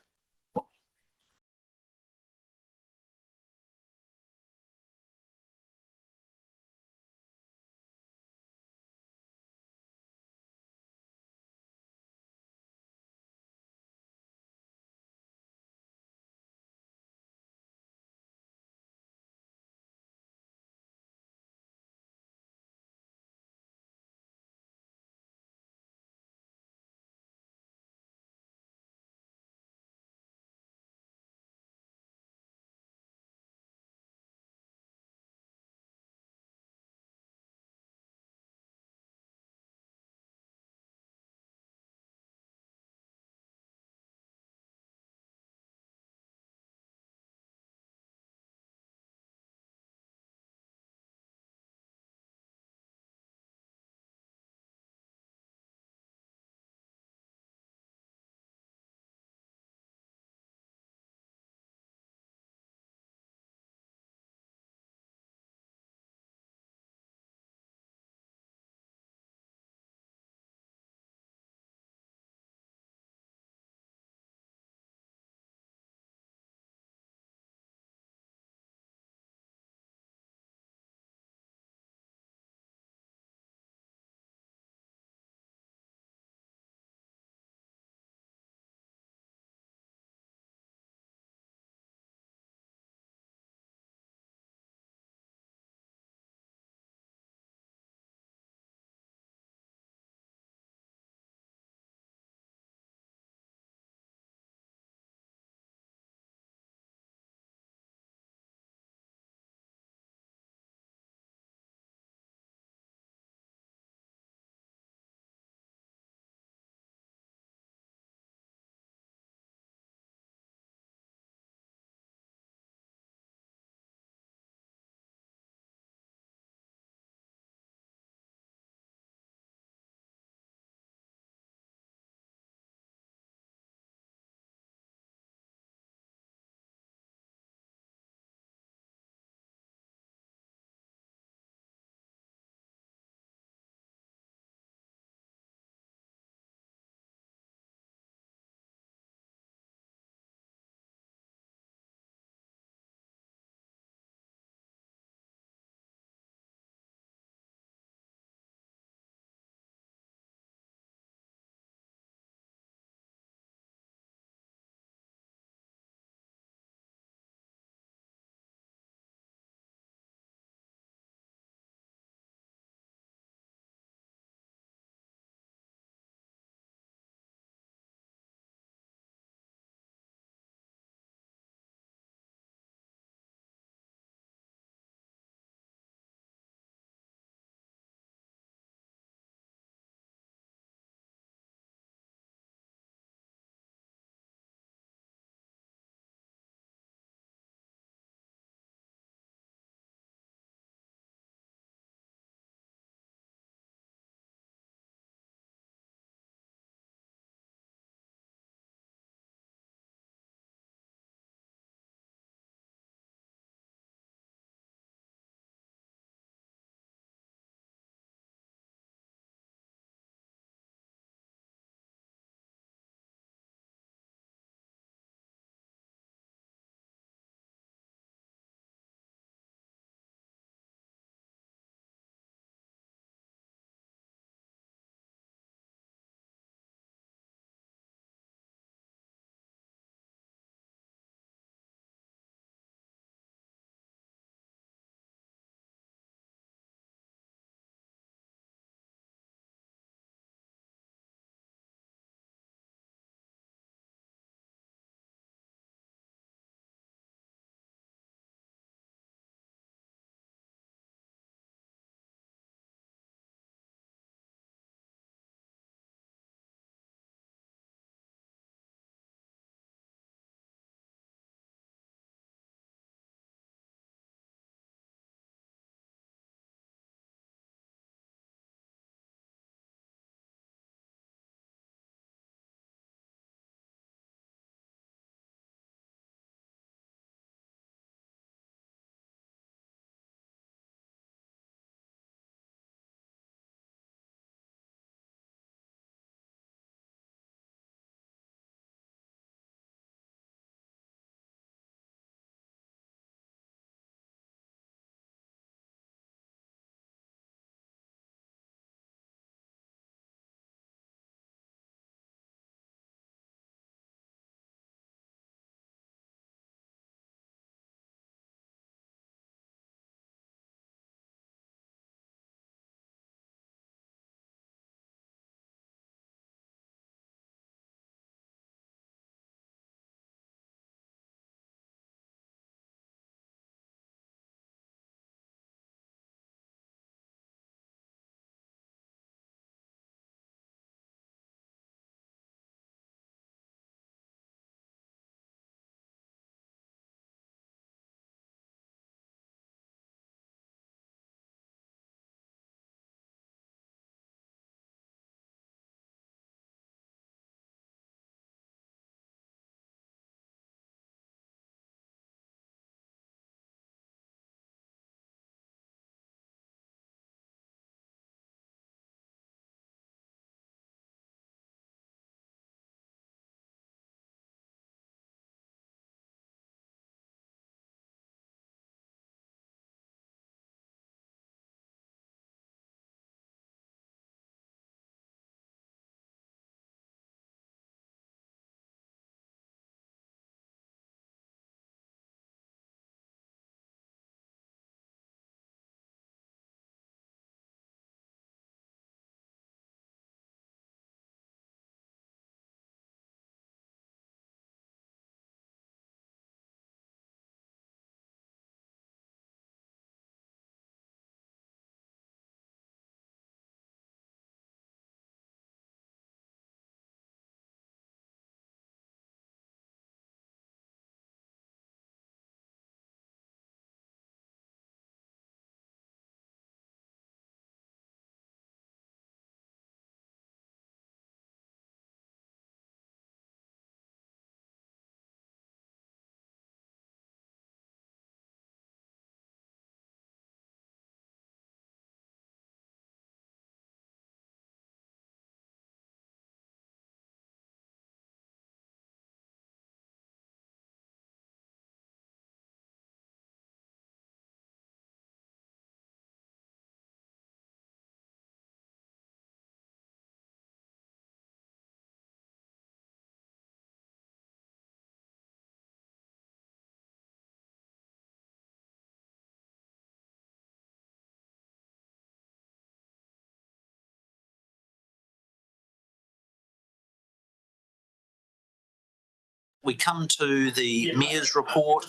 we come to the Mayor's report.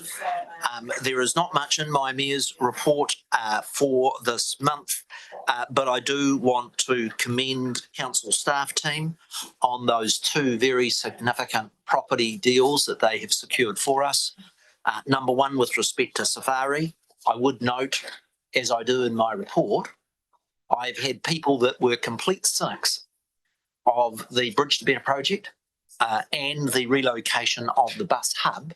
There is not much in my Mayor's report for this month, but I do want to commend Council staff team on those two very significant property deals that they have secured for us. Number one, with respect to Safari, I would note, as I do in my report, I've had people that were complete cynics of the Bridge to Better project and the relocation of the bus hub,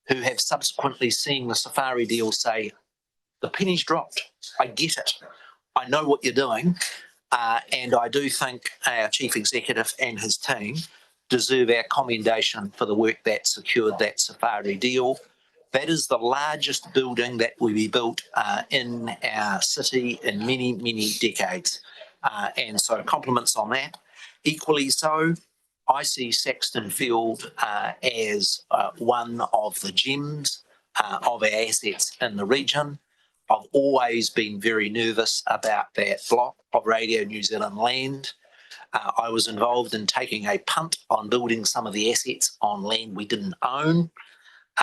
who have subsequently seen the Safari deal say, the penny's dropped. I get it. I know what you're doing. And I do think our Chief Executive and his team deserve our commendation for the work that secured that Safari deal. That is the largest building that will be built in our city in many, many decades. And so compliments on that. Equally so, I see Saxton Field as one of the gems of our assets in the region. I've always been very nervous about that block of Radio New Zealand land. I was involved in taking a punt on building some of the assets on land we didn't own.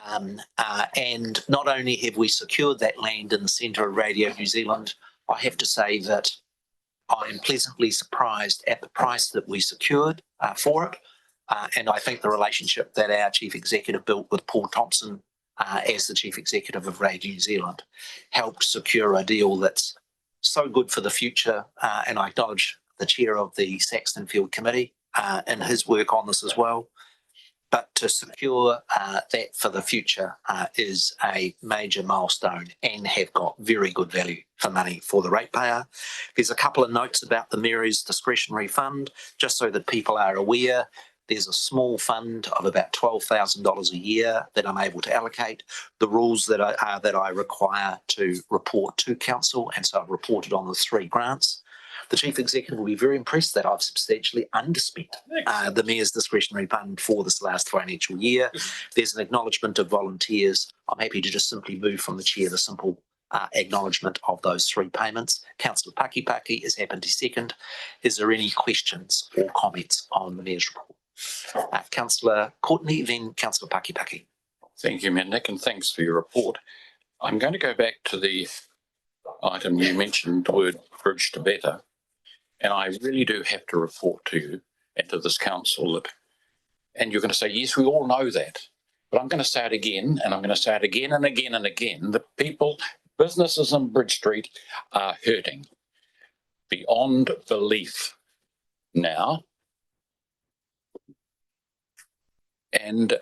And not only have we secured that land in the centre of Radio New Zealand, I have to say that I am pleasantly surprised at the price that we secured for it. And I think the relationship that our Chief Executive built with Paul Thompson as the Chief Executive of Radio New Zealand helped secure a deal that's so good for the future. And I acknowledge the chair of the Saxton Field Committee in his work on this as well. But to secure that for the future is a major milestone and have got very good value for money for the ratepayer. There's a couple of notes about the Mayor's discretionary fund, just so that people are aware. There's a small fund of about $12,000 a year that I'm able to allocate. The rules that I require to report to council, and so I've reported on the 3 grants. The Chief Executive will be very impressed that I've substantially underspent the Mayor's discretionary fund for this last financial year. There's an acknowledgement of volunteers. I'm happy to just simply move from the chair the simple acknowledgement of those 3 payments. Councillor Pakipaki is happy to second. Is there any questions or comments on the Mayor's report? Councillor Courtney, then Councillor Pakipaki. Thank you, Mayor Nick, and thanks for your report. I'm going to go back to the item you mentioned, the word Bridge to Better. And I really do have to report to you and to this council that, and you're going to say, yes, we all know that. But I'm going to say it again, and I'm going to say it again and again and again. The people, businesses in Bridge Street are hurting beyond belief now. And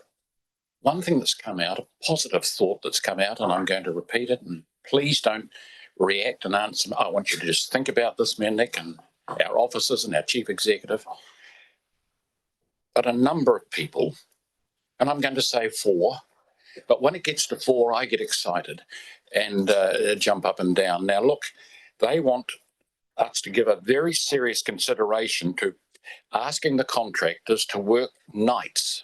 one thing that's come out, a positive thought that's come out, and I'm going to repeat it, and please don't react and answer. I want you to just think about this, Mayor Nick, and our officers and our Chief Executive. But a number of people, and I'm going to say 4, but when it gets to 4, I get excited and jump up and down. Now, look, they want us to give a very serious consideration to asking the contractors to work nights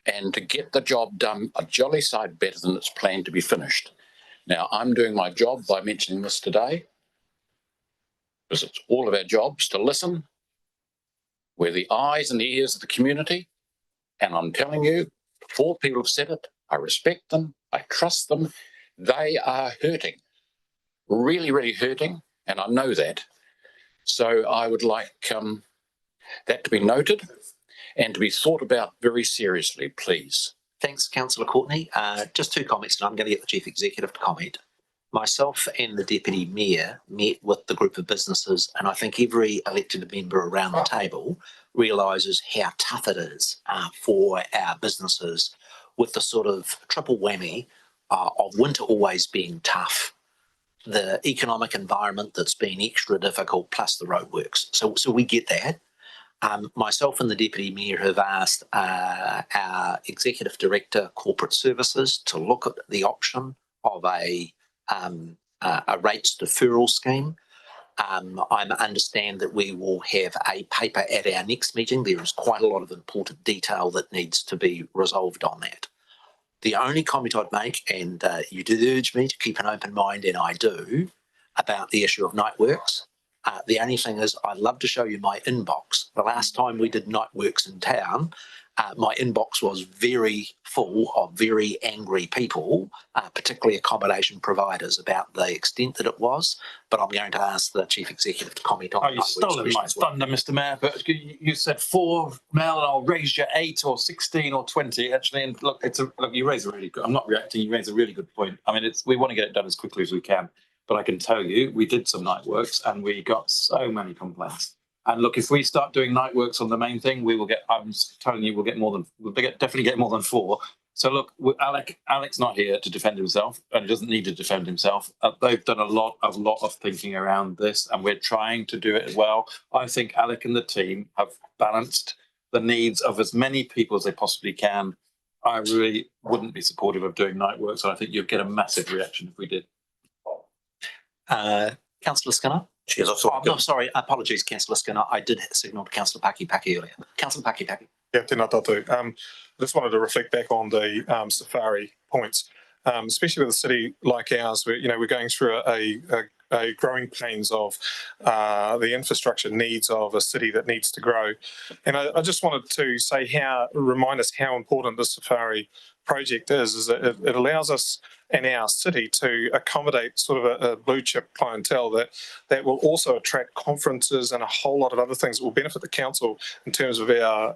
and to get the job done a jolly sight better than it's planned to be finished. Now, I'm doing my job by mentioning this today, because it's all of our jobs to listen. We're the eyes and the ears of the community. And I'm telling you, 4 people have said it. I respect them. I trust them. They are hurting, really, really hurting. And I know that. So I would like that to be noted and to be thought about very seriously, please. Thanks, Councillor Courtney. Just 2 comments, and I'm going to get the Chief Executive to comment. Myself and the Deputy Mayor met with the group of businesses, and I think every elected member around the table realises how tough it is for our businesses, with the sort of triple whammy of winter always being tough, the economic environment that's been extra difficult, plus the roadworks. So we get that. Myself and the Deputy Mayor have asked our Executive Director, Corporate Services, to look at the option of a rates deferral scheme. I understand that we will have a paper at our next meeting. There is quite a lot of important detail that needs to be resolved on that. The only comment I'd make, and you did urge me to keep an open mind, and I do, about the issue of night works. The only thing is, I'd love to show you my inbox. The last time we did night works in town, my inbox was very full of very angry people, particularly accommodation providers, about the extent that it was. But I'm going to ask the Chief Executive to comment on Oh, you stole my thunder, Mr. Mayor, but you said 4, Mel, and I'll raise you 8 or 16 or 20, actually. And look, you raise a really good, I'm not reacting, you raise a really good point. I mean, we want to get it done as quickly as we can. But I can tell you, we did some night works and we got so many complaints. And look, if we start doing night works on the main thing, we will get, I'm telling you, we'll definitely get more than 4. So look, Alec's not here to defend himself, and he doesn't need to defend himself. They've done a lot of thinking around this, and we're trying to do it as well. I think Alec and the team have balanced the needs of as many people as they possibly can. I really wouldn't be supportive of doing night works, and I think you'd get a massive reaction if we did. Councillor Skinner? Cheers. No, sorry, apologies, Councillor Skinner. I did signal to Councillor Paki earlier. Councillor Paki. Yeah, tēnā tātou. I just wanted to reflect back on the safari points, especially with a city like ours, where we're going through a growing pains of the infrastructure needs of a city that needs to grow. And I just wanted to remind us how important the safari project is that it allows us in our city to accommodate sort of a blue chip clientele that will also attract conferences and a whole lot of other things that will benefit the council in terms of our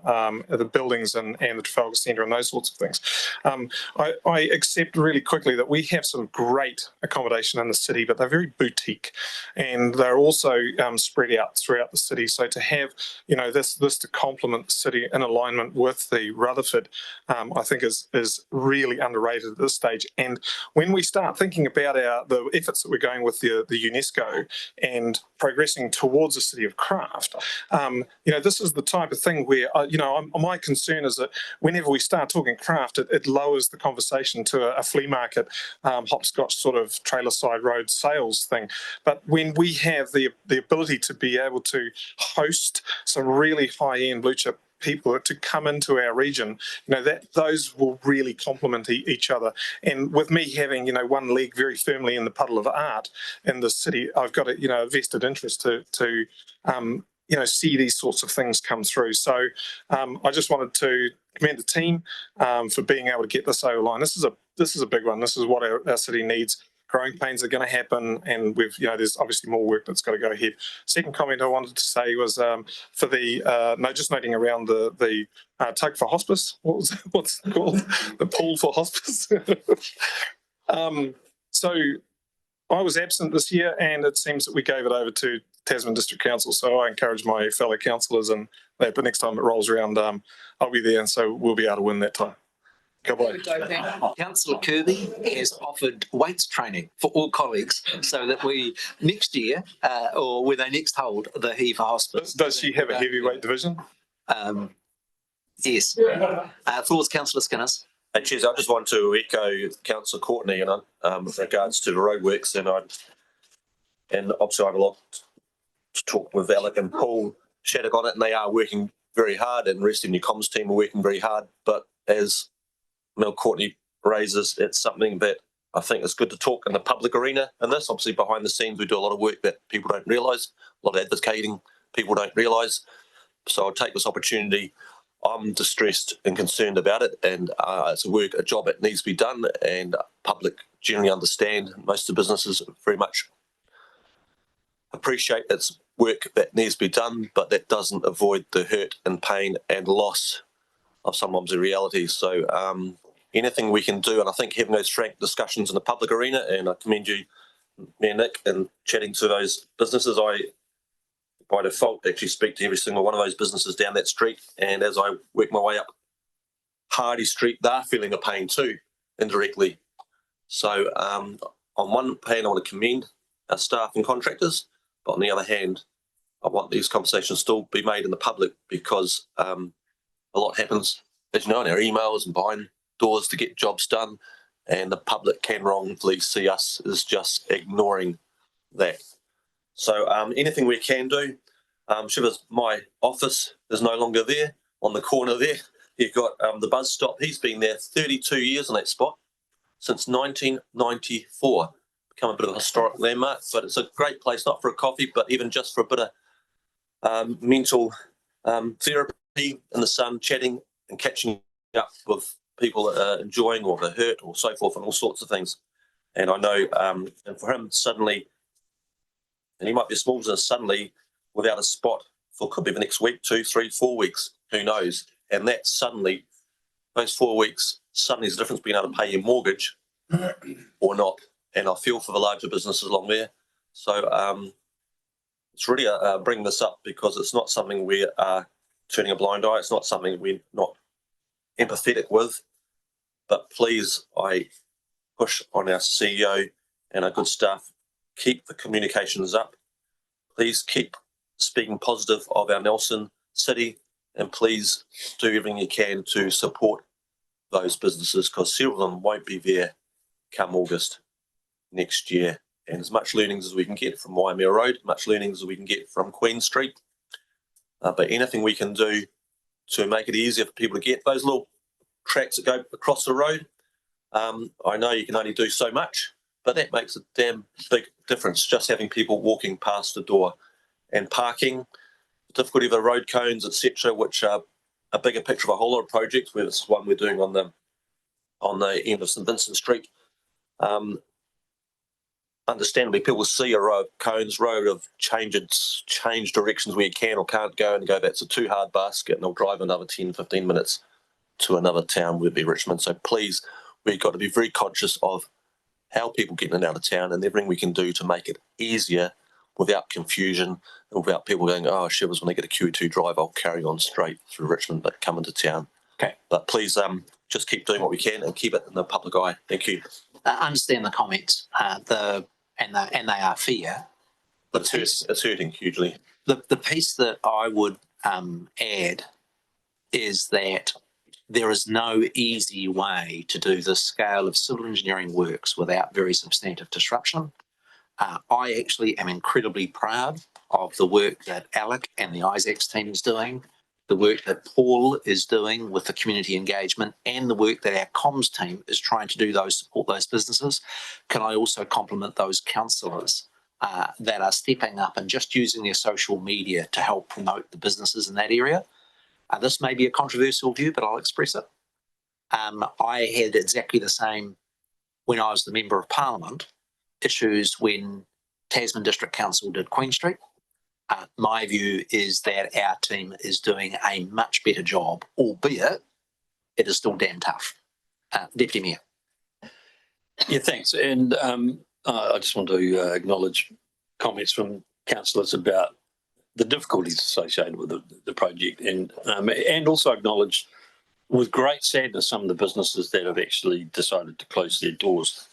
the buildings and the Trafalgar Centre and those sorts of things. I accept really quickly that we have some great accommodation in the city, but they're very boutique and they're also spread out throughout the city. So to have this to complement the city in alignment with the Rutherford, I think is really underrated at this stage. And when we start thinking about the efforts that we're going with the UNESCO and progressing towards a city of craft, this is the type of thing where, my concern is that whenever we start talking craft, it lowers the conversation to a flea market, hopscotch sort of trailer side road sales thing. But when we have the ability to be able to host some really high-end blue chip people to come into our region, those will really complement each other. And with me having, one leg very firmly in the puddle of art in the city, I've got a vested interest to see these sorts of things come through. So I just wanted to commend the team for being able to get this over the line. This is a big one. This is what our city needs. Growing pains are going to happen, and there's obviously more work that's got to go ahead. Second comment I wanted to say was for the just noting around the tug for hospice. What's it called? The pool for hospice. So I was absent this year, and it seems that we gave it over to Tasman District Council. So I encourage my fellow councillors and that, but next time it rolls around, I'll be there, and so we'll be able to win that time. Councillor Kirby has offered weights training for all colleagues so that we next year, or when they next hold the He for Hospice. Does she have a heavyweight division? Yes. Floor's Councillor Skinners. Cheers. I just want to echo Councillor Courtney with regards to the roadworks, and obviously I have a lot to talk with Alec and Paul Shattuck on it, and they are working very hard, and the rest of the comms team are working very hard. But as Mel Courtney raises, it's something that I think is good to talk in the public arena. And this, obviously, behind the scenes, we do a lot of work that people don't realise, a lot of advocating people don't realise. So I'll take this opportunity. I'm distressed and concerned about it, and it's a job that needs to be done, and public generally understand. Most of the businesses very much appreciate it's work that needs to be done, but that doesn't avoid the hurt and pain and loss of sometimes the reality. So anything we can do, and I think having those frank discussions in the public arena, and I commend you, Mayor Nick, and chatting to those businesses. I, by default, actually speak to every single one of those businesses down that street, and as I work my way up Hardy Street, they're feeling a pain too, indirectly. So on one hand, I want to commend our staff and contractors, but on the other hand, I want these conversations still be made in the public, because a lot happens, as you know, in our emails and behind doors to get jobs done, and the public can wrongfully see us as just ignoring that. So anything we can do. Shivers, my office is no longer there on the corner there. You've got the bus stop. He's been there 32 years on that spot, since 1994. become a bit of a historic landmark, but it's a great place, not for a coffee, but even just for a bit of mental therapy in the sun, chatting and catching up with people that are enjoying or they're hurt or so forth and all sorts of things. And I know, and for him suddenly, and he might be a small business suddenly without a spot for could be the next week, 2, 3, 4 weeks, who knows? And that suddenly, those 4 weeks, suddenly is the difference being able to pay your mortgage or not. And I feel for the larger businesses along there. So it's really bringing this up because it's not something we are turning a blind eye. It's not something we're not empathetic with. But please, I push on our CEO and our good staff, keep the communications up. Please keep speaking positive of our Nelson City, and please do everything you can to support those businesses because several of them won't be there come August next year. And as much learnings as we can get from Waimea Road, much learnings as we can get from Queen Street, but anything we can do to make it easier for people to get those little tracks that go across the road. I know you can only do so much, but that makes a damn big difference, just having people walking past the door. And parking, the difficulty of the road cones, etc., which are a bigger picture of a whole lot of projects, where this is one we're doing on the end of St Vincent Street. Understandably, people see a row of cones, row of change directions where you can or can't go, and go, that's a too hard basket, and they'll drive another 10, 15 minutes to another town, whether it be Richmond. So please, we've got to be very conscious of how people get in and out of town and everything we can do to make it easier without confusion and without people going, oh, shivers, when they get a QE2 drive, I'll carry on straight through Richmond, but come into town. Okay. But please just keep doing what we can and keep it in the public eye. Thank you. Understand the comments, and they are fair. But it's hurting hugely. The piece that I would add is that there is no easy way to do this scale of civil engineering works without very substantive disruption. I actually am incredibly proud of the work that Alec and the Isaacs team is doing, the work that Paul is doing with the community engagement, and the work that our comms team is trying to do support those businesses. Can I also compliment those councillors that are stepping up and just using their social media to help promote the businesses in that area? This may be a controversial view, but I'll express it. I had exactly the same when I was the Member of Parliament issues when Tasman District Council did Queen Street. My view is that our team is doing a much better job, albeit it is still damn tough. Deputy Mayor. Yeah, thanks. And I just want to acknowledge comments from councillors about the difficulties associated with the project, and also acknowledge with great sadness some of the businesses that have actually decided to close their doors.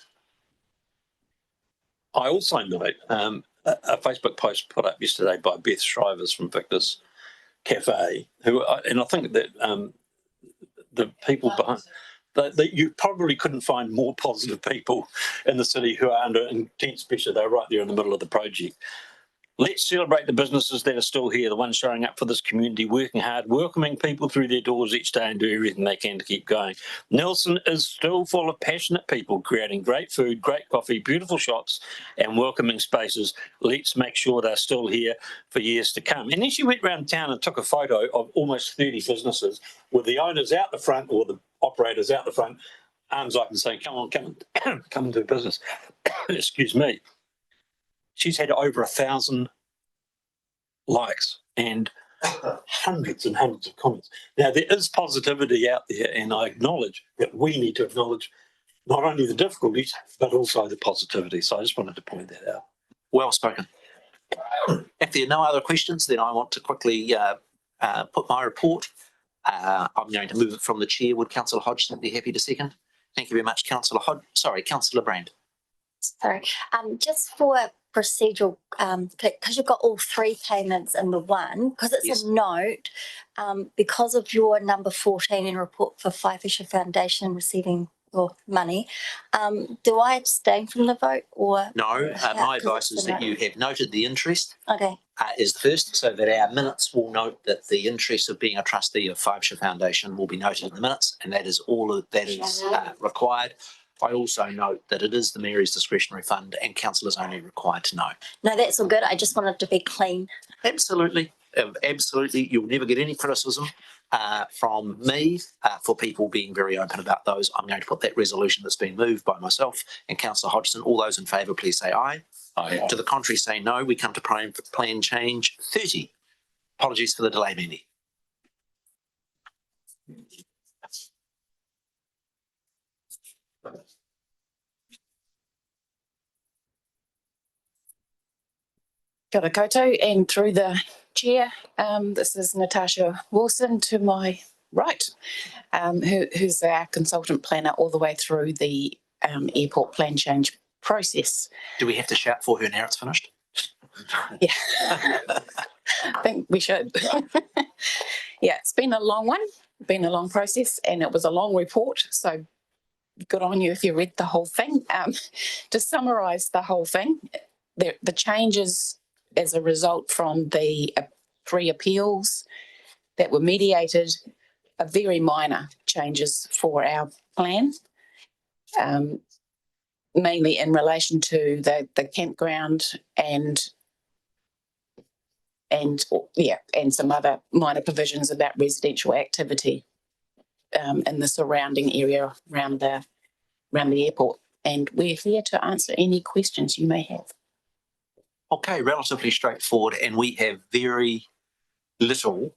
I also note a Facebook post put up yesterday by Beth Shrivers from Victor's Cafe, and I think that the people behind that you probably couldn't find more positive people in the city who are under intense pressure. They're right there in the middle of the project. Let's celebrate the businesses that are still here, the ones showing up for this community, working hard, welcoming people through their doors each day and do everything they can to keep going. Nelson is still full of passionate people creating great food, great coffee, beautiful shops and welcoming spaces. Let's make sure they're still here for years to come. And then she went around town and took a photo of almost 30 businesses with the owners out the front or the operators out the front, arms up and saying, come on, come and do business. Excuse me. She's had over 1,000 likes and hundreds and hundreds of comments. Now, there is positivity out there, and I acknowledge that we need to acknowledge not only the difficulties, but also the positivity. So I just wanted to point that out. Well spoken. If there are no other questions, then I want to quickly put my report. I'm going to move it from the chair. Would Councillor Hodgson be happy to second? Thank you very much, Councillor Councillor Brand. Sorry, just for procedural, because you've got all three payments in the one, because it's Yes. a note, because of your number 14 in report for Phi Fisher Foundation receiving your money, do I abstain from the vote or? No, how- my 'cause advice it's is a that note. you have noted the interest Okay, is the first, so that our minutes will note that the interest of being a trustee of Phi Fisher Foundation will be noted in the minutes, and that is all that is required. I also note that it is the Mayor's discretionary fund and council is only required to know. No, that's all good. I just wanted to be clean. Absolutely. Absolutely. You'll never get any criticism from me for people being very open about those. I'm going to put that resolution that's been moved by myself and Councillor Hodgson. All those in favour, please say aye. Aye. To the contrary, say no. We come to plan change 30. Apologies for the delay, Mandy. Kia ora koutou, and through the chair, this is Natasha Wilson to my right, who's our consultant planner all the way through the airport plan change process. Do we have to shout for her now it's finished? Yeah, I think we should. Yeah, it's been a long one, been a long process, and it was a long report, so good on you if you read the whole thing. To summarise the whole thing, the changes as a result from the 3 appeals that were mediated are very minor changes for our plan, mainly in relation to the campground and some other minor provisions about residential activity in the surrounding area around the airport. And we're here to answer any questions you may have. Okay, relatively straightforward, and we have very little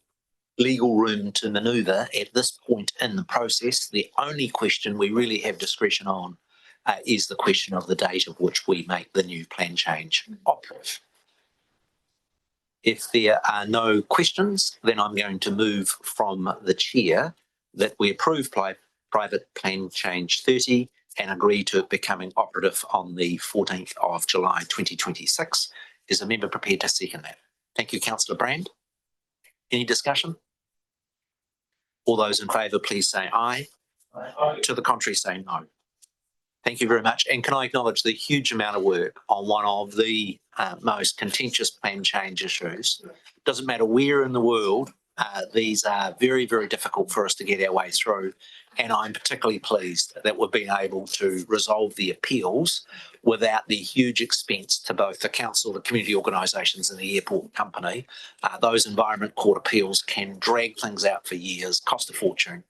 legal room to manoeuvre at this point in the process. The only question we really have discretion on is the question of the date of which we make the new plan change operative. If there are no questions, then I'm going to move from the chair that we approve private plan change 30 and agree to it becoming operative on the 14th of July 2026. Is a member prepared to second that? Thank you, Councillor Brand. Any discussion? All those in favour, please say aye. Aye. To the contrary, say no. Thank you very much. And can I acknowledge the huge amount of work on one of the most contentious plan change issues? Doesn't matter where in the world, these are very, very difficult for us to get our way through. And I'm particularly pleased that we've been able to resolve the appeals without the huge expense to both the council, the community organisations and the airport company. Those environment court appeals can drag things out for years, cost a fortune,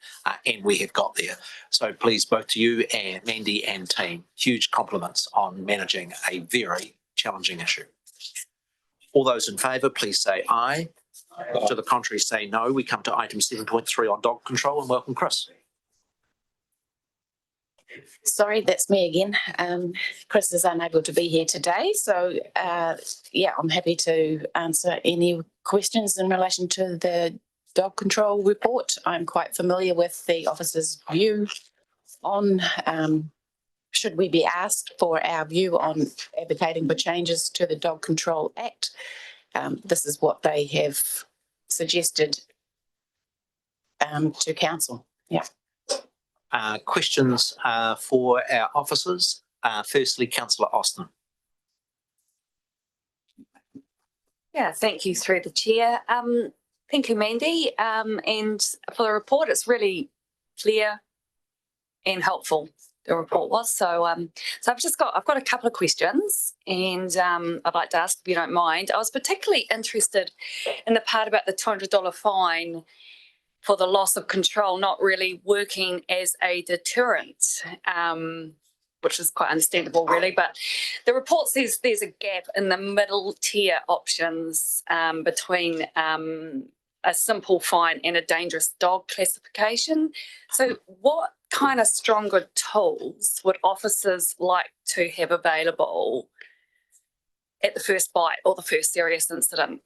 and we have got there. So please, both to you and Mandy and team, huge compliments on managing a very challenging issue. All those in favour, please say aye. Aye. To the contrary, say no. We come to item 7.3 on dog control, and welcome, Chris. Sorry, that's me again. Chris is unable to be here today, so I'm happy to answer any questions in relation to the dog control report. I'm quite familiar with the officer's view on should we be asked for our view on advocating for changes to the Dog Control Act. This is what they have suggested to council. Yeah. Questions for our officers. Firstly, Councillor Austin. Yeah, thank you through the chair. Thank you, Mandy. And for the report, it's really clear and helpful. The report was so. I've got a couple of questions, and I'd like to ask if you don't mind. I was particularly interested in the part about the $200 fine for the loss of control not really working as a deterrent, which is quite understandable, really. But the report says there's a gap in the middle tier options between a simple fine and a dangerous dog classification. So what kind of stronger tools would officers like to have available at the first bite or the first serious incident?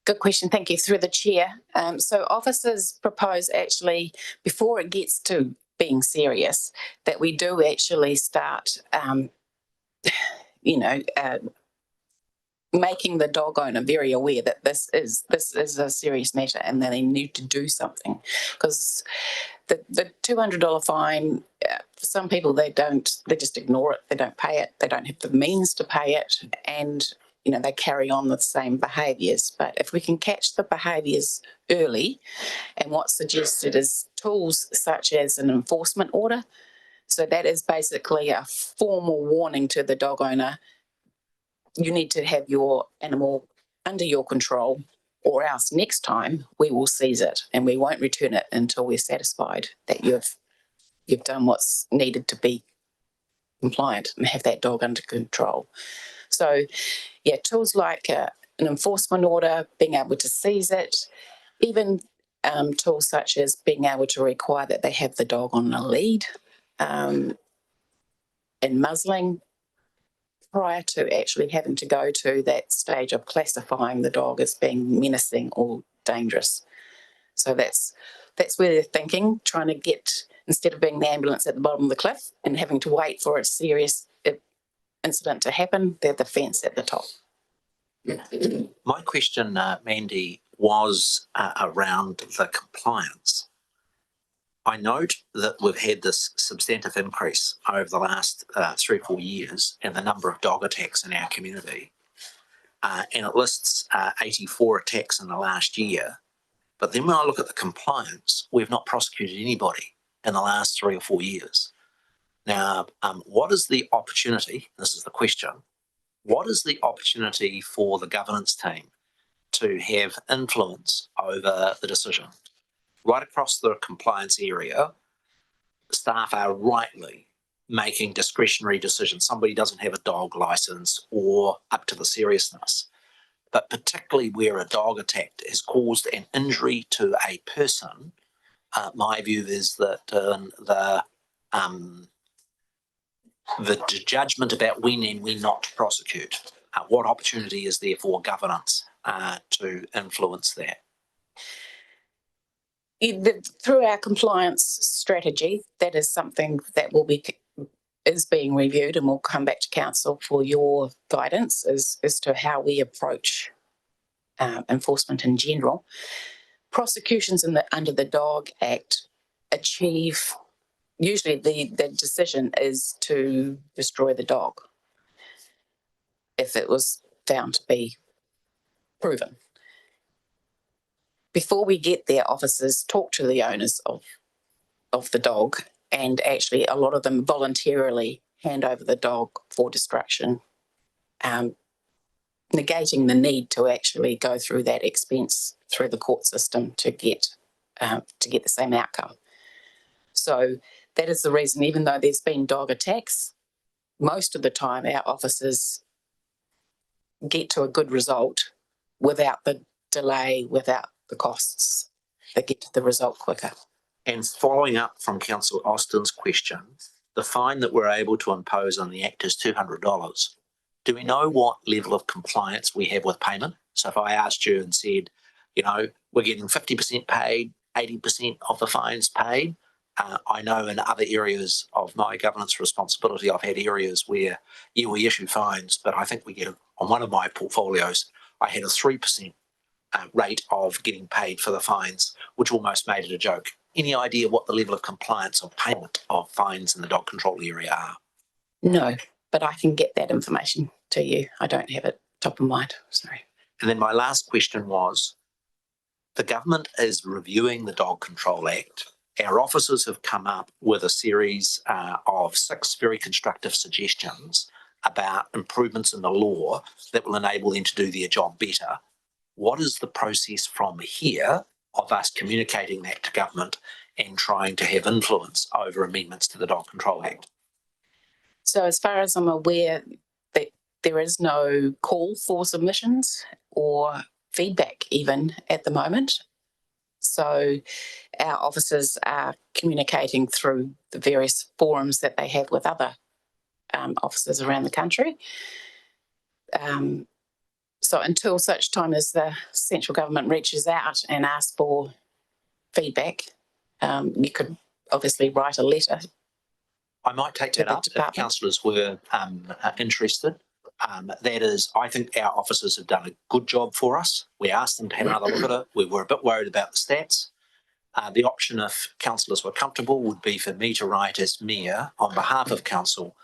Good question. Thank you. Through the chair. So officers propose actually, before it gets to being serious, that we do actually start, making the dog owner very aware that this is a serious matter and that they need to do something. Because the $200 fine, for some people, they just ignore it. They don't pay it. They don't have the means to pay it. And they carry on with the same behaviours. But if we can catch the behaviours early, and what's suggested is tools such as an enforcement order. So that is basically a formal warning to the dog owner. You need to have your animal under your control, or else next time we will seize it and we won't return it until we're satisfied that you've done what's needed to be compliant and have that dog under control. So, yeah, tools like an enforcement order, being able to seize it, even tools such as being able to require that they have the dog on a lead, and muzzling, prior to actually having to go to that stage of classifying the dog as being menacing or dangerous. So that's where they're thinking, trying to get, instead of being the ambulance at the bottom of the cliff and having to wait for a serious incident to happen, they're the fence at the top. My question, Mandy, was around the compliance. I note that we've had this substantive increase over the last 3 or 4 years in the number of dog attacks in our community. And it lists 84 attacks in the last year. But then when I look at the compliance, we've not prosecuted anybody in the last 3 or 4 years. Now, what is the opportunity? This is the question. What is the opportunity for the governance team to have influence over the decision? Right across the compliance area, staff are rightly making discretionary decisions. Somebody doesn't have a dog license or up to the seriousness. But particularly where a dog attack has caused an injury to a person, my view is that the judgment about when and when not to prosecute, what opportunity is there for governance to influence that? Through our compliance strategy, that is something that is being reviewed, and we'll come back to council for your guidance as to how we approach enforcement in general. Prosecutions under the Dog Act achieve, usually the decision is to destroy the dog if it was found to be proven. Before we get there, officers talk to the owners of the dog, and actually a lot of them voluntarily hand over the dog for destruction, negating the need to actually go through that expense through the court system to get the same outcome. So that is the reason, even though there's been dog attacks, most of the time our officers get to a good result without the delay, without the costs. They get to the result quicker. And following up from Councillor Austin's question, the fine that we're able to impose on the Act is $200. Do we know what level of compliance we have with payment? So if I asked you and said, you know, we're getting 50% paid, 80% of the fines paid, I know in other areas of my governance responsibility, I've had areas where, yeah, we issue fines, but I think we get, on one of my portfolios, I had a 3% rate of getting paid for the fines, which almost made it a joke. Any idea what the level of compliance or payment of fines in the dog control area are? No, but I can get that information to you. I don't have it top of mind, sorry. And then my last question was, the government is reviewing the Dog Control Act. Our officers have come up with a series of 6 very constructive suggestions about improvements in the law that will enable them to do their job better. What is the process from here of us communicating that to government and trying to have influence over amendments to the Dog Control Act? So as far as I'm aware, that there is no call for submissions or feedback even at the moment. So our officers are communicating through the various forums that they have with other officers around the country. So until such time as the central government reaches out and asks for feedback, you could obviously write a letter. I might take that up if councillors were interested. That is, I think our officers have done a good job for us. We asked them to have another look at it. We were a bit worried about the stats. The option, if councillors were comfortable, would be for me to write as mayor on behalf of council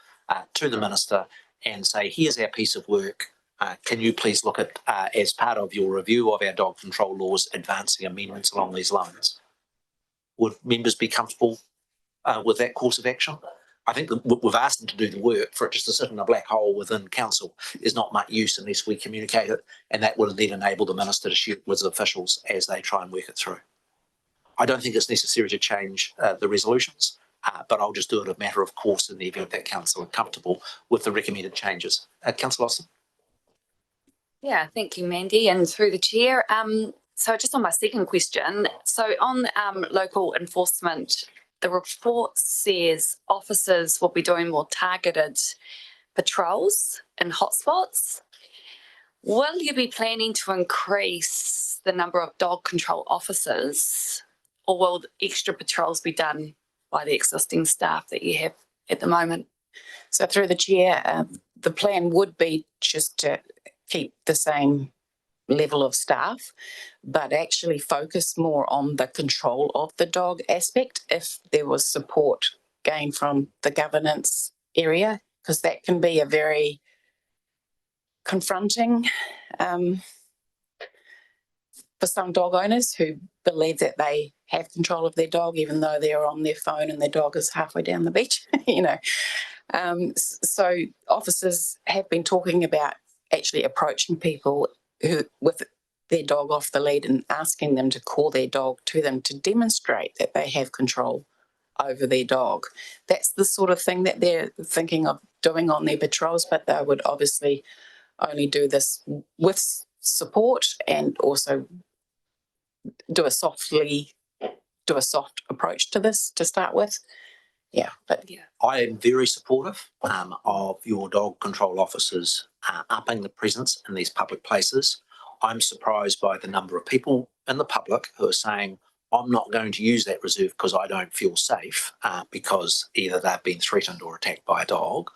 to the minister and say, here's our piece of work. Can you please look at, as part of your review of our dog control laws, advancing amendments along these lines? Would members be comfortable with that course of action? I think that we've asked them to do the work. For it just to sit in a black hole within council is not much use unless we communicate it, and that will then enable the minister to share it with officials as they try and work it through. I don't think it's necessary to change the resolutions, but I'll just do it a matter of course in the event that council are comfortable with the recommended changes. Councillor Austin. Yeah, thank you, Mandy, and through the chair. So just on my second question, so on local enforcement, the report says officers will be doing more targeted patrols in hotspots. Will you be planning to increase the number of dog control officers, or will extra patrols be done by the existing staff that you have at the moment? So through the chair, the plan would be just to keep the same level of staff, but actually focus more on the control of the dog aspect if there was support gained from the governance area, because that can be a very confronting for some dog owners who believe that they have control of their dog, even though they're on their phone and their dog is halfway down the beach, you know. So officers have been talking about actually approaching people who with their dog off the lead and asking them to call their dog to them to demonstrate that they have control over their dog. That's the sort of thing that they're thinking of doing on their patrols, but they would obviously only do this with support and also do a soft approach to this to start with. Yeah, but yeah. I am very supportive of your dog control officers upping the presence in these public places. I'm surprised by the number of people in the public who are saying, I'm not going to use that reserve because I don't feel safe, because either they've been threatened or attacked by a dog.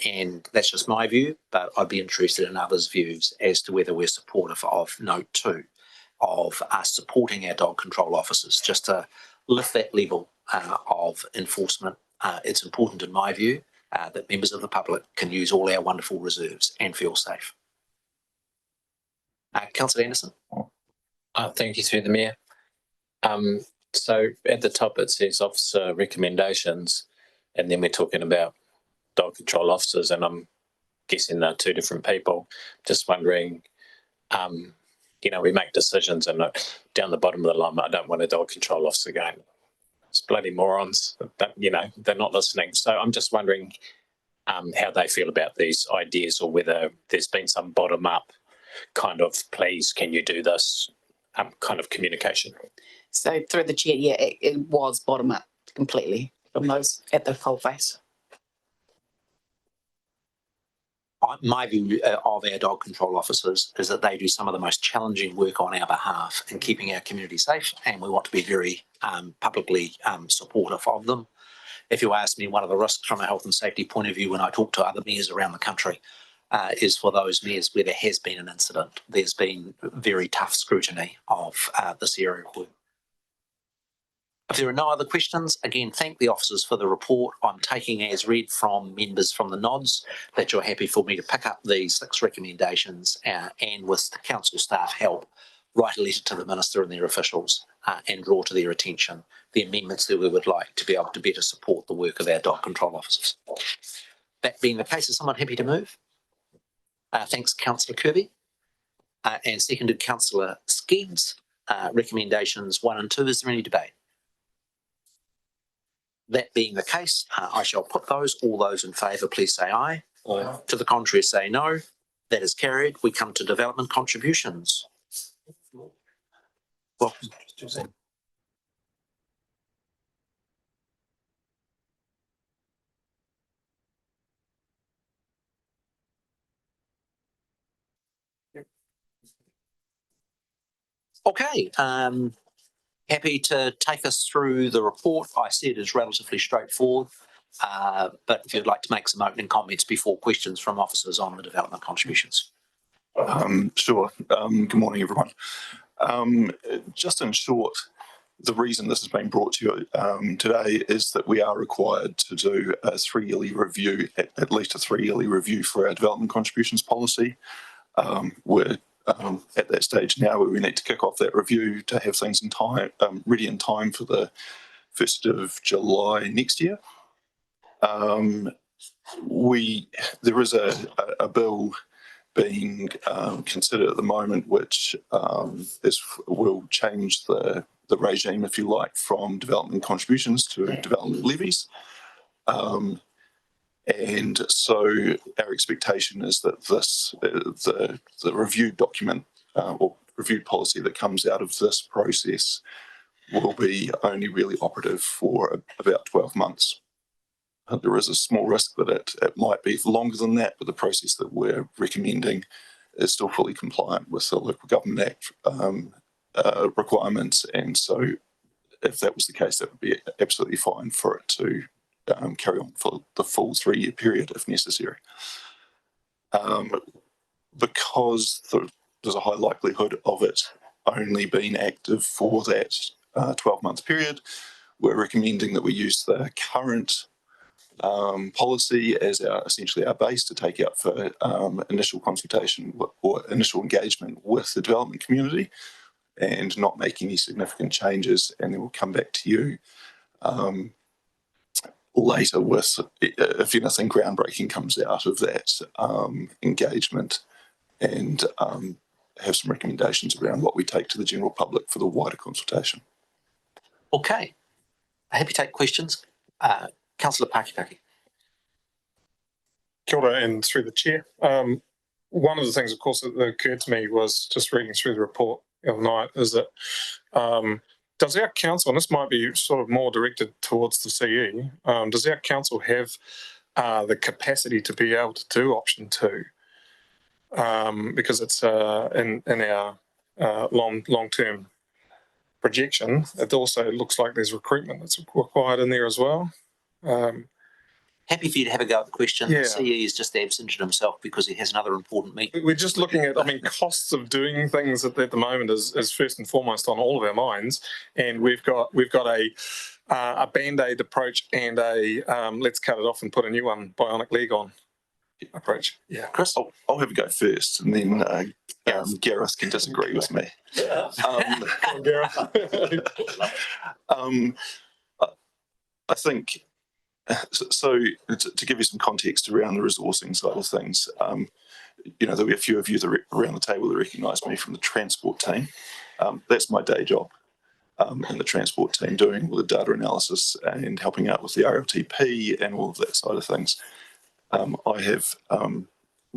And that's just my view, but I'd be interested in others' views as to whether we're supportive of note 2 of us supporting our dog control officers, just to lift that level of enforcement. It's important in my view that members of the public can use all our wonderful reserves and feel safe. Councillor Anderson. Thank you, through the Mayor. So at the top it says officer recommendations, and then we're talking about dog control officers, and I'm guessing they're two different people. Just wondering, you know, we make decisions and down the bottom of the line, I don't want a dog control officer going, it's bloody morons, that, you know, they're not listening. So I'm just wondering how they feel about these ideas, or whether there's been some bottom up kind of, please, can you do this kind of communication. So through the chair, yeah, it was bottom up completely from those at the coalface. My view of our dog control officers is that they do some of the most challenging work on our behalf in keeping our community safe, and we want to be very publicly supportive of them. If you ask me, one of the risks from a health and safety point of view when I talk to other mayors around the country is for those mayors where there has been an incident, there's been very tough scrutiny of this area of work. If there are no other questions, again, thank the officers for the report. I'm taking as read from members from the nods that you're happy for me to pick up these 6 recommendations and with the council staff help, write a letter to the minister and their officials and draw to their attention the amendments that we would like to be able to better support the work of our dog control officers. That being the case, is someone happy to move? Thanks, Councillor Kirby. And seconded, Councillor Skeggs. Recommendations 1 and 2. Is there any debate? That being the case, I shall put those. All those in favour, please say aye. Aye. To the contrary, say no. That is carried. We come to development contributions. Welcome. Okay. Happy to take us through the report. I see it is relatively straightforward, but if you'd like to make some opening comments before questions from officers on the development contributions. Sure. Good morning, everyone. Just in short, the reason this has been brought to you today is that we are required to do a 3-yearly review, at least a 3-yearly review for our development contributions policy. We're at that stage now where we need to kick off that review to have things in time, ready in time for the 1st of July next year. there is a bill being considered at the moment, which will change the regime, if you like, from development contributions to development levies. And so our expectation is that the reviewed document or reviewed policy that comes out of this process will be only really operative for about 12 months. There is a small risk that it might be longer than that, but the process that we're recommending is still fully compliant with the Local Government Act requirements. And so if that was the case, that would be absolutely fine for it to carry on for the full 3-year period if necessary. Because there's a high likelihood of it only being active for that 12-month period, we're recommending that we use the current policy as essentially our base to take out for initial consultation or initial engagement with the development community and not make any significant changes, and then we'll come back to you later with, if anything groundbreaking comes out of that engagement, and have some recommendations around what we take to the general public for the wider consultation. Okay. Happy to take questions. Councillor Pakipaki. Kia ora, and through the chair. One of the things, of course, that occurred to me was just reading through the report the other night is that does our council, and this might be sort of more directed towards the CE, does our council have the capacity to be able to do option 2? Because it's in our long-term projection, it also looks like there's recruitment that's required in there as well. Happy for you to have a go at the question. Yeah. The CE is just absented himself because he has another important meeting. We're just looking at, costs of doing things at the moment is first and foremost on all of our minds, and we've got a band-aid approach and a let's cut it off and put a new one, bionic leg on approach. Yeah, Chris, I'll have a go first, and then Gareth can disagree with me. I think. So to give you some context around the resourcing side of things, there'll be a few of you around the table that recognise me from the transport team. That's my day job in the transport team, doing all the data analysis and helping out with the RLTP and all of that side of things. I have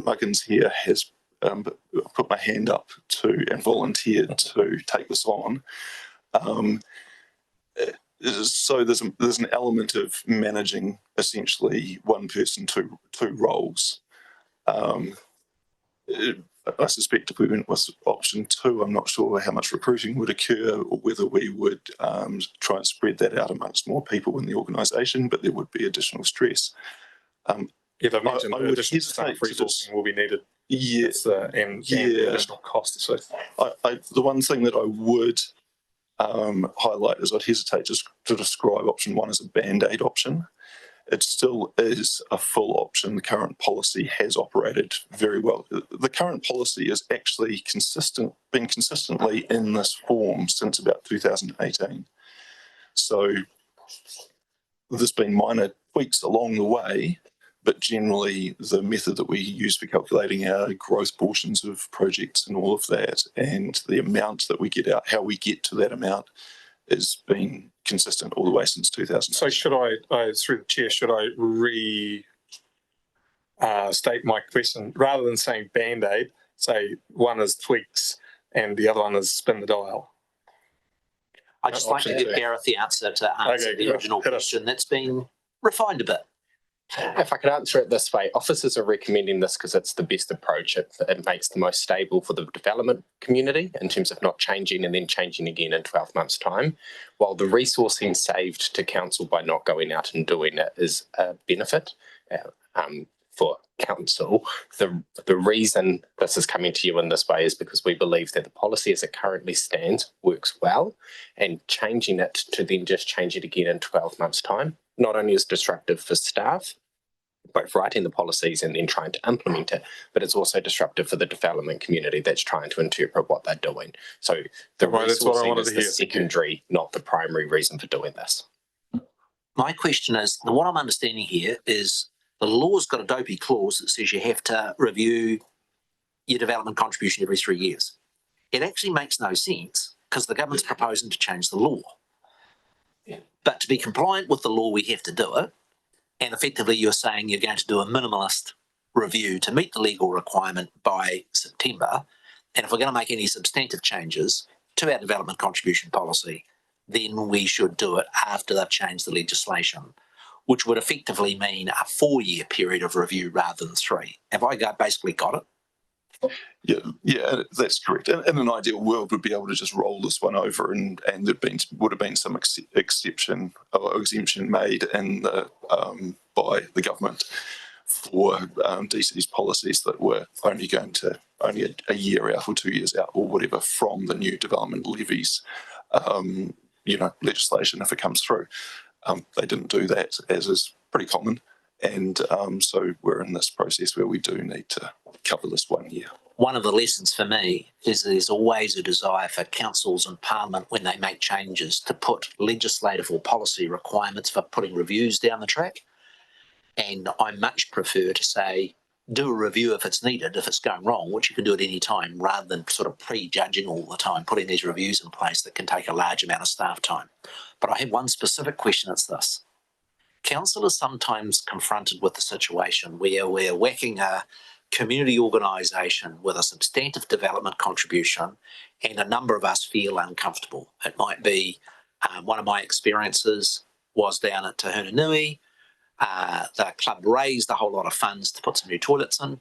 Muggins here has put my hand up to and volunteered to take this on. So there's an element of managing essentially one person, two roles. I suspect if we went with option 2, I'm not sure how much recruiting would occur or whether we would try and spread that out amongst more people in the organisation, but there would be additional stress. They've mentioned additional staff resourcing will be needed. Yeah, and additional costs. So the one thing that I would highlight is I'd hesitate to describe option 1 as a band-aid option. It still is a full option. The current policy has operated very well. The current policy is actually been consistently in this form since about 2018. So there's been minor tweaks along the way, but generally the method that we use for calculating our growth portions of projects and all of that, and the amount that we get out, how we get to that amount, has been consistent all the way since 2000. So should I through the chair, should I state my question, rather than saying band-aid, say one is tweaks and the other one is spin the dial? I'd just like to give Gareth the answer to answer the original question that's been refined a bit. If I could answer it this way, officers are recommending this because it's the best approach. It makes the most stable for the development community in terms of not changing and then changing again in 12 months' time, while the resourcing saved to council by not going out and doing it is a benefit for council. The reason this is coming to you in this way is because we believe that the policy as it currently stands works well, and changing it to then just change it again in 12 months' time not only is disruptive for staff, both writing the policies and then trying to implement it, but it's also disruptive for the development community that's trying to interpret what they're doing. So the resourcing is the secondary, not the primary reason for doing this. My question is, what I'm understanding here is the law's got a dopey clause that says you have to review your development contribution every 3 years. It actually makes no sense because the government's proposing to change the law. But to be compliant with the law, we have to do it. And effectively, you're saying you're going to do a minimalist review to meet the legal requirement by September. And if we're going to make any substantive changes to our development contribution policy, then we should do it after they've changed the legislation, which would effectively mean a 4-year period of review rather than 3. Have I basically got it? Yeah, that's correct. In an ideal world, we'd be able to just roll this one over, and would have been some exception or exemption made in the by the government for DC's policies that were only a year out or 2 years out or whatever from the new development levies, legislation if it comes through. They didn't do that, as is pretty common. And so we're in this process where we do need to cover this 1 year. One of the lessons for me is there's always a desire for councils and parliament when they make changes to put legislative or policy requirements for putting reviews down the track. And I much prefer to say, do a review if it's needed, if it's going wrong, which you can do at any time, rather than sort of prejudging all the time, putting these reviews in place that can take a large amount of staff time. But I have one specific question, it's this. Council is sometimes confronted with the situation where we're whacking a community organisation with a substantive development contribution and a number of us feel uncomfortable. It might be one of my experiences was down at Te Hunanui. The club raised a whole lot of funds to put some new toilets in,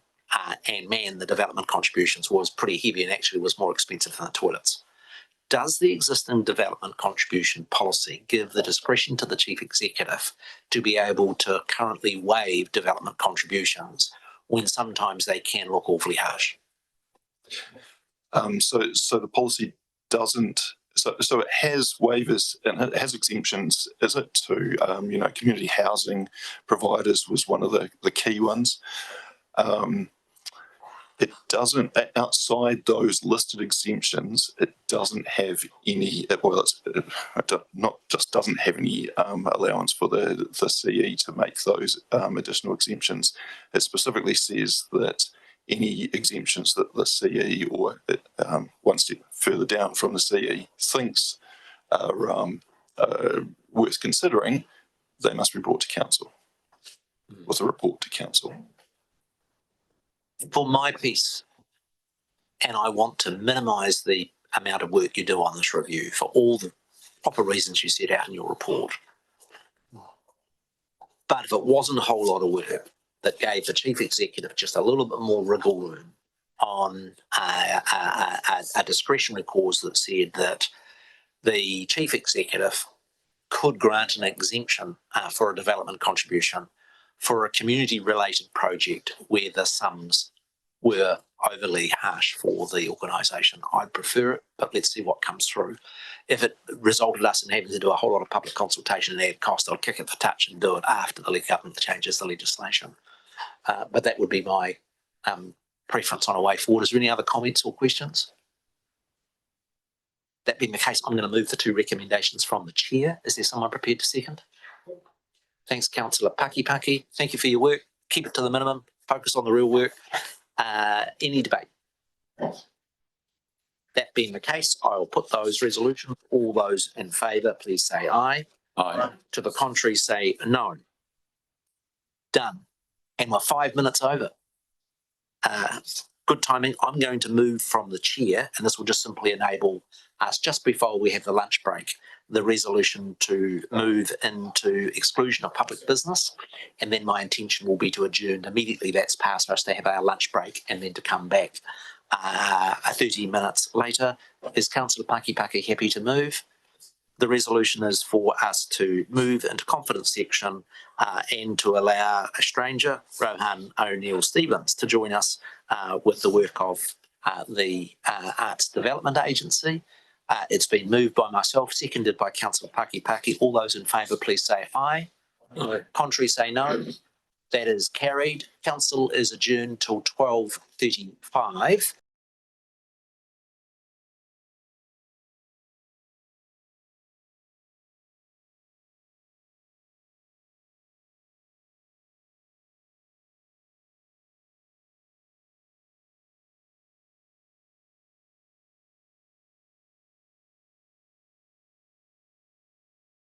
and man, the development contributions was pretty heavy and actually was more expensive than the toilets. Does the existing development contribution policy give the discretion to the chief executive to be able to currently waive development contributions when sometimes they can look awfully harsh? So the policy doesn't. So it has waivers and it has exemptions, is it, to community housing providers was one of the key ones. It doesn't, outside those listed exemptions, it doesn't have any, it not just doesn't have any allowance for the CE to make those additional exemptions. It specifically says that any exemptions that the CE or one step further down from the CE thinks are worth considering, they must be brought to council with a report to council. For my piece, and I want to minimise the amount of work you do on this review for all the proper reasons you set out in your report. But if it wasn't a whole lot of work that gave the chief executive just a little bit more wriggle room on a discretionary clause that said that the chief executive could grant an exemption for a development contribution for a community-related project where the sums were overly harsh for the organisation. I'd prefer it, but let's see what comes through. If it resulted us in having to do a whole lot of public consultation and add cost, I'll kick it for touch and do it after the government changes the legislation. But that would be my preference on a way forward. Is there any other comments or questions? That being the case, I'm going to move the 2 recommendations from the chair. Is there someone prepared to second? Thanks, Councillor Paki. Thank you for your work. Keep it to the minimum. Focus on the real work. Any debate? That being the case, I will put those resolutions. All those in favour, please say aye. Aye. To the contrary, say no. Done. And we're 5 minutes over. Good timing. I'm going to move from the chair, and this will just simply enable us, just before we have the lunch break, the resolution to move into exclusion of public business. And then my intention will be to adjourn immediately that's passed for us to have our lunch break and then to come back 30 minutes later. Is Councillor Paki happy to move? The resolution is for us to move into confidence section and to allow a stranger, Rohan O'Neill-Stevens, to join us with the work of the Arts Development Agency. It's been moved by myself, seconded by Councillor Paki. All those in favour, please say aye. Aye. Contrary, say no. That is carried. Council is adjourned till 12:35.